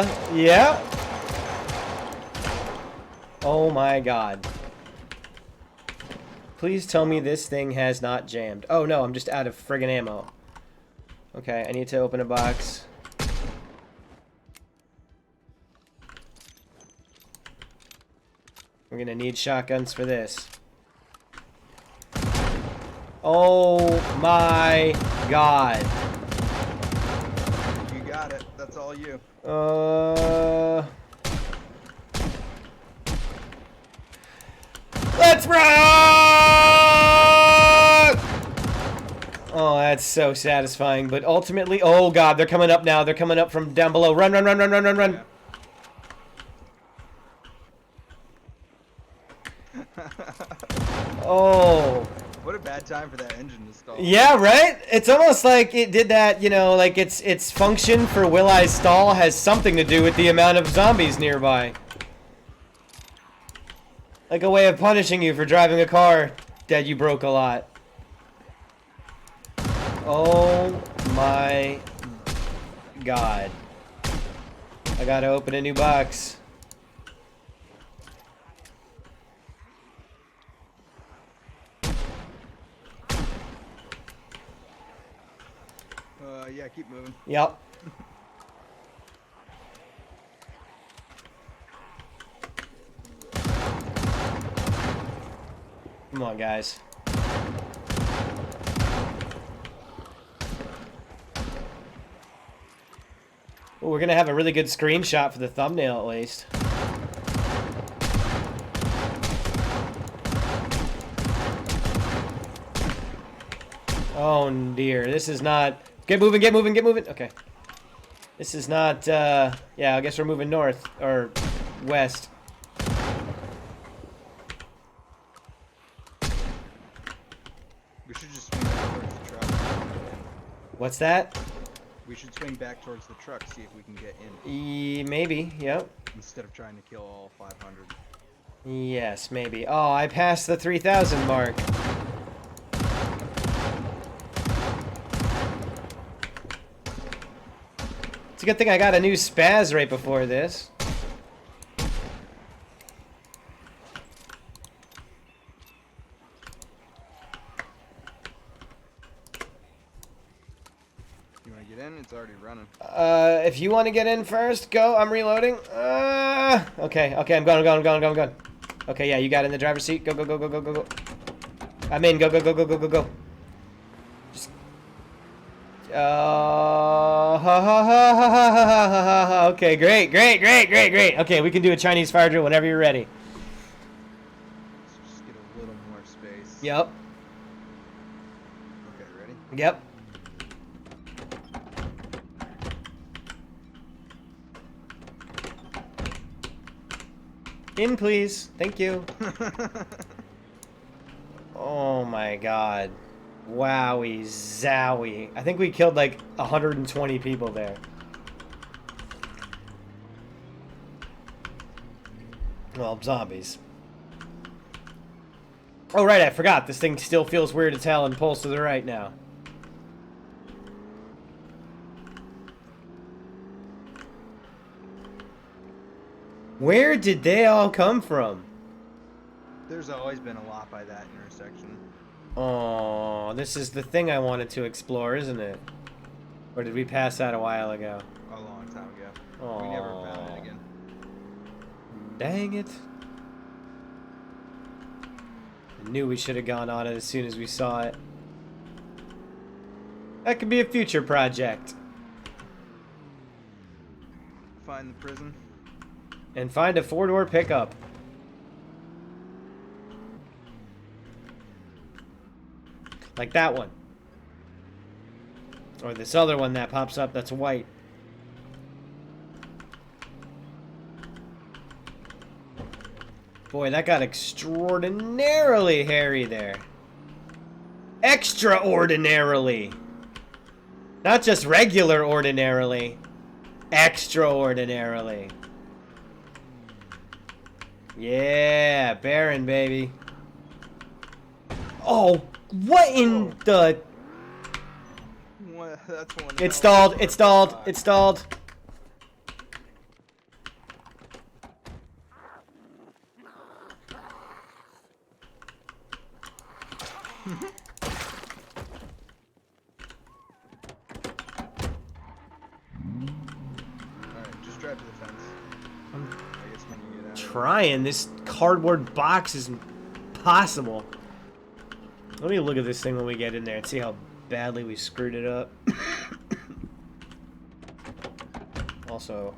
alright? Yeah. Oh my god. Please tell me this thing has not jammed. Oh no, I'm just out of friggin' ammo. Okay, I need to open a box. We're gonna need shotguns for this. Oh my god. You got it. That's all you. Let's run! Oh, that's so satisfying. But ultimately, oh god, they're coming up now. They're coming up from down below. Run, run, run, run, run, run, run. Yeah. Oh. What a bad time for that engine to stall. Yeah, right? It's almost like it did that, you know, like its function for Will I Stall has something to do with the amount of zombies nearby. Like a way of punishing you for driving a car that you broke a lot. Oh my god. I gotta open a new box. Yeah, keep moving. Yep. Come on, guys. Well, we're gonna have a really good screenshot for the thumbnail, at least. Oh dear, this is not... Get moving, get moving, get moving! Okay. This is not, yeah, I guess we're moving north, or west. We should just swing back towards the truck. What's that? We should swing back towards the truck, see if we can get in. Maybe, yep. Instead of trying to kill all 500. Yes, maybe. Oh, I passed the 3,000 mark. It's a good thing I got a new spaz right before this. You want to get in? It's already running. If you want to get in first, go. I'm reloading. Okay, I'm going. Okay, yeah, you got in the driver's seat. Go. I'm in. Go. Just, ha ha ha ha ha ha ha ha ha. Okay, great, great, great, great, great. Okay, we can do a Chinese fire drill whenever you're ready. Let's just get a little more space. Yep. Okay, ready? Yep. In, please. Thank you. Oh my god. Wowie zowie. I think we killed like 120 people there. Well, zombies. Oh, right, I forgot. This thing still feels weird as hell and pulls to the right now. Where did they all come from? There's always been a lot by that intersection. Oh, this is the thing I wanted to explore, isn't it? Or did we pass that a while ago? A long time ago. Oh. We never found it again. Dang it. I knew we should have gone on it as soon as we saw it. That could be a future project. Find the prison. And find a 4-door pickup. Like that one. Or this other one that pops up that's white. Boy, that got extraordinarily hairy there. Extraordinarily. Not just regular ordinarily. Extraordinarily. Yeah, Baron, baby. Oh, what in the... What? That's one. It stalled, it stalled, it stalled. Alright, just drive to the fence. I guess when you get out. Trying. This cardboard box is impossible. Let me look at this thing when we get in there and see how badly we screwed it up. Also,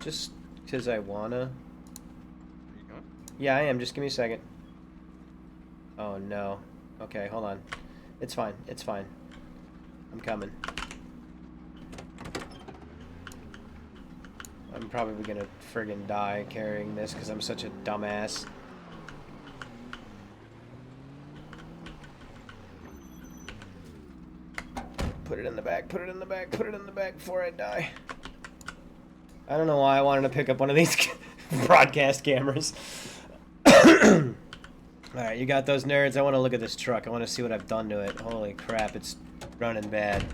just because I wanna. Are you going? Yeah, I am. Just give me a second. Oh no. Okay, hold on. It's fine. It's fine. I'm coming. I'm probably gonna friggin' die carrying this because I'm such a dumbass. Put it in the bag, put it in the bag, put it in the bag before I die. I don't know why I wanted to pick up one of these broadcast cameras. Alright, you got those nerds? I want to look at this truck. I want to see what I've done to it. Holy crap, it's running bad.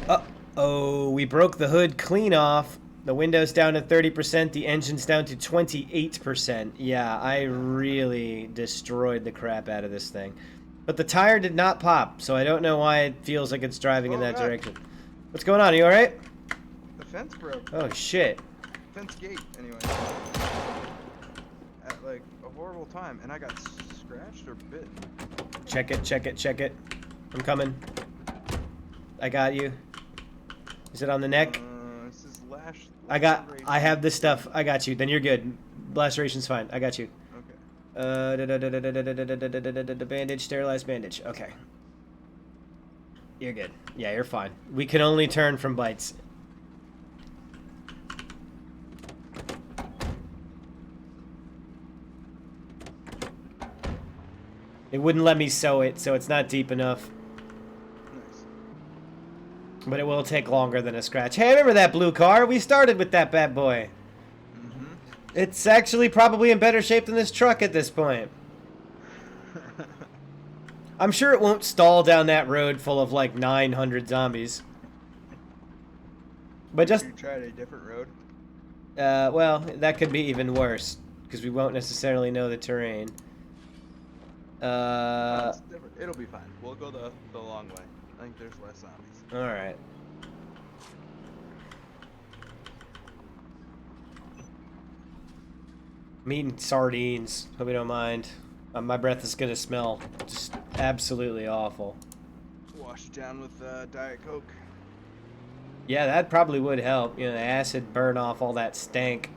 Uh-oh, we broke the hood clean off. The window's down to 30%, the engine's down to 28%. Yeah, I really destroyed the crap out of this thing. But the tire did not pop, so I don't know why it feels like it's driving in that direction. What's going on? Are you alright? The fence broke. Oh, shit. Fence gate, anyway. At like a horrible time, and I got scratched or bitten. Check it, check it, check it. I'm coming. I got you. Is it on the neck? This is lash. I have this stuff. I got you. Then you're good. Laceration's fine. I got you. Okay. Bandage, sterilized bandage. Okay. You're good. Yeah, you're fine. We can only turn from bites. It wouldn't let me sew it, so it's not deep enough. Nice. But it will take longer than a scratch. Hey, remember that blue car? We started with that bad boy. Mm-hmm. It's actually probably in better shape than this truck at this point. I'm sure it won't stall down that road full of like 900 zombies. But just... You tried a different road? well, that could be even worse. Because we won't necessarily know the terrain. It's different. It'll be fine. We'll go the long way. I think there's less zombies. Alright. I'm eating sardines. Hope you don't mind. My breath is gonna smell just absolutely awful. Wash it down with Diet Coke. Yeah, that probably would help. You know, the acid burn off all that stank.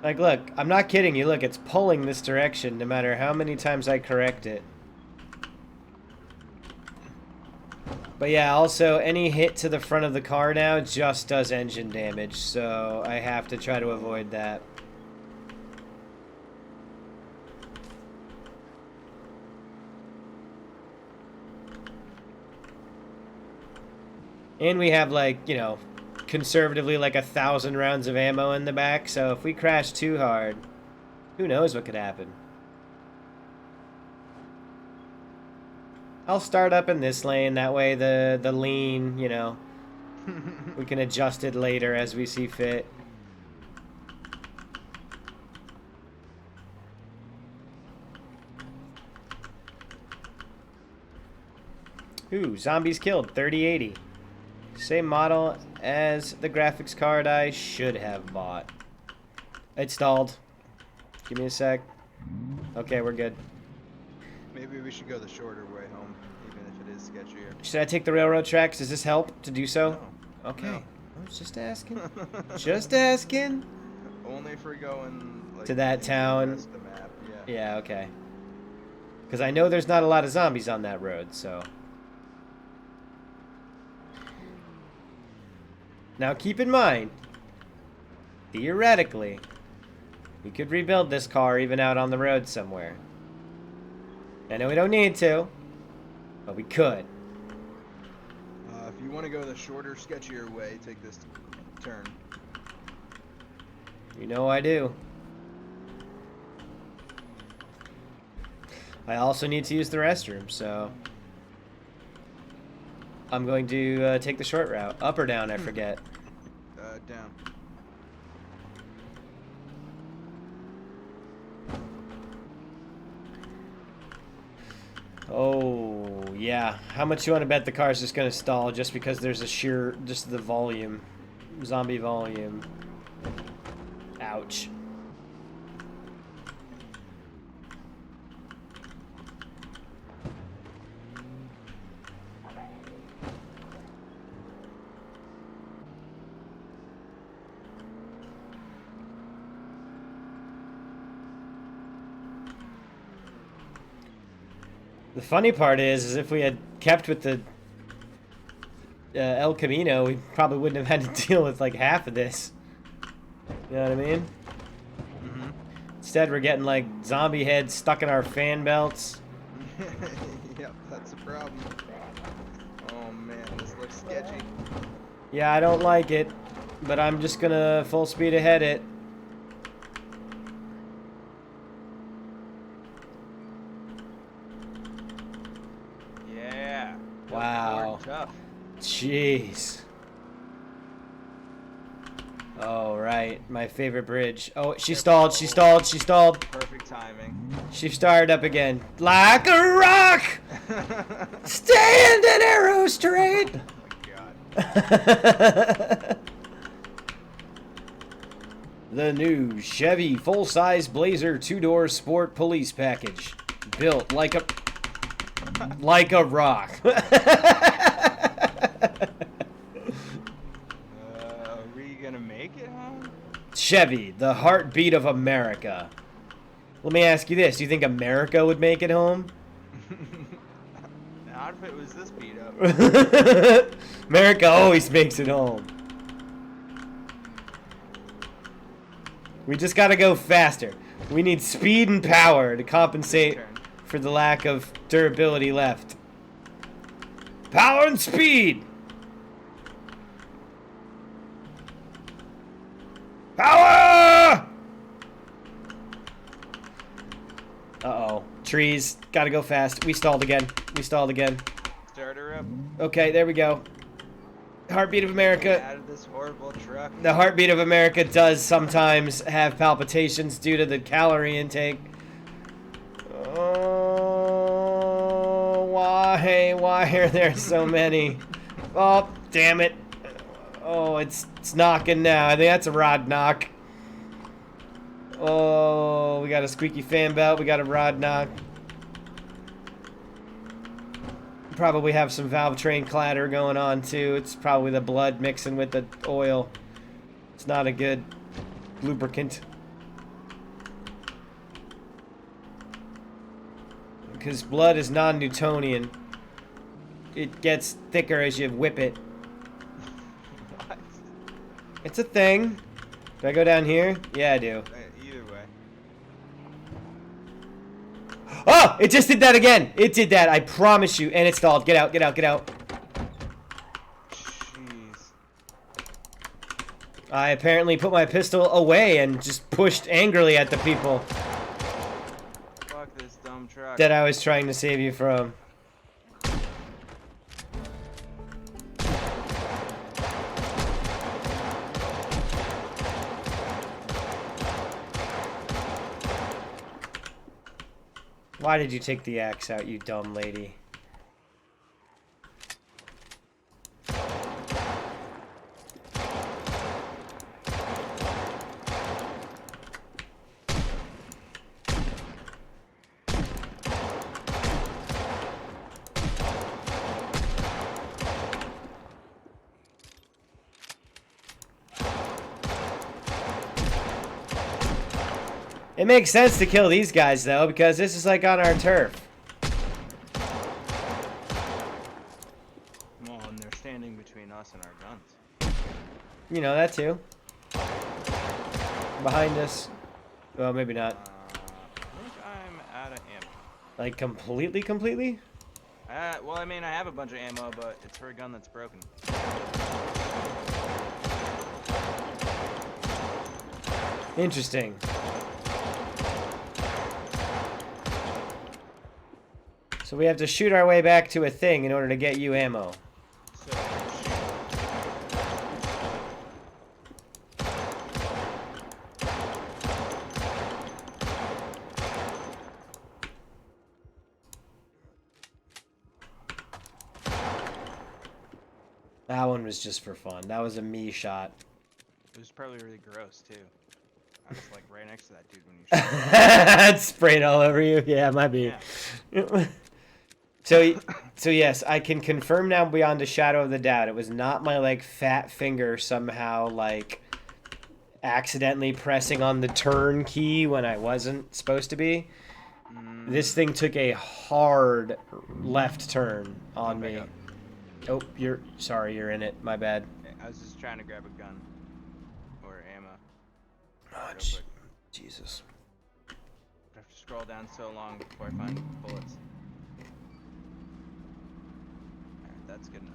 Like, look, I'm not kidding you. Look, it's pulling this direction no matter how many times I correct it. But yeah, also, any hit to the front of the car now just does engine damage, so I have to try to avoid that. And we have, like, you know, conservatively like 1,000 rounds of ammo in the back, so if we crash too hard, who knows what could happen. I'll start up in this lane, that way the lean, you know, we can adjust it later as we see fit. Ooh, zombies killed, 3080. Same model as the graphics card I should have bought. It stalled. Give me a sec. Okay, we're good. Maybe we should go the shorter way home, even if it is sketchier. Should I take the railroad tracks? Does this help to do so? No. Okay. No. I was just asking. Just asking. Only if we're going like, To that into town. the rest of the map. Yeah. Yeah, okay. Because I know there's not a lot of zombies on that road, so. Now keep in mind, theoretically, we could rebuild this car even out on the road somewhere. I know we don't need to, but we could. If you want to go the shorter, sketchier way, take this turn. You know I do. I also need to use the restroom, so I'm going to take the short route. Up or down, I forget. Down. Oh, yeah. How much you want to bet the car's just going to stall just because there's a sheer, just the volume. Zombie volume. Ouch. The funny part is if we had kept with the El Camino, we probably wouldn't have had to deal with like half of this. You know what I mean? Mm-hmm. Instead, we're getting like zombie heads stuck in our fan belts. Yep, that's a problem. Oh man, this looks sketchy. Yeah, I don't like it, but I'm just gonna full speed ahead it. Yeah. Wow. Tough. Jeez. Oh, right. My favorite bridge. Oh, she stalled, she stalled, she stalled. Perfect timing. She started up again. Like a rock! Stand and arrow straight! Oh my god. The new Chevy full-size Blazer two-door sport police package. Built like a rock. Are we gonna make it home? Chevy, the heartbeat of America. Let me ask you this. Do you think America would make it home? Not if it was this beat up. America always makes it home. We just gotta go faster. We need speed and power to compensate for the lack of durability left. Power and speed! Power! Uh-oh. Trees. Gotta go fast. We stalled again. We stalled again. Start her up. Okay, there we go. Heartbeat of America. Out of this horrible truck. The heartbeat of America does sometimes have palpitations due to the calorie intake. Oh, why are there so many? Oh, damn it. Oh, it's knocking now. I think that's a rod knock. Oh, we got a squeaky fan belt. We got a rod knock. Probably have some valve train clatter going on too. It's probably the blood mixing with the oil. It's not a good lubricant. Because blood is non-Newtonian. It gets thicker as you whip it. What? It's a thing. Do I go down here? Yeah, I do. Either way. Oh! It just did that again! It did that, I promise you. And it stalled. Get out, get out, get out. Jeez. I apparently put my pistol away and just pushed angrily at the people Fuck this dumb truck. that I was trying to save you from. Why did you take the axe out, you dumb lady? It makes sense to kill these guys, though, because this is like on our turf. Well, and they're standing between us and our guns. You know, that too. Behind us. Well, maybe not. I think I'm out of ammo. Like, completely? Well, I mean, I have a bunch of ammo, but it's for a gun that's broken. Interesting. So we have to shoot our way back to a thing in order to get you ammo. So, That one was just for fun. That was a me shot. it was probably really gross, too. I was, like, right next to that dude when you shot him. It sprayed all over you? Yeah, it might be. Yeah. So yes, I can confirm now beyond a shadow of the doubt. It was not my, like, fat finger somehow, like, accidentally pressing on the turn key when I wasn't supposed to be. This thing took a hard left turn on me. Up. Oh, sorry, you're in it. My bad. I was just trying to grab a gun. Or ammo. Oh, Real quick. Jesus. I have to scroll down so long before I find bullets. Alright, that's good enough.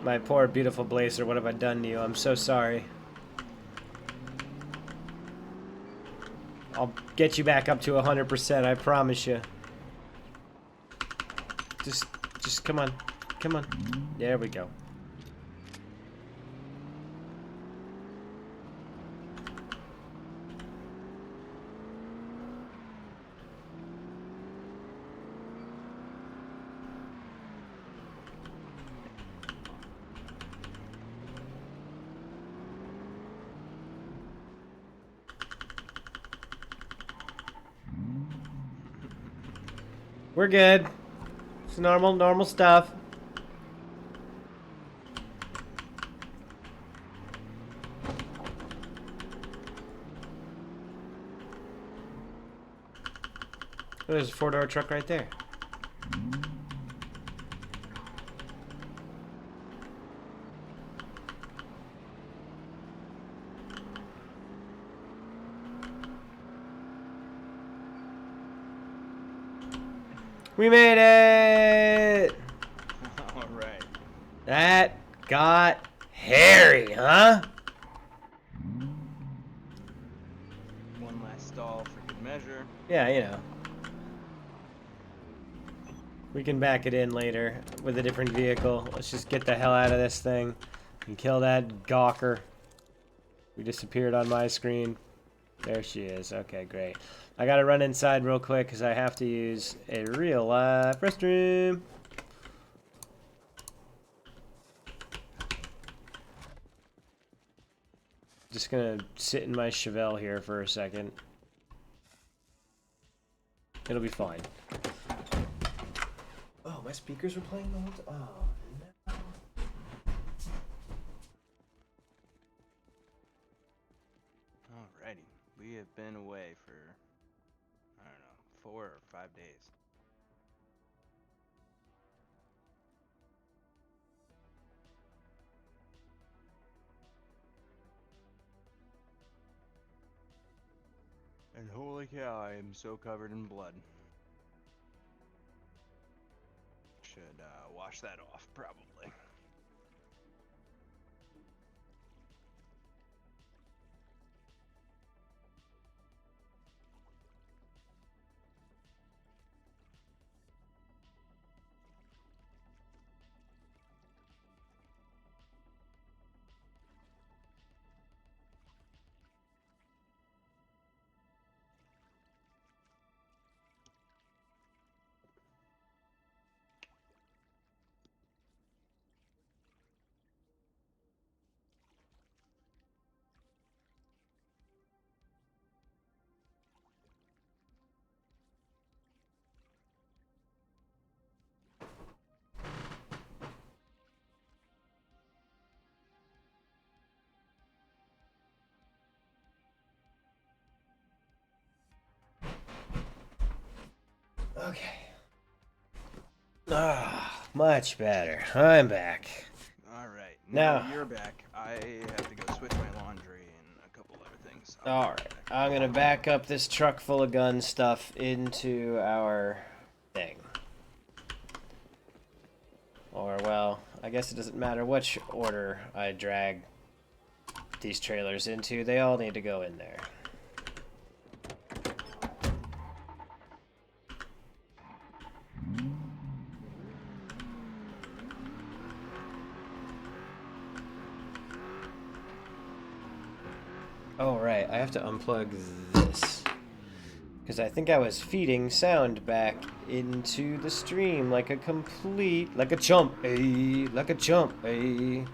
My poor, beautiful Blazer, what have I done to you? I'm so sorry. I'll get you back up to 100%, I promise you. Just come on. Come on. There we go. We're good. It's normal stuff. Oh, there's a 4-door truck right there. We made it! Alright. That got hairy, huh? One last stall for good measure. Yeah, you know. We can back it in later with a different vehicle. Let's just get the hell out of this thing and kill that gawker who disappeared on my screen. There she is. Okay, great. I gotta run inside real quick because I have to use a real life restroom. Just gonna sit in my Chevelle here for a second. It'll be fine. Oh, my speakers were playing the whole time. Oh, no. Alrighty. We have been away for, I don't know, 4 or 5 days. And holy cow, I am so covered in blood. Should wash that off, probably. Okay. Ah, much better. I'm back. Alright, Now- now you're back. I have to go switch my laundry and a couple other things. Alright, I'm gonna back up this truck full of gun stuff into our thing. Or, well, I guess it doesn't matter which order I drag these trailers into, they all need to go in there. Oh, right, I have to unplug this. Because I think I was feeding sound back into the stream like a like a chump, ayy, like a chump, ayy.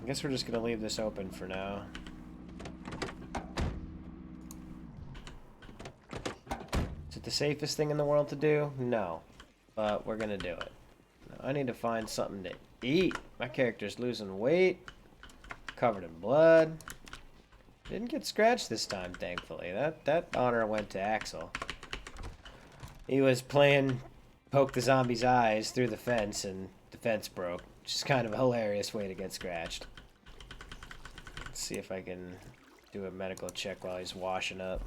I guess we're just gonna leave this open for now. Is it the safest thing in the world to do? No. But we're gonna do it. Now, I need to find something to eat. My character's losing weight. Covered in blood. Didn't get scratched this time, thankfully. That honor went to Axel. He was playing poke the zombie's eyes through the fence and the fence broke. Which is kind of a hilarious way to get scratched. Let's see if I can do a medical check while he's washing up.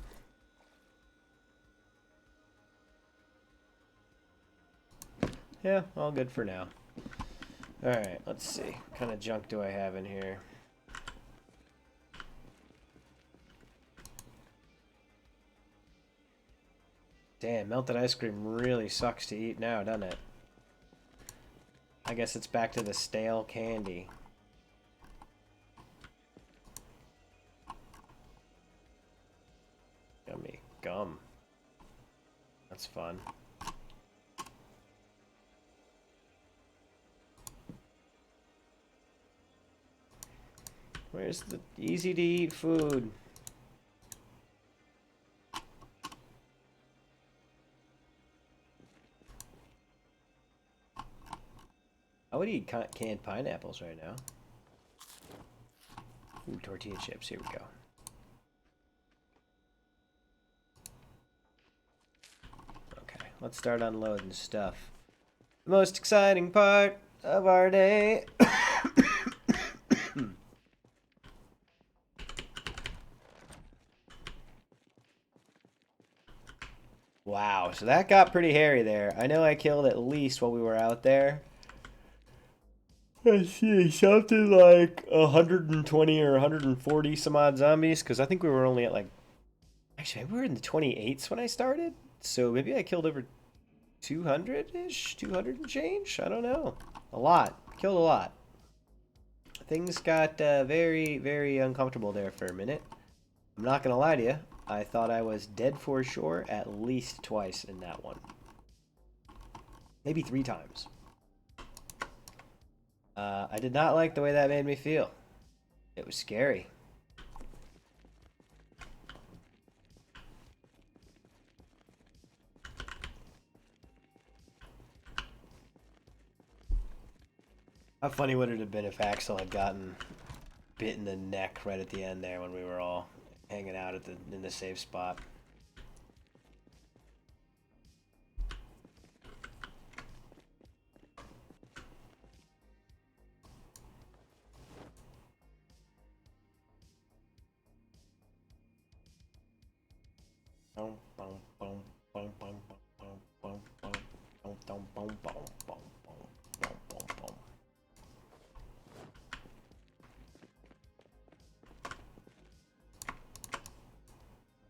Yeah, all good for now. Alright, let's see. What kind of junk do I have in here? Damn, melted ice cream really sucks to eat now, doesn't it? I guess it's back to the stale candy. Yummy. Gum. That's fun. Where's the easy-to-eat food? I would eat canned pineapples right now. Ooh, tortilla chips. Here we go. Okay, let's start unloading stuff. The most exciting part of our day. Wow, so that got pretty hairy there. I know I killed at least while we were out there. Let's see, something like 120 or 140 some odd zombies, because I think we were only at like... Actually, maybe we were in the 28s when I started, so maybe I killed over 200-ish? 200 and change? I don't know. A lot. Killed a lot. Things got very, very uncomfortable there for a minute. I'm not gonna lie to you. I thought I was dead for sure at least twice in that one. Maybe 3 times. I did not like the way that made me feel. It was scary. How funny would it have been if Axel had gotten bit in the neck right at the end there when we were all hanging out at in the safe spot.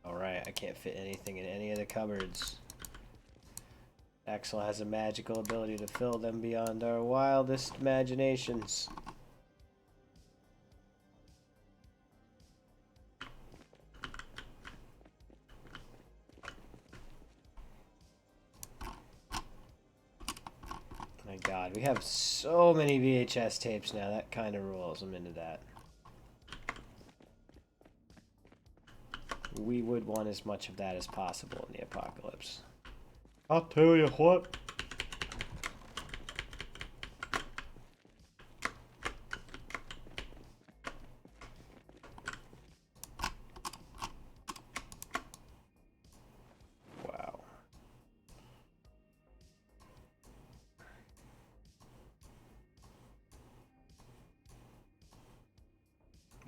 Alright, I can't fit anything in any of the cupboards. Axel has a magical ability to fill them beyond our wildest imaginations. My god, we have so many VHS tapes now. That kind of rules. I'm into that. We would want as much of that as possible in the apocalypse. I'll tell you what. Wow.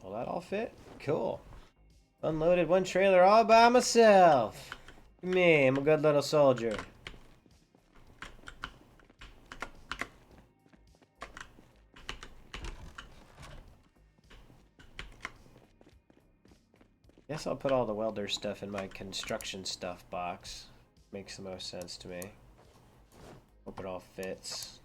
Will that all fit? Cool. Unloaded one trailer all by myself. Me, I'm a good little soldier. Guess I'll put all the welder stuff in my construction stuff box. Makes the most sense to me. Hope it all fits.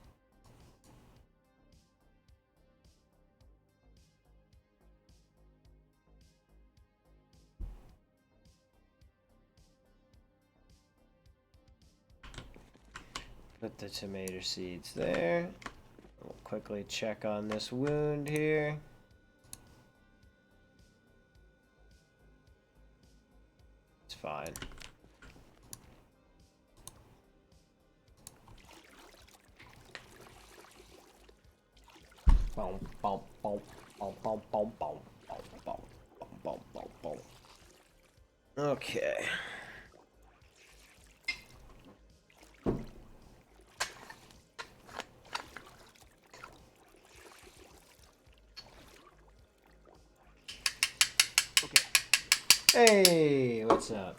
Put the tomato seeds there. We'll quickly check on this wound here. It's fine. Boom, boom, boom, boom, boom, boom, boom, boom, boom, boom, boom. Okay. Hey, what's up?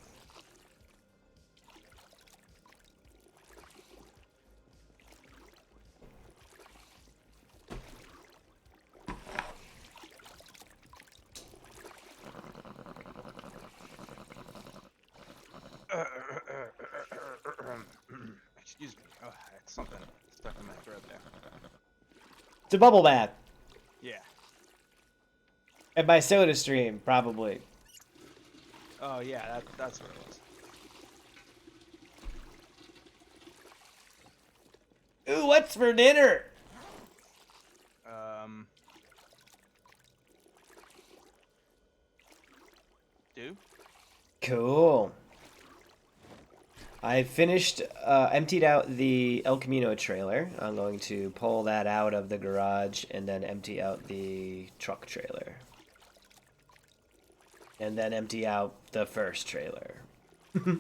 Excuse me. Oh, it's something stuck in my throat there. It's a bubble bath. Yeah. And by Soda Stream, probably. Oh yeah, that's what it was. Ooh, what's for dinner? Do? Cool. I finished, emptied out the El Camino trailer. I'm going to pull that out of the garage and then empty out the truck trailer. And then empty out the first trailer. It's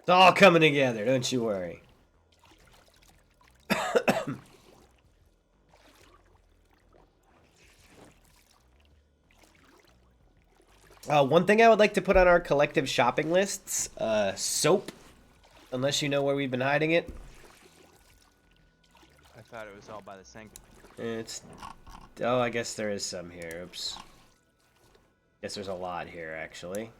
all coming together, don't you worry. One thing I would like to put on our collective shopping lists, soap. Unless you know where we've been hiding it. I thought it was all by the sink. It's... Oh, I guess there is some here. Oops. Guess there's a lot here, actually.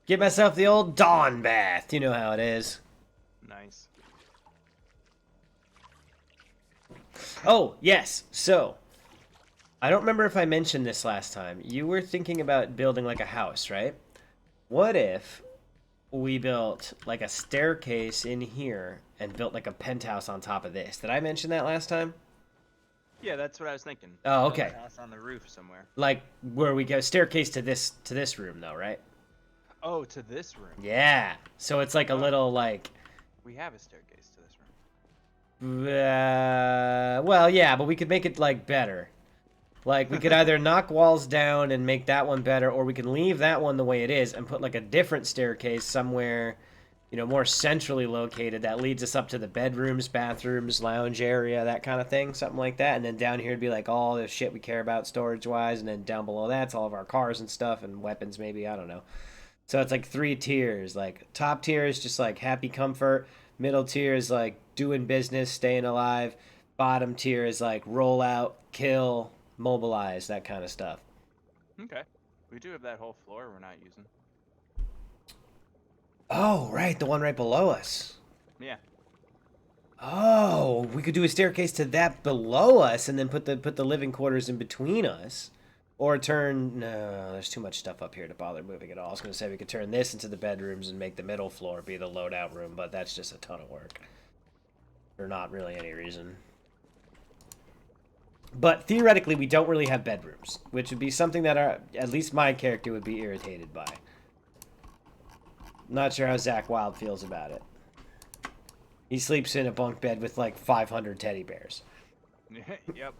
Get myself the old dawn bath. You know how it is. Nice. Oh, yes. So, I don't remember if I mentioned this last time. You were thinking about building like a house, right? What if we built like a staircase in here and built like a penthouse on top of this? Did I mention that last time? Yeah, that's what I was thinking. Oh, Build a okay. house on the roof somewhere. Like where we go staircase to this room though, right? Oh, to this room. Yeah. So it's like a little like We have a staircase to this room. well, yeah, but we could make it like better. Like we could either knock walls down and make that one better, or we can leave that one the way it is and put like a different staircase somewhere, you know, more centrally located that leads us up to the bedrooms, bathrooms, lounge area, that kind of thing, something like that. And then down here would be like all the shit we care about storage wise, and then down below that's all of our cars and stuff and weapons maybe, I don't know. So it's like 3 tiers. Like top tier is just like happy comfort. Middle tier is like doing business, staying alive. Bottom tier is like roll out, kill, mobilize, that kind of stuff. Okay. We do have that whole floor we're not using. Oh, right, the one right below us. Yeah. Oh, we could do a staircase to that below us and then put the living quarters in between us. Or turn... No, there's too much stuff up here to bother moving at all. I was going to say we could turn this into the bedrooms and make the middle floor be the loadout room, but that's just a ton of work. For not really any reason. But theoretically, we don't really have bedrooms, which would be something that at least my character would be irritated by. Not sure how Zach Wild feels about it. He sleeps in a bunk bed with like 500 teddy bears. Yep.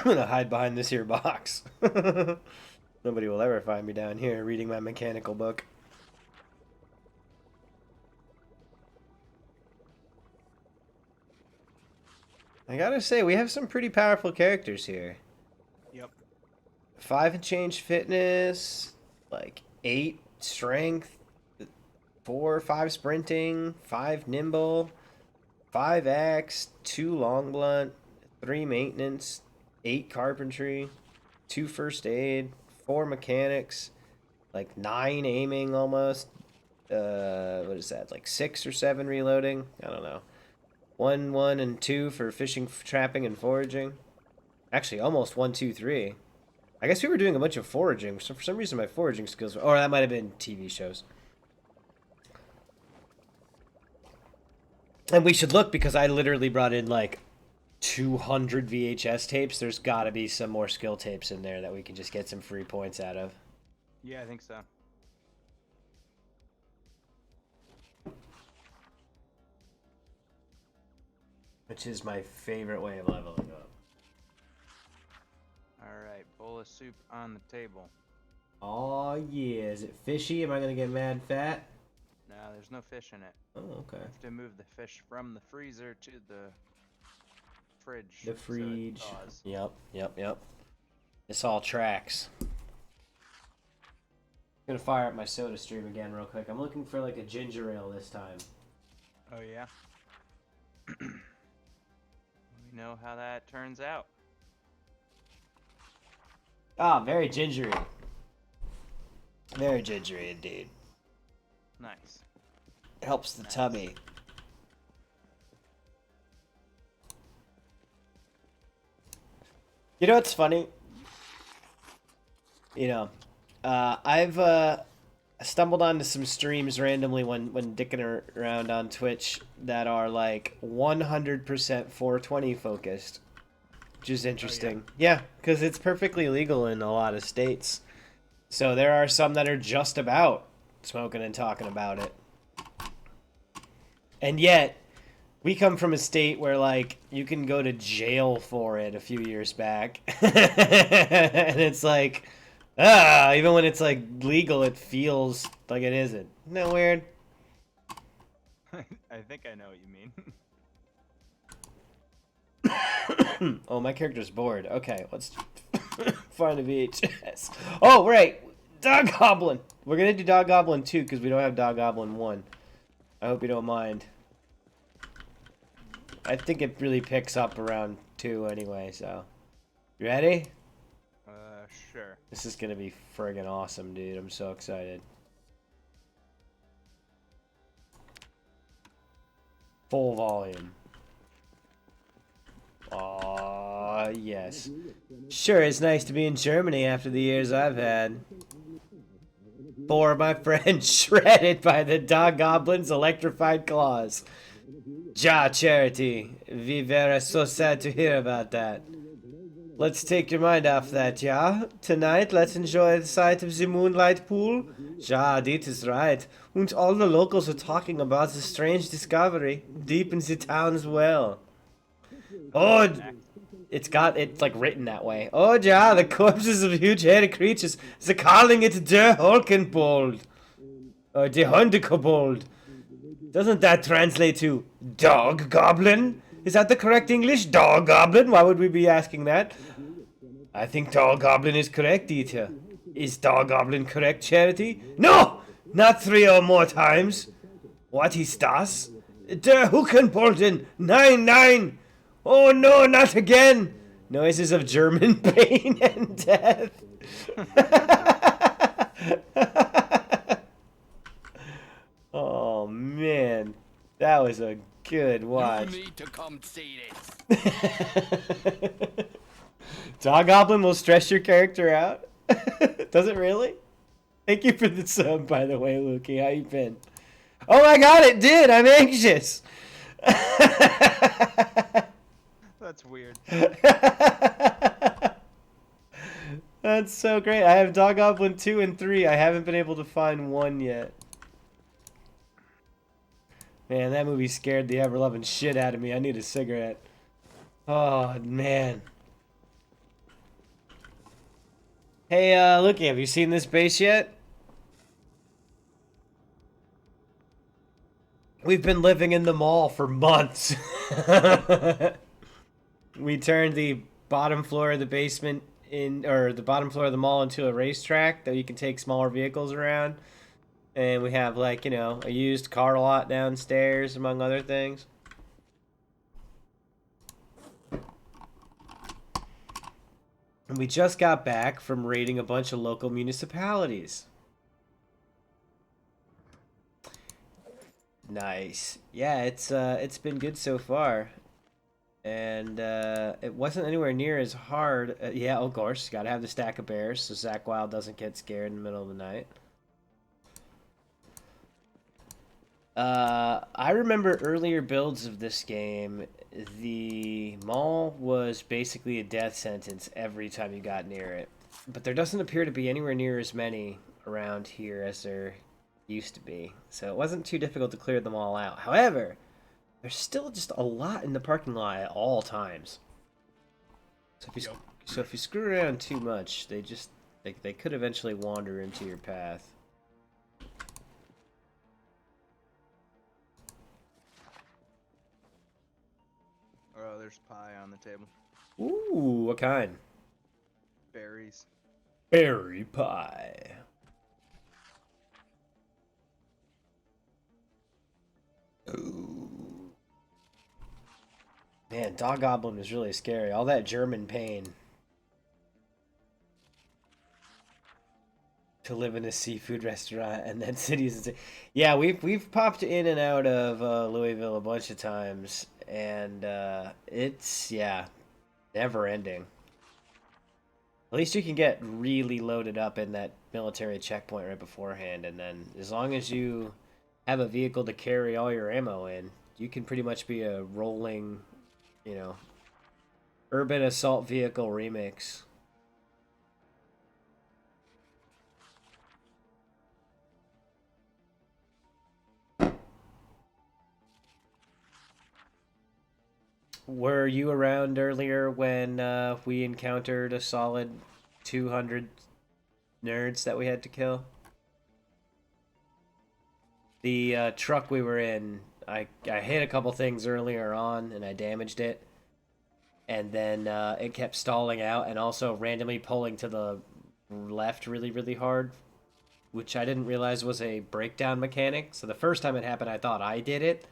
I'm gonna hide behind this here box. Nobody will ever find me down here reading my mechanical book. I gotta say, we have some pretty powerful characters here. Yep. 5 and change fitness, like 8 strength, 4 or 5 sprinting, 5 nimble, 5 axe, 2 long blunt, 3 maintenance, 8 carpentry, 2 first aid, 4 mechanics, like 9 aiming almost. What is that? Like 6 or 7 reloading? I don't know. 1, 1, and 2 for fishing, trapping, and foraging. Actually, almost 1, 2, 3. I guess we were doing a bunch of foraging. So for some reason, my foraging skills... Or that might have been TV shows. And we should look because I literally brought in like 200 VHS tapes. There's got to be some more skill tapes in there that we can just get some free points out of. Yeah, I think so. Which is my favorite way of leveling up. Alright, bowl of soup on the table. Oh yeah, is it fishy? Am I gonna get mad fat? No, there's no fish in it. Oh, okay. I have to move the fish from the freezer to the fridge. The fridge. So it thaws. Yep. This all tracks. Gonna fire up my soda stream again real quick. I'm looking for like a ginger ale this time. Oh yeah. We know how that turns out. Ah, very gingery. Very gingery indeed. Nice. Helps the tummy. You know what's funny? You know, I've stumbled onto some streams randomly when dicking around on Twitch that are like 100% 420 focused, which is interesting. Yeah, because it's perfectly legal in a lot of states. So there are some that are just about smoking and talking about it. And yet, we come from a state where, like, you can go to jail for it a few years back. And it's like, even when it's, like, legal, it feels like it isn't. Isn't that weird? I think I know what you mean. Oh, my character's bored. Okay, let's find a VHS. Oh, right! Dog Goblin! We're gonna do Dog Goblin 2 because we don't have Dog Goblin 1. I hope you don't mind. I think it really picks up around 2 anyway, so. You ready? Sure. This is gonna be friggin' awesome, dude. I'm so excited. Full volume. Aw, yes. Sure, it's nice to be in Germany after the years I've had. 4 of my friends shredded by the Dog Goblin's electrified claws. Ja, Charity. We were so sad to hear about that. Let's take your mind off that, ja? Tonight, let's enjoy the sight of the moonlight pool. Ja, that is right. And all the locals are talking about the strange discovery deep in the town as well. Oh, it's like written that way. Oh, ja, the corpses of huge hairy creatures. They're calling it Der Holkenbold. Or Der Hundekobold. Doesn't that translate to dog goblin? Is that the correct English? Dog goblin? Why would we be asking that? I think dog goblin is correct, Dieter. Is dog goblin correct, Charity? No! Not 3 or more times. What is das? Der Huckenbolden! Nein! Oh no, not again! Noises of German pain and death. Oh man, that was a good watch. You need to come see this. Dog Goblin will stress your character out. Does it really? Thank you for the sub, by the way, Lukey. How you been? Oh my god, it did! I'm anxious! That's weird. That's so great. I have Dog Goblin 2 and 3. I haven't been able to find 1 yet. Man, that movie scared the ever-loving shit out of me. I need a cigarette. Oh, man. Hey, Lukey, have you seen this base yet? We've been living in the mall for months. We turned the bottom floor of the basement or the bottom floor of the mall into a racetrack that you can take smaller vehicles around. And we have, like, you know, a used car lot downstairs, among other things. And we just got back from raiding a bunch of local municipalities. Nice. Yeah, it's been good so far. And it wasn't anywhere near as hard. Yeah, of course, gotta have the stack of bears so Zach Wild doesn't get scared in the middle of the night. I remember earlier builds of this game, the mall was basically a death sentence every time you got near it. But there doesn't appear to be anywhere near as many around here as there used to be. So it wasn't too difficult to clear them all out. However, there's still just a lot in the parking lot at all times. So if you screw around too much, they could eventually wander into your path. Oh, there's pie on the table. Ooh, what kind? Berries. Berry pie. Ooh. Man, Dog Goblin was really scary. All that German pain. To live in a seafood restaurant and then cities. Yeah, we've popped in and out of Louisville a bunch of times, and it's never ending. At least you can get really loaded up in that military checkpoint right beforehand, and then as long as you have a vehicle to carry all your ammo in, you can pretty much be a rolling, you know, urban assault vehicle remix. Were you around earlier when we encountered a solid 200 nerds that we had to kill? The truck we were in, I hit a couple things earlier on and I damaged it. And then it kept stalling out and also randomly pulling to the left really, really hard, which I didn't realize was a breakdown mechanic. So the first time it happened, I thought I did it.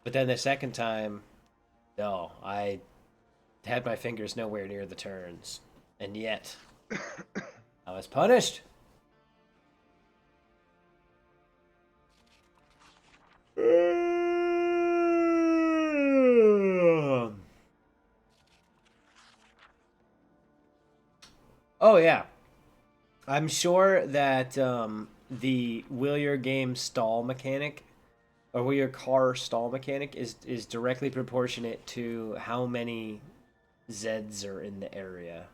But then the second time, no, I had my fingers nowhere near the turns. And yet, I was punished. Oh, yeah. I'm sure that the will your game stall mechanic or will your car stall mechanic is directly proportionate to how many Zeds are in the area.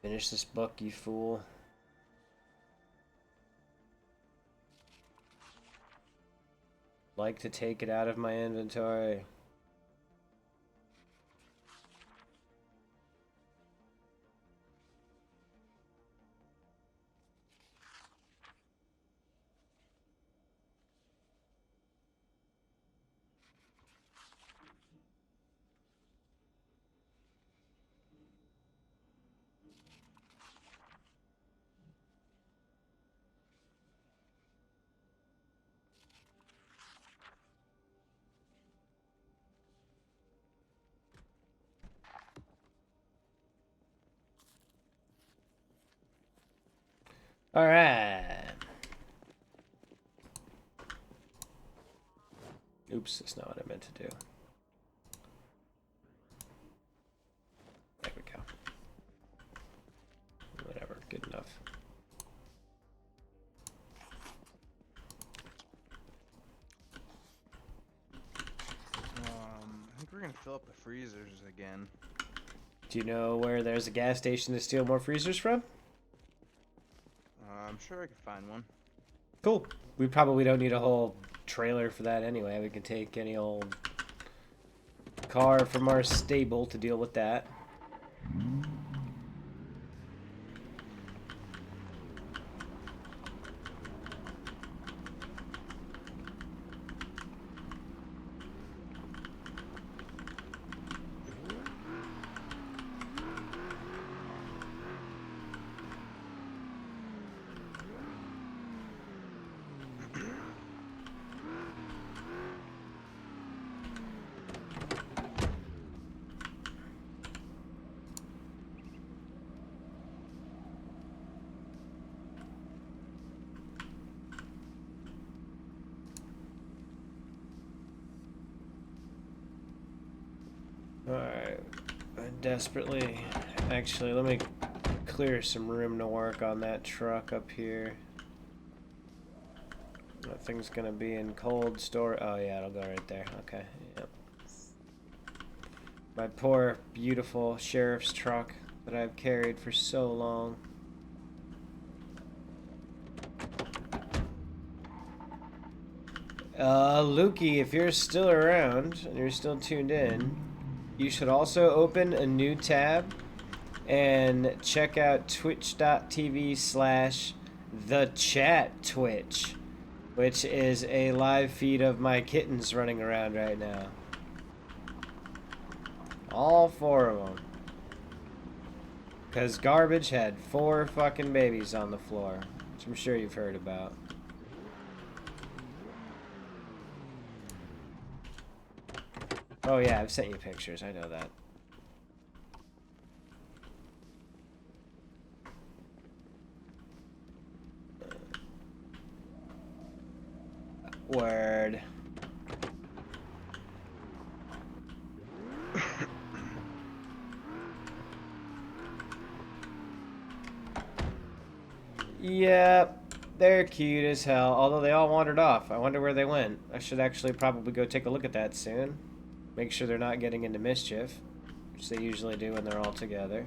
Finish this book, you fool. Like to take it out of my inventory. All right. Oops, that's not what I meant to do. There we go. Whatever, good enough. I think we're gonna fill up the freezers again. Do you know where there's a gas station to steal more freezers from? I'm sure I could find one. Cool. We probably don't need a whole trailer for that anyway. We can take any old car from our stable to deal with that. Alright. I desperately... Actually, let me clear some room to work on that truck up here. That thing's gonna be in cold store. Oh yeah, it'll go right there. Okay, yep. My poor, beautiful sheriff's truck that I've carried for so long. Lukey, if you're still around and you're still tuned in, you should also open a new tab and check out twitch.tv/thechat which is a live feed of my kittens running around right now. All 4 of them. Because Garbage had 4 fucking babies on the floor, which I'm sure you've heard about. Oh yeah, I've sent you pictures, I know that. Word. Yep, they're cute as hell, although they all wandered off. I wonder where they went. I should actually probably go take a look at that soon. Make sure they're not getting into mischief, which they usually do when they're all together.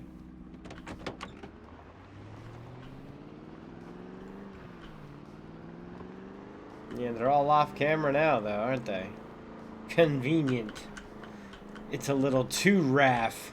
Yeah, they're all off camera now, though, aren't they? Convenient. It's a little too raff.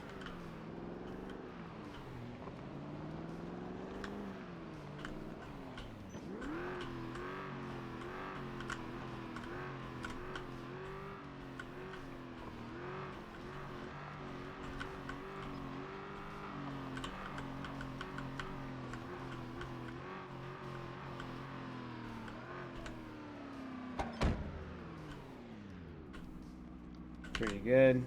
Pretty good.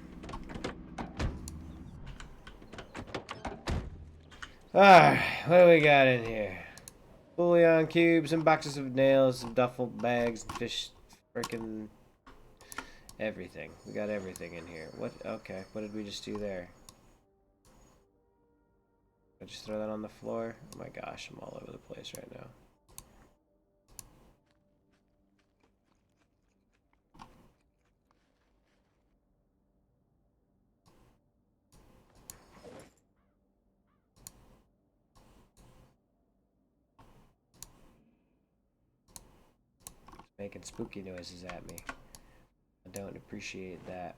Alright, what do we got in here? Bouillon cubes and boxes of nails and duffel bags and fish freaking everything. We got everything in here. What? Okay, what did we just do there? I just throw that on the floor? Oh my gosh, I'm all over the place right now. Making spooky noises at me. I don't appreciate that.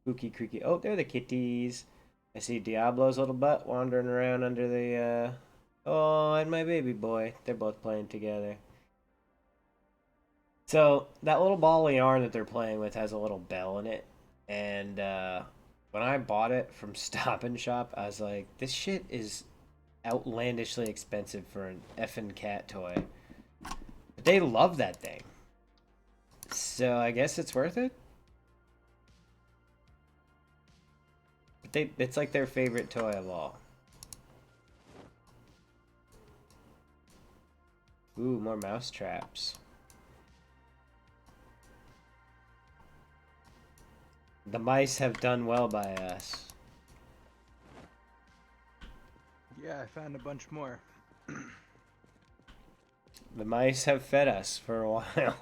Spooky, creaky. Oh, they're the kitties. I see Diablo's little butt wandering around under the, Oh, and my baby boy. They're both playing together. So, that little ball of yarn that they're playing with has a little bell in it. And, when I bought it from Stop and Shop, I was like, this shit is outlandishly expensive for an effing cat toy. But they love that thing. So, I guess it's worth it? It's like their favorite toy of all. Ooh, more mouse traps. The mice have done well by us. Yeah, I found a bunch more. The mice have fed us for a while.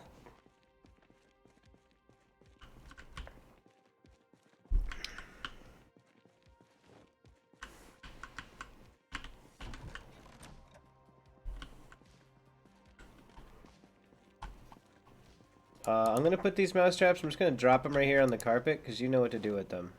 I'm gonna put these mouse traps. I'm just gonna drop them right here on the carpet because you know what to do with them.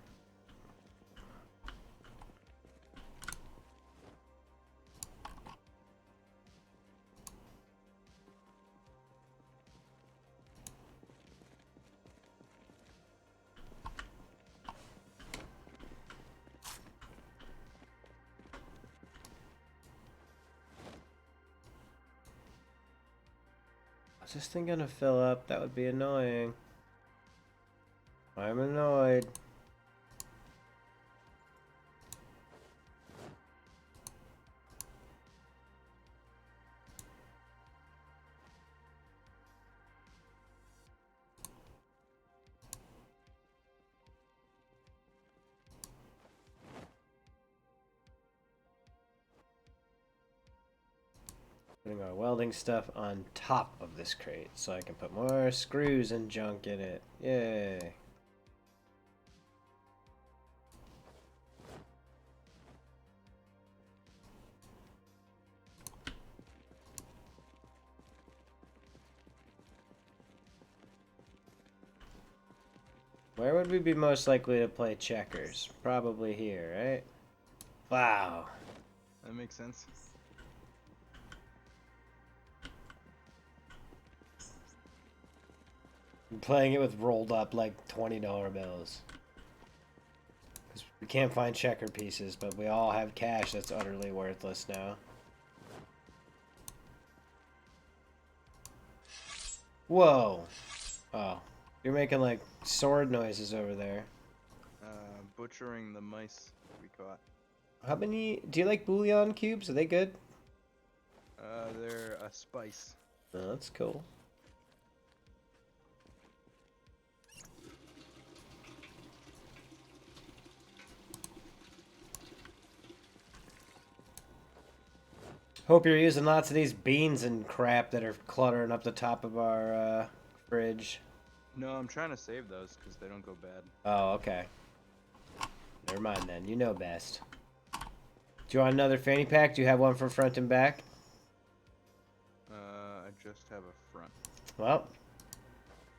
Is this thing gonna fill up? That would be annoying. I'm annoyed. Putting our welding stuff on top of this crate so I can put more screws and junk in it. Yay. Where would we be most likely to play checkers? Probably here, right? Wow. That makes sense. I'm playing it with rolled up like $20 bills. Because we can't find checker pieces, but we all have cash that's utterly worthless now. Whoa. Oh. You're making like sword noises over there. Butchering the mice we caught. How many... Do you like bouillon cubes? Are they good? They're a spice. Oh, that's cool. Hope you're using lots of these beans and crap that are cluttering up the top of our fridge. No, I'm trying to save those because they don't go bad. Oh, okay. Never mind then. You know best. Do you want another fanny pack? Do you have one for front and back? I just have a front. Well,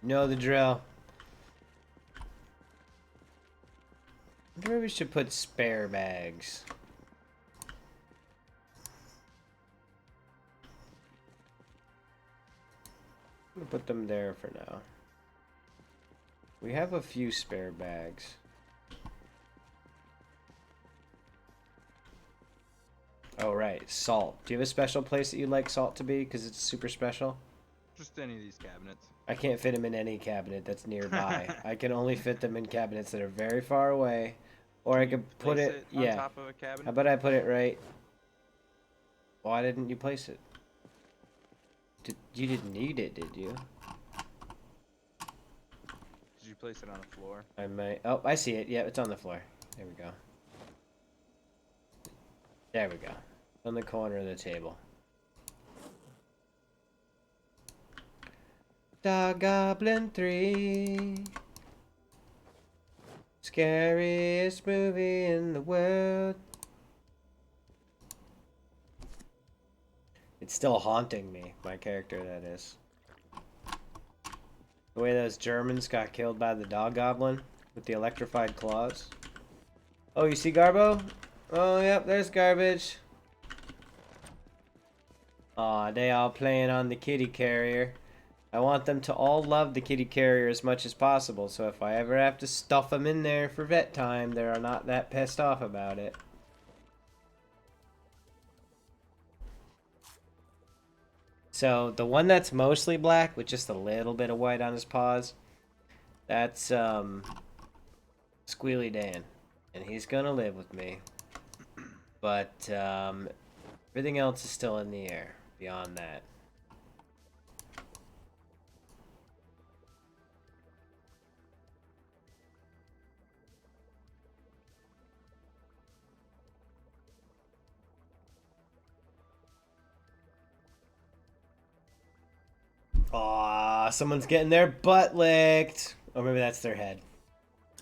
you know the drill. I wonder if we should put spare bags. I'm gonna put them there for now. We have a few spare bags. Oh, right. Salt. Do you have a special place that you'd like salt to be? Because it's super special? Just any of these cabinets. I can't fit them in any cabinet that's nearby. I can only fit them in cabinets that are very far away. Or I could put Place it... on yeah. top of a cabinet? How about I put it right... Why didn't you place it? You didn't need it, did you? Did you place it on the floor? I might... Oh, I see it. Yeah, it's on the floor. There we go. There we go. On the corner of the table. Dog Goblin 3. Scariest movie in the world. It's still haunting me, my character, that is. The way those Germans got killed by the dog goblin with the electrified claws. Oh, you see Garbo? Oh, yep, there's garbage. Aw, they all playing on the kitty carrier. I want them to all love the kitty carrier as much as possible, so if I ever have to stuff them in there for vet time, they're not that pissed off about it. So, the one that's mostly black, with just a little bit of white on his paws, that's, Squealy Dan. And he's gonna live with me. But, everything else is still in the air, beyond that. Aw, someone's getting their butt licked. Or maybe that's their head.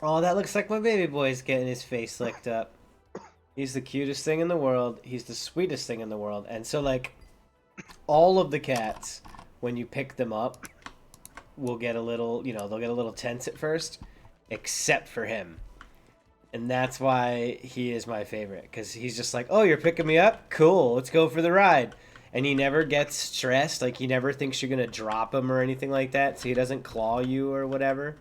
Oh, that looks like my baby boy's getting his face licked up. He's the cutest thing in the world. He's the sweetest thing in the world. And so, like, all of the cats, when you pick them up, will get a little, you know, they'll get a little tense at first, except for him. And that's why he is my favorite. Because he's just like, oh, you're picking me up? Cool, let's go for the ride. And he never gets stressed. Like, he never thinks you're going to drop him or anything like that. So he doesn't claw you or whatever.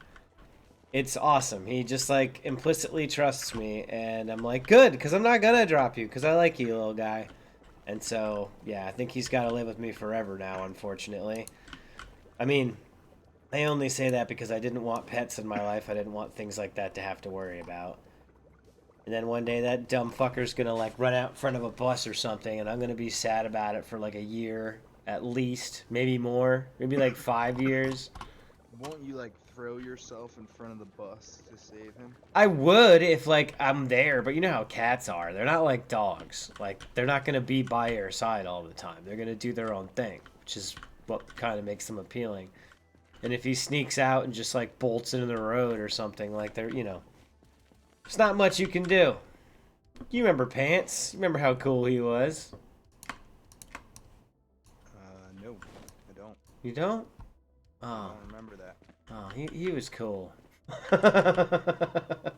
It's awesome. He just, like, implicitly trusts me. And I'm like, good, because I'm not going to drop you. Because I like you, little guy. And so, yeah, I think he's got to live with me forever now, unfortunately. I mean, I only say that because I didn't want pets in my life. I didn't want things like that to have to worry about. And then one day that dumb fucker's gonna like run out in front of a bus or something, and I'm gonna be sad about it for like a year at least, maybe more, maybe like 5 years. Won't you like throw yourself in front of the bus to save him? I would if like I'm there, but you know how cats are. They're not like dogs. Like they're not gonna be by your side all the time. They're gonna do their own thing, which is what kind of makes them appealing. And if he sneaks out and just like bolts into the road or something, like they're, you know, there's not much you can do. You remember Pants? You remember how cool he was? No, I don't. You don't? I Oh, don't remember that. oh, he was cool. But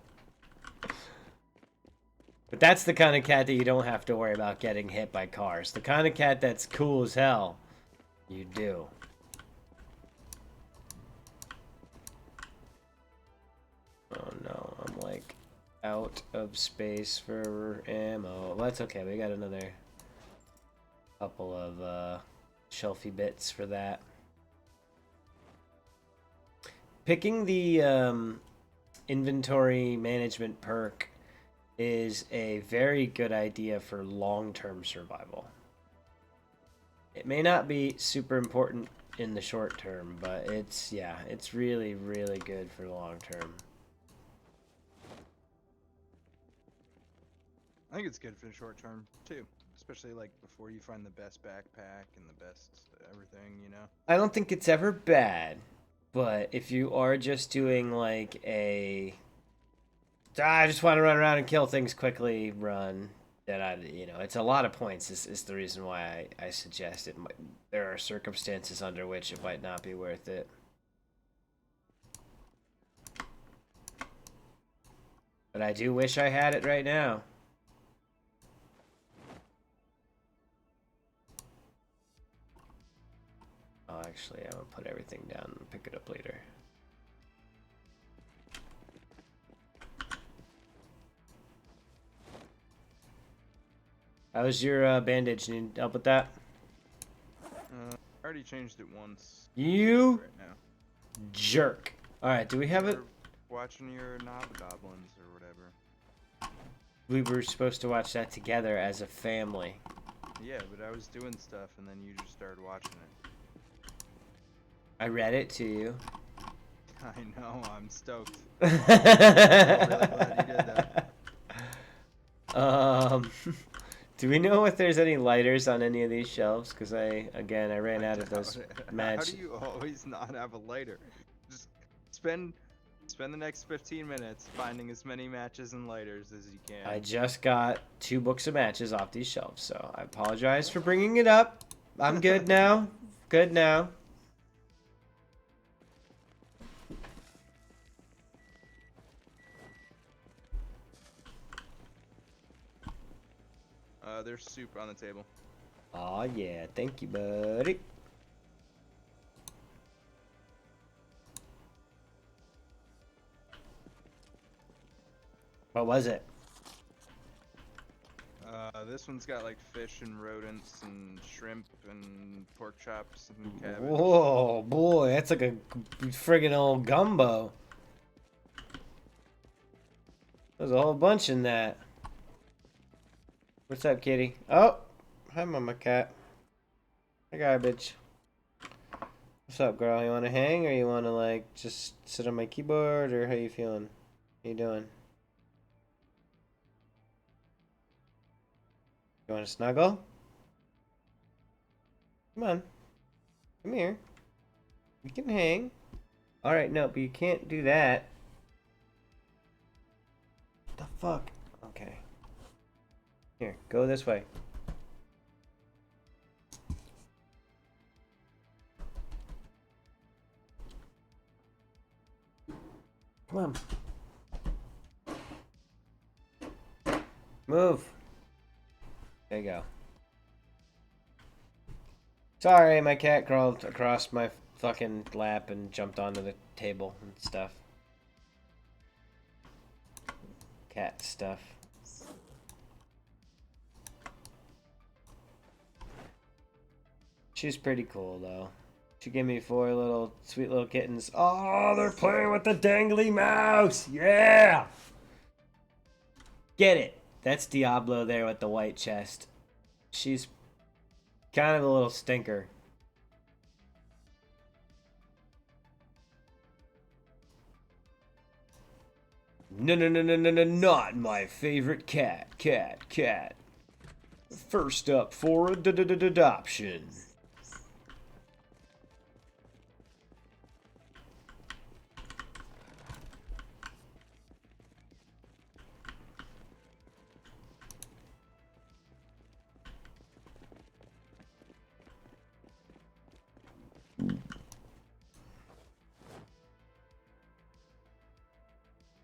that's the kind of cat that you don't have to worry about getting hit by cars. The kind of cat that's cool as hell, you do. Oh no, I'm like out of space for ammo. Well, that's okay. We got another couple of shelfie bits for that. Picking the inventory management perk is a very good idea for long-term survival. It may not be super important in the short term, but it's, yeah, it's really, really good for the long term. I think it's good for the short term too. especially like before you find the best backpack and the best everything, you know. I don't think it's ever bad, but if you are just doing like a I just want to run around and kill things quickly run, then it's a lot of points is the reason why I suggest it. There are circumstances under which it might not be worth it. But I do wish I had it right now. Oh, actually, I'm gonna put everything down and pick it up later. How's your bandage? Need help with that? I already changed it once. You right now. jerk. All right, do we have it? You're watching your Goblins or whatever. We were supposed to watch that together as a family. Yeah, but I was doing stuff and then you just started watching it. I read it to you. I know, I'm stoked. I'm really glad you did that. Do we know if there's any lighters on any of these shelves? Because I ran out of those How matches. do you always not have a lighter? Just spend the next 15 minutes finding as many matches and lighters as you can. I just got 2 books of matches off these shelves, so I apologize for bringing it up. I'm good now. Good now. There's soup on the table. Aw, yeah. Thank you, buddy. What was it? This one's got like fish and rodents and shrimp and pork chops and cabbage. Whoa, boy, that's like a friggin' old gumbo. There's a whole bunch in that. What's up, kitty? Oh, hi, mama cat. Hi, garbage. What's up, girl? You want to hang, or you want to like just sit on my keyboard, or how you feeling? How you doing? You want to snuggle? Come on. Come here. You can hang. Alright, no, but you can't do that. What the fuck? Okay. Here, go this way. Come on. Move. There you go. Sorry, my cat crawled across my fucking lap and jumped onto the table and stuff. Cat stuff. She's pretty cool, though. She gave me 4 sweet little kittens. Oh, they're playing with the dangly mouse! Yeah! Get it. That's Diablo there with the white chest. She's kind of a little stinker. No, not my favorite cat. First up for adoption.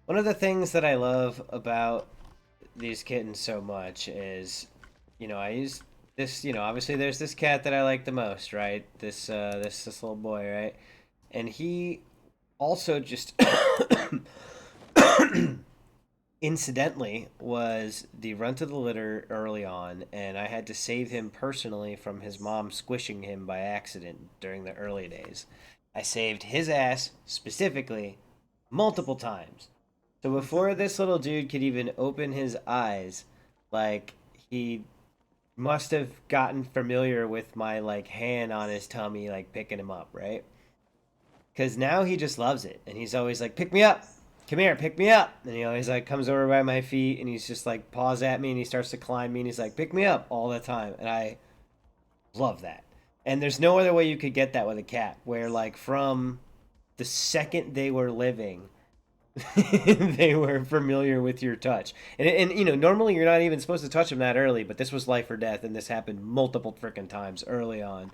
One of the things that I love about these kittens so much is, I use this, obviously there's this cat that I like the most, right? This little boy, right? And he also just incidentally was the runt of the litter early on, and I had to save him personally from his mom squishing him by accident during the early days. I saved his ass specifically multiple times. So before this little dude could even open his eyes, like, he must have gotten familiar with my, like, hand on his tummy, like, picking him up, right? Because now he just loves it. And he's always like, pick me up. come here, pick me up. And he always like comes over by my feet and he's just like paws at me and he starts to climb me and he's like, pick me up all the time. And I love that. And there's no other way you could get that with a cat, where like from the second they were living, they were familiar with your touch. And you know, normally you're not even supposed to touch them that early, but this was life or death, and this happened multiple freaking times early on.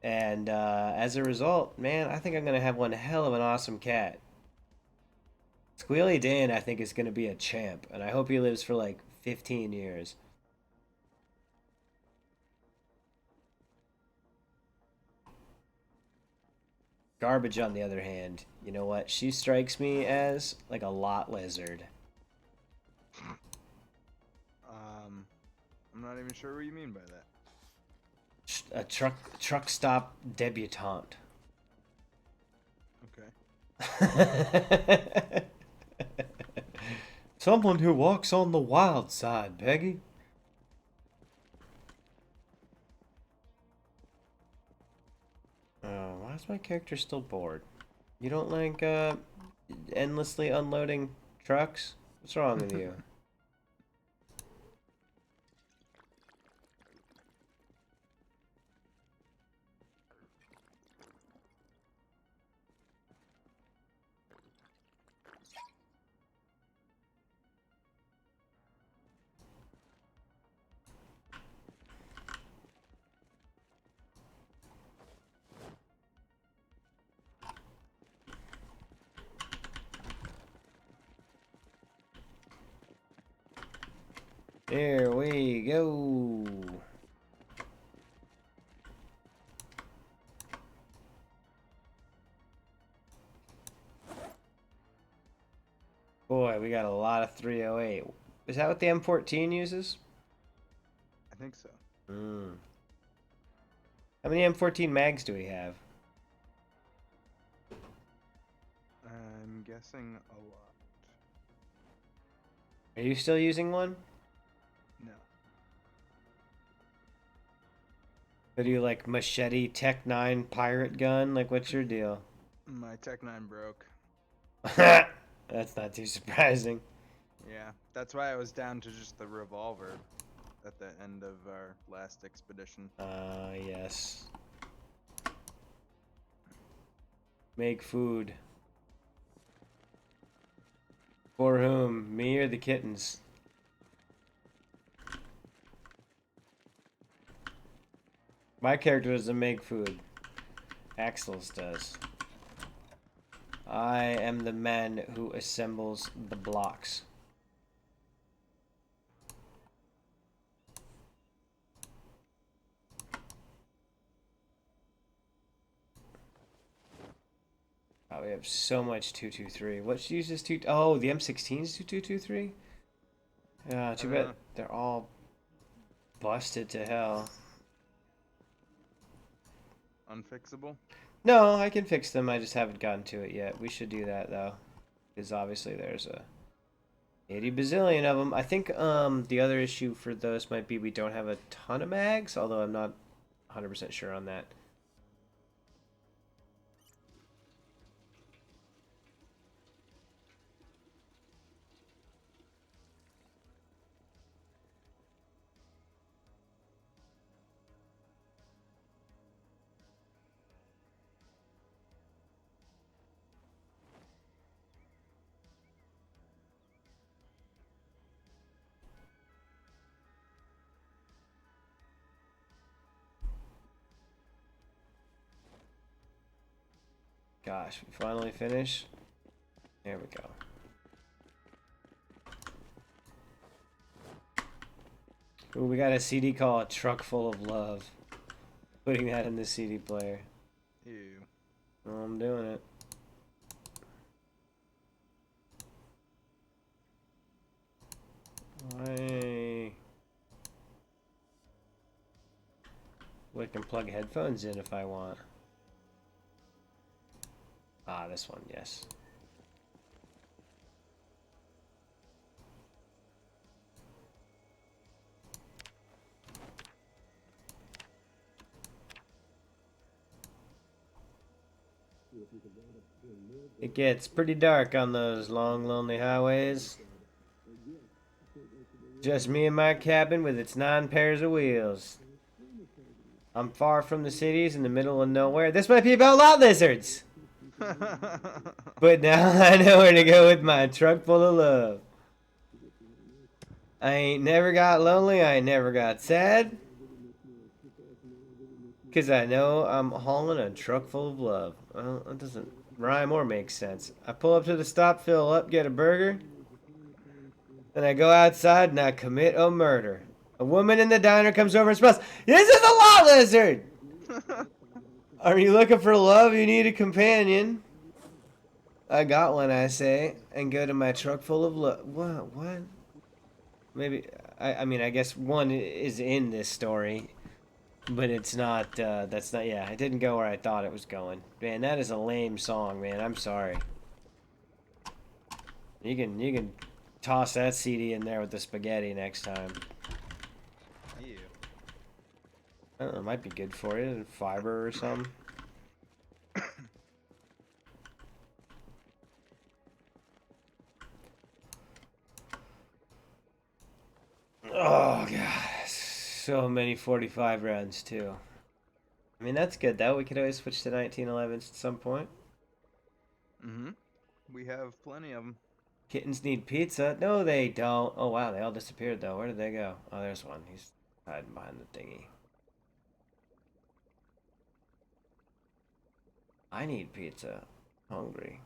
And as a result, man, I think I'm gonna have one hell of an awesome cat. Squealy Dan, I think, is gonna be a champ, and I hope he lives for like 15 years. Garbage, on the other hand, you know what? She strikes me as like a lot lizard. I'm not even sure what you mean by that. A truck stop debutante. Okay. Someone who walks on the wild side, Peggy. Why is my character still bored? You don't like endlessly unloading trucks? What's wrong with you? There we go. Boy, we got a lot of 308. Is that what the M14 uses? I think so. How many M14 mags do we have? I'm guessing a lot. Are you still using one? No. Or do you like machete Tech 9 pirate gun? Like, what's your deal? My Tech 9 broke. That's not too surprising. Yeah, that's why I was down to just the revolver at the end of our last expedition. Yes. Make food. For whom? Me or the kittens? My character doesn't make food. Axel's does. I am the man who assembles the blocks. Oh, we have so much 223. What uses 2? Oh, the M16's 2223? Yeah, too bad they're all busted to hell. Unfixable? No, I can fix them. I just haven't gotten to it yet. We should do that though, because obviously there's a 80 bazillion of them. I think the other issue for those might be we don't have a ton of mags, although I'm not 100% sure on that. Gosh, we finally finished. There we go. Ooh, we got a CD called A Truck Full of Love. Putting that in the CD player. Ew. Oh, I'm doing it. Why? Well, I can plug headphones in if I want. Ah, this one, yes. It gets pretty dark on those long, lonely highways. Just me and my cabin with its 9 pairs of wheels. I'm far from the cities in the middle of nowhere. This might be about lot lizards! But now I know where to go with my truck full of love. I ain't never got lonely, I ain't never got sad. 'Cause I know I'm hauling a truck full of love. Well, that doesn't rhyme or make sense. I pull up to the stop, fill up, get a burger. Then I go outside and I commit a murder. A woman in the diner comes over and smells. This is a lot lizard! Are you looking for love? You need a companion. I got one, I say, and go to my truck full of love. What? Maybe, I mean, I guess one is in this story, but it's not, that's not, yeah, it didn't go where I thought it was going. Man, that is a lame song, man. I'm sorry. You can toss that CD in there with the spaghetti next time. Ew. I don't know, it might be good for you. Fiber or something. Oh, God. So many 45 rounds, too. I mean, that's good, though. We could always switch to 1911s at some point. Mm-hmm. We have plenty of them. Kittens need pizza. No, they don't. Oh, wow. They all disappeared, though. Where did they go? Oh, there's one. He's hiding behind the thingy. I need pizza. Hungry.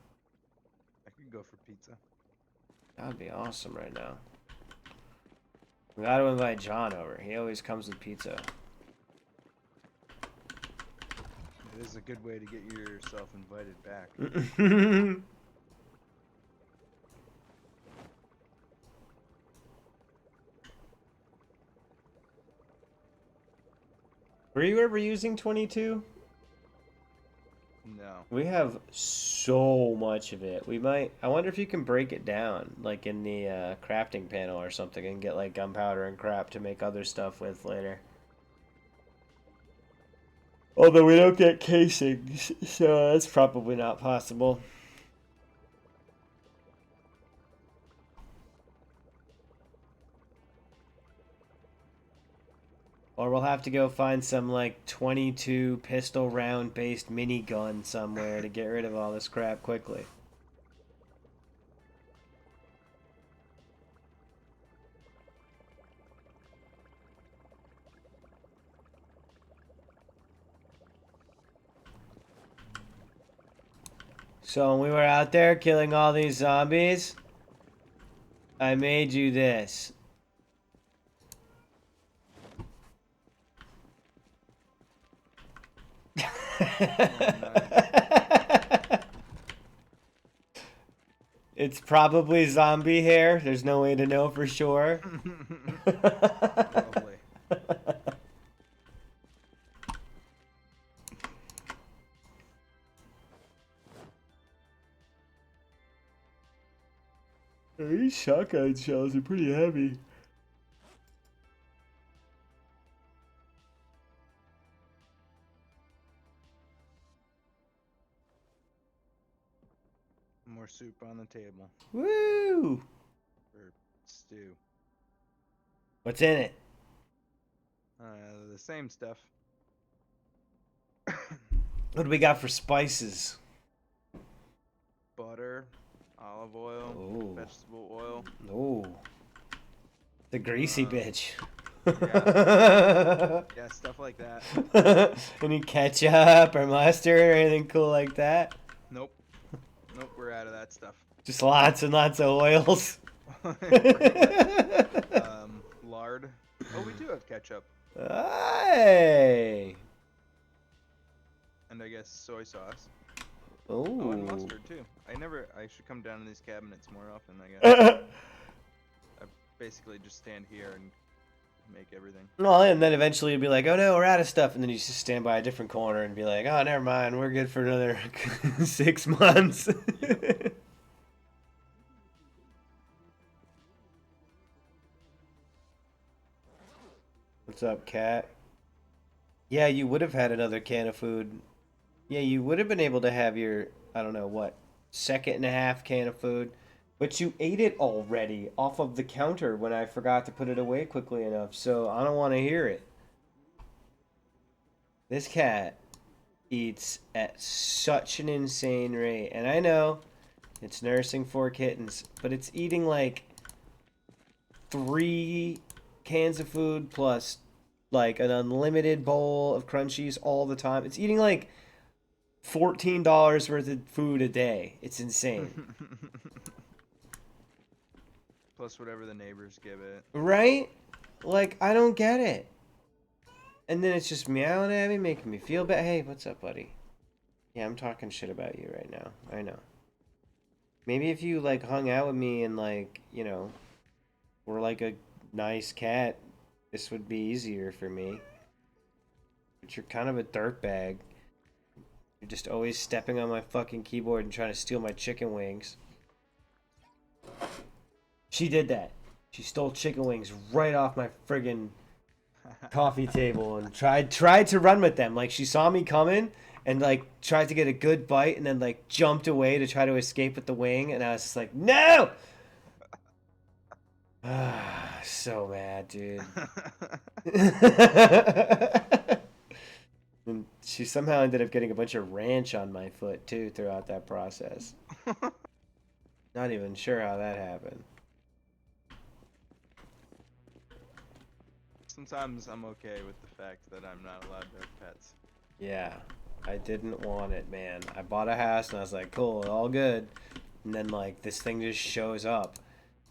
I could go for pizza. That would be awesome right now. We gotta invite John over. He always comes with pizza. It is a good way to get yourself invited back. Were you ever using 22? No. We have so much of it. We might. I wonder if you can break it down, like in the crafting panel or something, and get like gunpowder and crap to make other stuff with later. Although we don't get casings, so that's probably not possible. Or we'll have to go find some like 22 pistol round based minigun somewhere to get rid of all this crap quickly. So when we were out there killing all these zombies, I made you this. It's probably zombie hair. There's no way to know for sure. Lovely. These shotgun shells are pretty heavy. More soup on the table. Woo! Or stew. What's in it? The same stuff. What do we got for spices? Butter, olive oil, Ooh. vegetable oil. Ooh. The greasy bitch. Yeah, stuff like that. Any ketchup or mustard or anything cool like that? Nope. Nope, we're out of that stuff. Just lots and lots of oils. Lard. Oh, we do have ketchup. Hey! And I guess soy sauce. Ooh. Oh, and mustard too. I should come down to these cabinets more often, I guess. I basically just stand here and make everything. Well, and then eventually you'll be like, oh no, we're out of stuff. And then you just stand by a different corner and be like, oh, never mind, we're good for another 6 months. What's up, cat? Yeah, you would have had another can of food. Yeah, you would have been able to have your I don't know what, second and a half can of food. But you ate it already off of the counter when I forgot to put it away quickly enough, so I don't want to hear it. This cat eats at such an insane rate. And I know it's nursing 4 kittens, but it's eating like 3 cans of food plus like an unlimited bowl of crunchies all the time. It's eating like $14 worth of food a day. It's insane. Plus whatever the neighbors give it. Right? Like, I don't get it. And then it's just meowing at me, making me feel bad. Hey, what's up, buddy? Yeah, I'm talking shit about you right now. I know. Maybe if you, like, hung out with me and, like, you know, were like a nice cat, this would be easier for me. But you're kind of a dirtbag. You're just always stepping on my fucking keyboard and trying to steal my chicken wings. She did that. She stole chicken wings right off my friggin' coffee table and tried to run with them. Like, she saw me coming and like tried to get a good bite and then like jumped away to try to escape with the wing, and I was just like, no. So mad, dude. And she somehow ended up getting a bunch of ranch on my foot too throughout that process. Not even sure how that happened. Sometimes I'm okay with the fact that I'm not allowed to have pets. Yeah, I didn't want it, man. I bought a house and I was like, cool, all good. And then like this thing just shows up.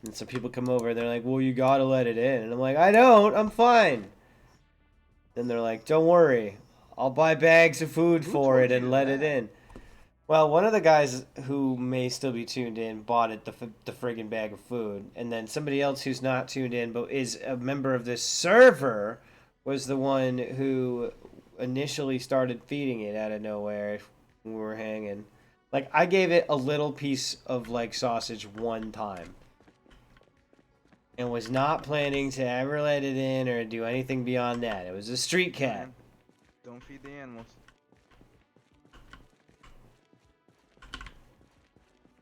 And some people come over and they're like, well, you gotta let it in. And I'm like, I don't, I'm fine. Then they're like, don't worry, I'll buy bags of food for it and let it in. Well, one of the guys who may still be tuned in bought it, the friggin' bag of food. And then somebody else who's not tuned in but is a member of this server was the one who initially started feeding it out of nowhere when we were hanging. Like, I gave it a little piece of, like, sausage one time. And was not planning to ever let it in or do anything beyond that. It was a street cat. Don't feed the animals.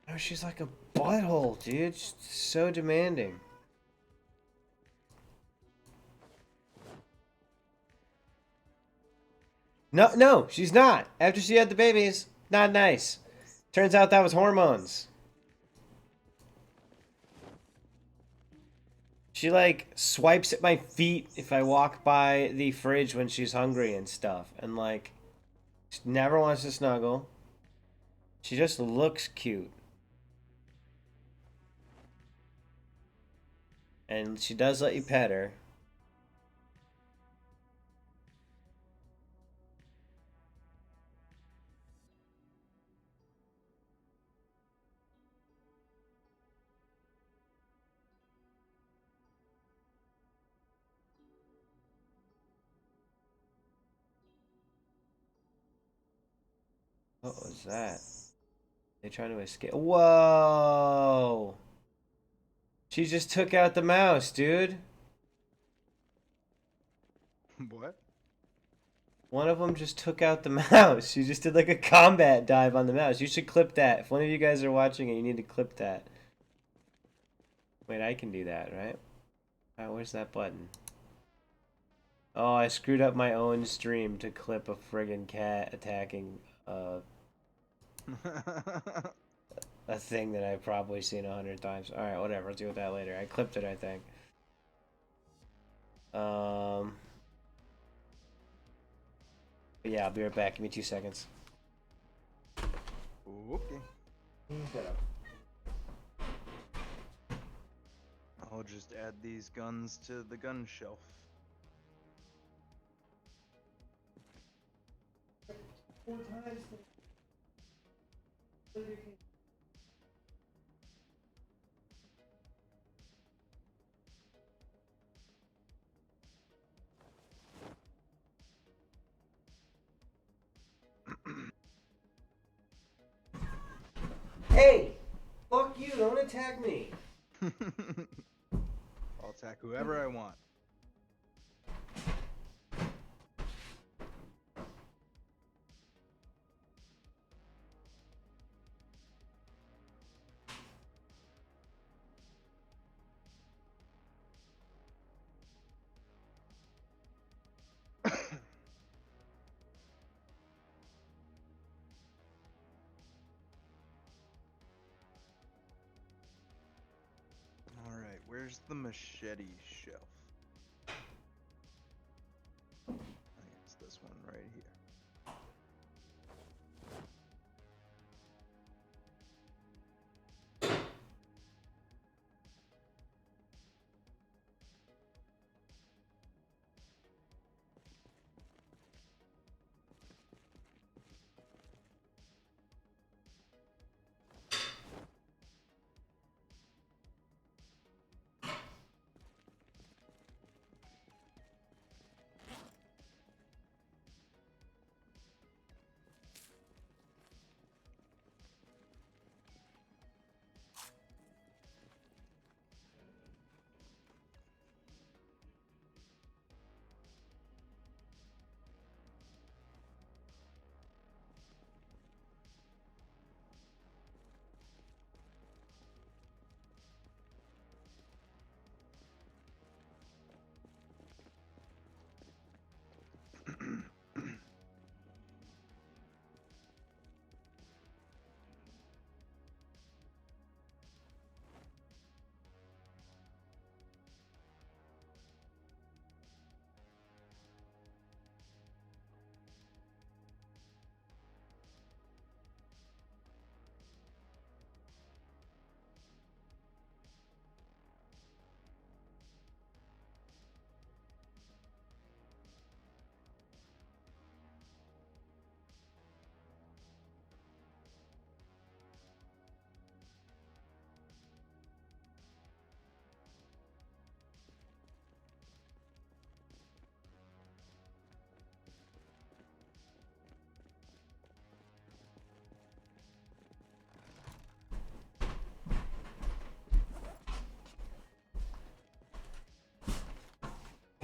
Oh, she's like a butthole, dude. She's so demanding. No, she's not. After she had the babies, not nice. Turns out that was hormones. She, like, swipes at my feet if I walk by the fridge when she's hungry and stuff. And, like, she never wants to snuggle. She just looks cute. And she does let you pet her. What was that? They trying to escape? Whoa! She just took out the mouse, dude. What? One of them just took out the mouse. She just did like a combat dive on the mouse. You should clip that. If one of you guys are watching it, you need to clip that. Wait, I can do that, right? Alright, where's that button? Oh, I screwed up my own stream to clip a friggin' cat attacking a thing that I've probably seen 100 times. Alright, whatever. I'll deal with that later. I clipped it, I think. But yeah, I'll be right back. Give me 2 seconds. Okay. I'll just add these guns to the gun shelf. Hey! Fuck you, don't attack me! I'll attack whoever I want. Where's the machete shelf? I think it's this one right here.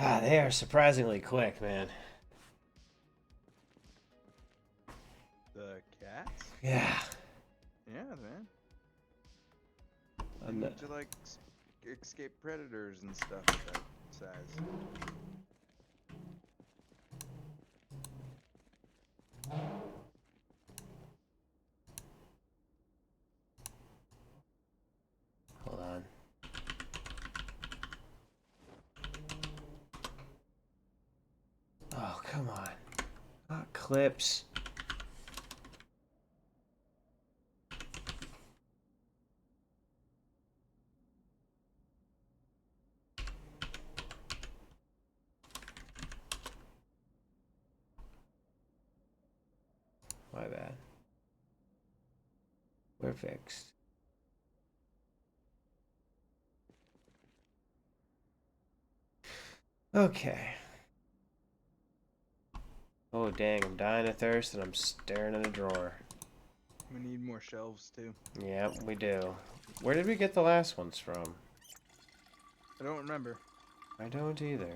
Ah, they are surprisingly quick, man. The cats? Yeah. Yeah, man. They I'm need not... to like escape predators and stuff at that size. Hold on. Oh, come on. Not clips. My bad. We're fixed. Okay. Oh, dang. I'm dying of thirst and I'm staring at a drawer. We need more shelves too. Yep, we do. Where did we get the last ones from? I don't remember. I don't either.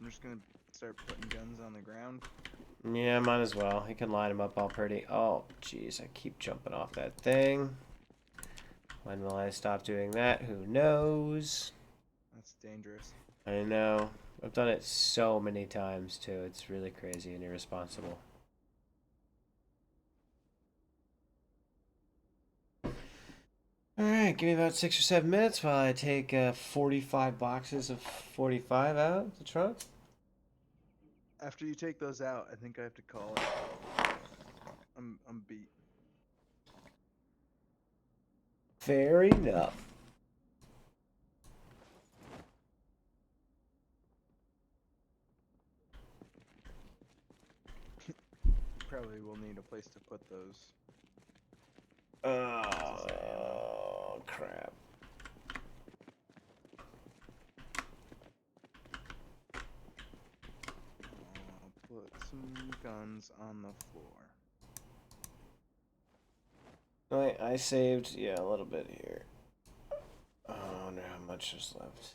I'm just gonna start putting guns on the ground. Yeah, might as well. He can line them up all pretty. Oh, jeez, I keep jumping off that thing. When will I stop doing that? Who knows? That's dangerous. I know. I've done it so many times, too. It's really crazy and irresponsible. Alright, give me about 6 or 7 minutes while I take 45 boxes of 45 out of the trunk. After you take those out, I think I have to call it. I'm beat. Fair enough. Probably will need a place to put those. Oh, crap. I'll put some guns on the floor. I saved, yeah, a little bit here. Oh, I wonder how much is left.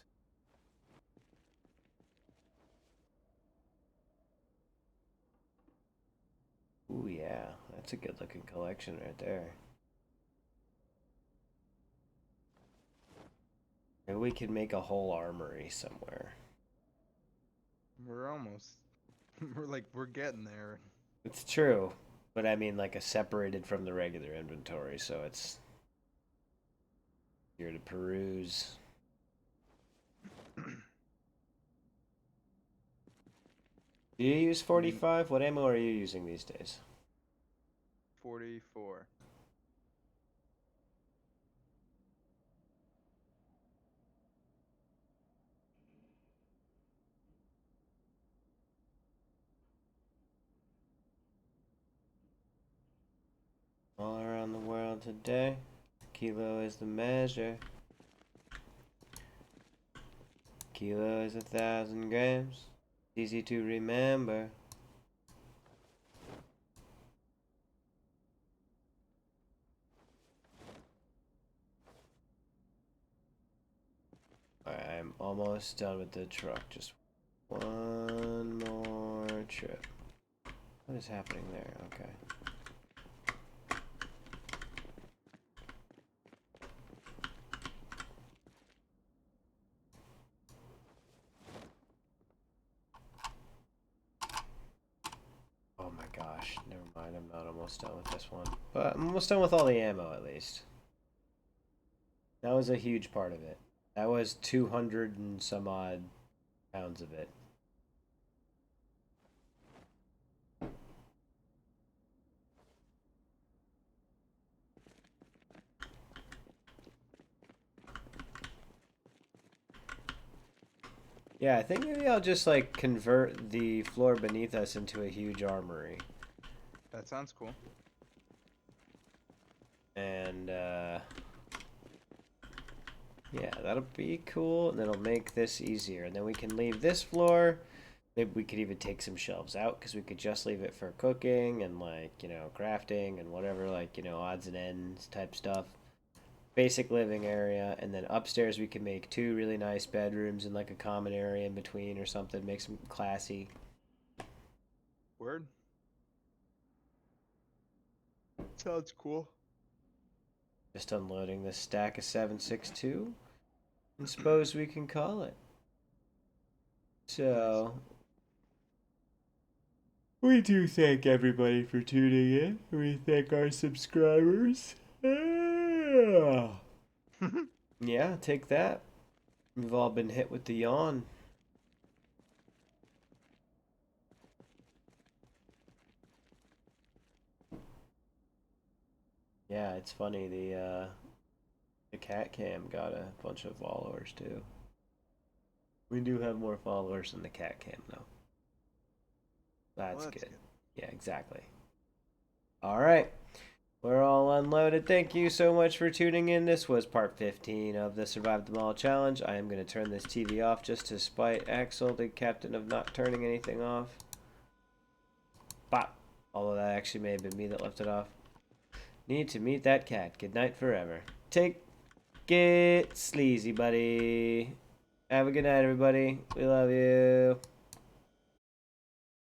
Ooh, yeah, that's a good looking collection right there. Maybe we could make a whole armory somewhere. We're almost. We're getting there. It's true. But I mean like a separated from the regular inventory, so it's here to peruse. Do you use 45? What ammo are you using these days? 44. All around the world today, kilo is the measure. Kilo is 1,000 grams. Easy to remember. Alright, I'm almost done with the truck. Just one more trip. What is happening there? Okay. Oh my gosh, never mind, I'm not almost done with this one. But I'm almost done with all the ammo at least. That was a huge part of it. That was 200 and some odd pounds of it. Yeah, I think maybe I'll just like convert the floor beneath us into a huge armory. That sounds cool. And yeah, that'll be cool, and it'll make this easier. And then we can leave this floor. Maybe we could even take some shelves out because we could just leave it for cooking and like, you know, crafting and whatever, like, you know, odds and ends type stuff. Basic living area, and then upstairs we can make 2 really nice bedrooms and like a common area in between or something, make some classy. Word. Sounds cool. Just unloading this stack of 762, and suppose we can call it. So we do thank everybody for tuning in. We thank our subscribers. Yeah, take that. We've all been hit with the yawn. Yeah, it's funny, the cat cam got a bunch of followers too. We do have more followers than the cat cam though. That's, Well, good. Yeah, exactly. All right. We're all unloaded. Thank you so much for tuning in. This was part 15 of the Survive the Mall challenge. I am going to turn this TV off just to spite Axel, the captain of not turning anything off. Bop. Although that actually may have been me that left it off. Need to meet that cat. Good night forever. Take it sleazy, buddy. Have a good night, everybody. We love you.